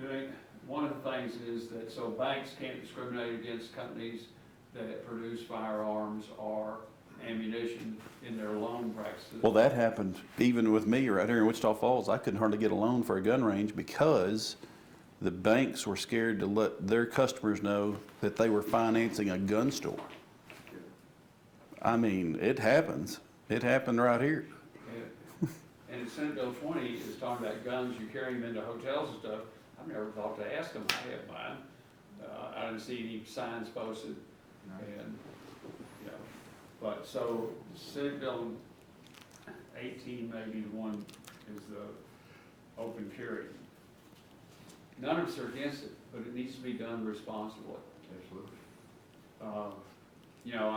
doing, one of the things is that, so banks can't discriminate against companies that produce firearms or ammunition in their loan practices. well, that happened even with me right here in Wichita Falls. I couldn't hardly get a loan for a gun range because the banks were scared to let their customers know that they were financing a gun store. I mean, it happens. It happened right here. And Senate Bill 20 is talking about guns, you carry them into hotels and stuff. I've never thought to ask them, I have mine. I didn't see any signs posted, and, you know, but so Senate Bill 18 maybe the one is the open carry. None of us are against it, but it needs to be done responsibly. Absolutely. You know,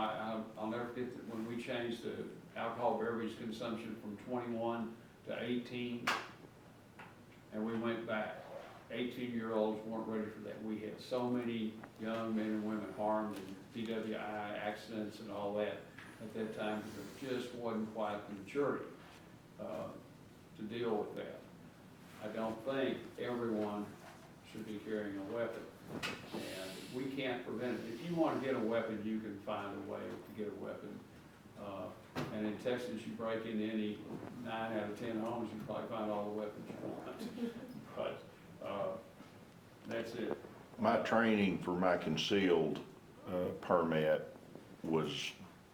I'll never forget that when we changed the alcohol beverage consumption from 21 to 18, and we went back. 18-year-olds weren't ready for that. We had so many young men and women harmed in DWI accidents and all that at that time. There just wasn't quite the maturity to deal with that. I don't think everyone should be carrying a weapon, and we can't prevent it. If you want to get a weapon, you can find a way to get a weapon. And in Texas, you break into any 9 out of 10 homes, you probably find all the weapons you want. But that's it. My training for my concealed permit was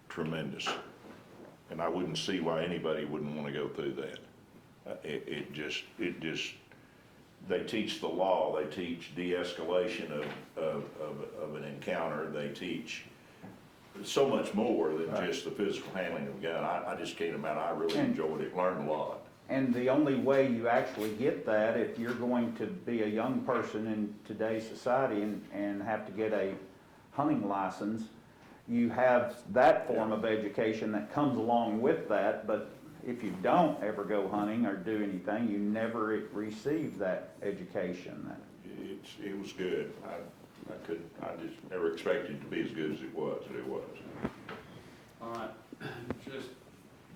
tremendous, and I wouldn't see why anybody wouldn't want to go through that. It just, they teach the law, they teach de-escalation of an encounter, they teach so much more than just the physical handling of a gun. I just came out, I really enjoyed it, learned a lot. And the only way you actually get that, if you're going to be a young person in today's society and have to get a hunting license, you have that form of education that comes along with that, but if you don't ever go hunting or do anything, you never receive that education. it was good. I just never expected it to be as good as it was, but it was. All right, just,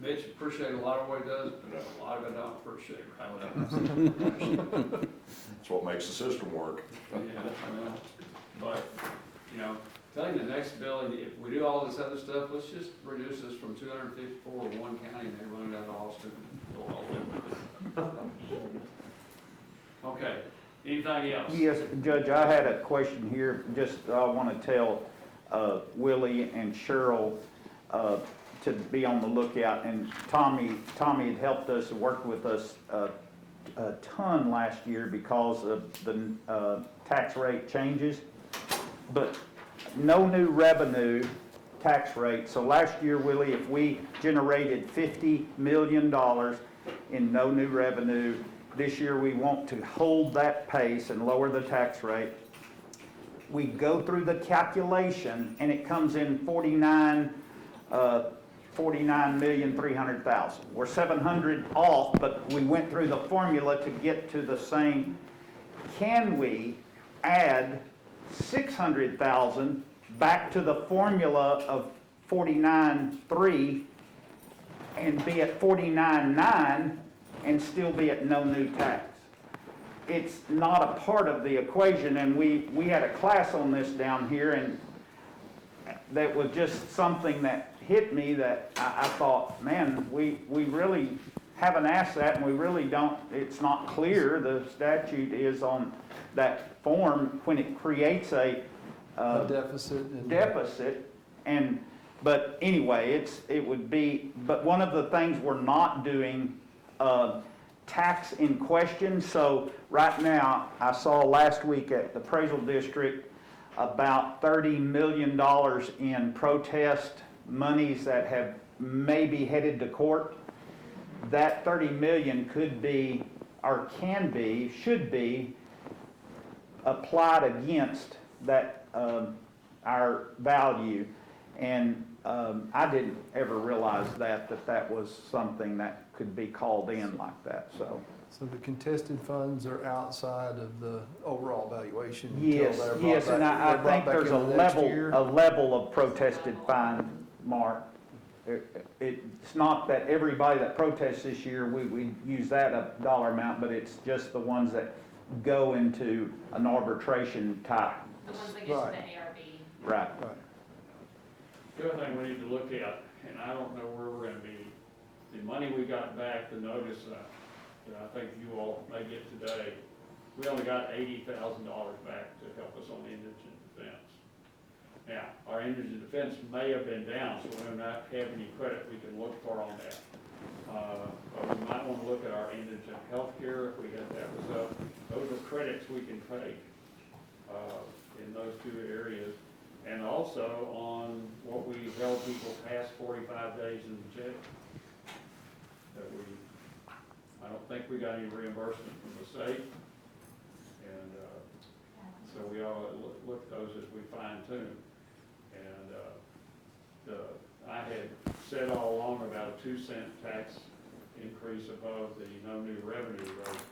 Mitch, appreciate a lot of what he does, but a lot of it I don't appreciate. That's what makes the system work. Yeah, well, but, you know, telling the next bill, if we do all this other stuff, let's just reduce this from 254 to one county and they run it out of Austin. We'll all live with it. Okay, anything else? Yes, Judge, I had a question here. Just, I want to tell Willie and Cheryl to be on the lookout. And Tommy had helped us and worked with us a ton last year because of the tax rate changes. But no new revenue tax rate. So last year, Willie, if we generated $50 million in no new revenue, this year we want to hold that pace and lower the tax rate. We go through the calculation and it comes in 49,300,000. We're 700 off, but we went through the formula to get to the same. Can we add 600,000 back to the formula of 49.3 and be at 49.9 and still be at no new tax? It's not a part of the equation, and we had a class on this down here, and that was just something that hit me that I thought, man, we really haven't asked that, and we really don't, it's not clear. The statute is on that form when it creates a deficit. But anyway, it would be, but one of the things we're not doing, tax in question. So right now, I saw last week at the appraisal district about $30 million in protest monies that have maybe headed to court. That 30 million could be, or can be, should be applied against that, our value. And I didn't ever realize that was something that could be called in like that, so. So the contested funds are outside of the overall valuation? Yes, and I think there's a level of protested fine, Mark. It's not that everybody that protests this year, we use that a dollar amount, but it's just the ones that go into an arbitration type. The ones that get to the ARB. Right. The other thing we need to look at, and I don't know where we're gonna be, the money we got back, the notice that I think you all may get today, we only got $80,000 back to help us on indigent defense. Now, our indigent defense may have been down, so we don't have any credit we can look for on that. But we might want to look at our indigent health care if we get that was up. Those are credits we can take in those two areas. And also on what we held people past 45 days in jail. That I don't think we got any reimbursement from the state. And so we ought to look at those as we fine tune. And I had said all along about a 2-cent tax increase above the no new revenue rate,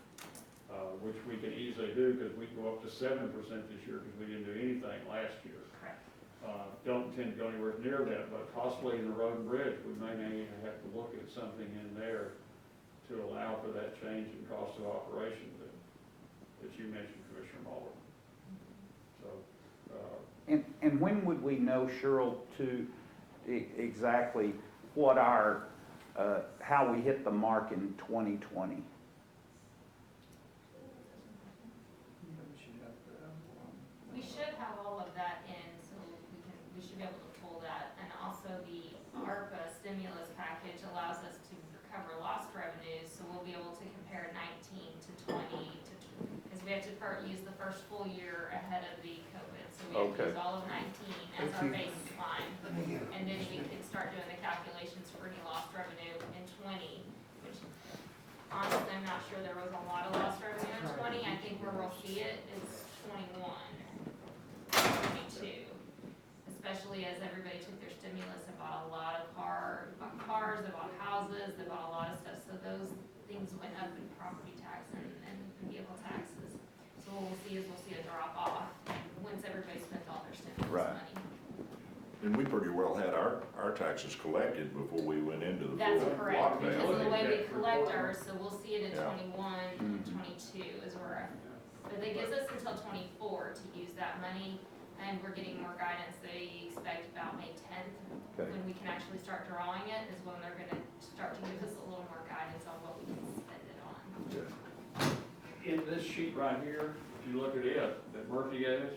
which we can easily do because we can go up to 7% this year because we didn't do anything last year. Don't intend to go anywhere near that, but possibly in the road and bridge, we may have to look at something in there to allow for that change in cost of operation that you mentioned, Commissioner Muller. So, and when would we know, Cheryl, to exactly what our, how we hit the mark in 2020? We should have all of that in, so we should be able to pull that. And also the ARPA stimulus package allows us to recover lost revenues, so we'll be able to compare 19 to 20 because we have to use the first full year ahead of the COVID. So we have to use all of 19 as our baseline. And then we can start doing the calculations for any lost revenue in 20, which honestly, I'm not sure there was a lot of lost revenue in 20. I think where we'll see it is 21. 22, especially as everybody took their stimulus and bought a lot of cars, they bought houses, they bought a lot of stuff. So those things went up in property tax and vehicle taxes. So So what we'll see is we'll see a drop off once everybody spends all their stimulus Right. money. And we pretty well had our taxes collected before we went into the That's full correct, because lockdown. of the way we collect ours, so we'll see it in Yeah. 21 and 22 is where, but it gives us until 24 to use that money, and we're getting more guidance. They expect about May 10th, Okay. when we can actually start drawing it, is when they're gonna start to give us a little more guidance on what we can spend it on. In this sheet right here, if you look at it, that Murphy gave us,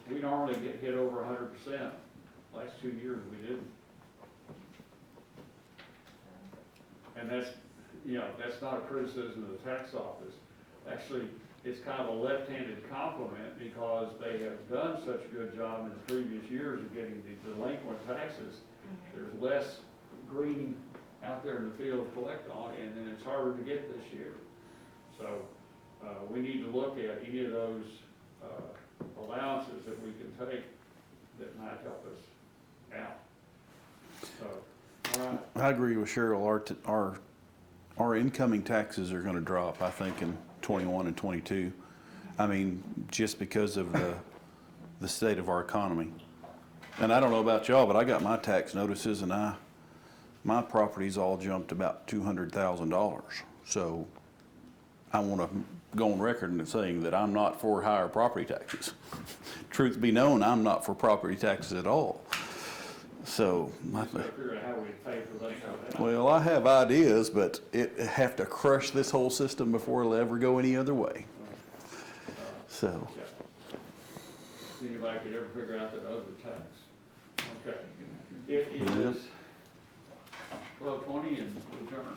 we normally get hit over 100%. Last 2 years, we didn't. And that's, that's not a criticism of the tax office. Actually, it's kind of a left-handed compliment because they have done such a good job in the previous years of getting the delinquent taxes. There's less green out there in the field to collect on, and then it's harder to get this year. So, we need to look at any of those, allowances that we can take that might help us out. So, all right. I agree with Cheryl. Our incoming taxes are gonna drop, I think, in 21 and 22. I mean, just because of the state of our economy. And I don't know about y'all, but I got my tax notices and my property's all jumped about $200,000. So I wanna go on record in saying that I'm not for higher property taxes. Truth be known, I'm not for property taxes at all. So, Just gotta figure out how we pay for that. well, I have ideas, but it have to crush this whole system before it'll ever go any other way. So, See if I could ever figure out that other tax. Okay. It is 12:20 and adjourned.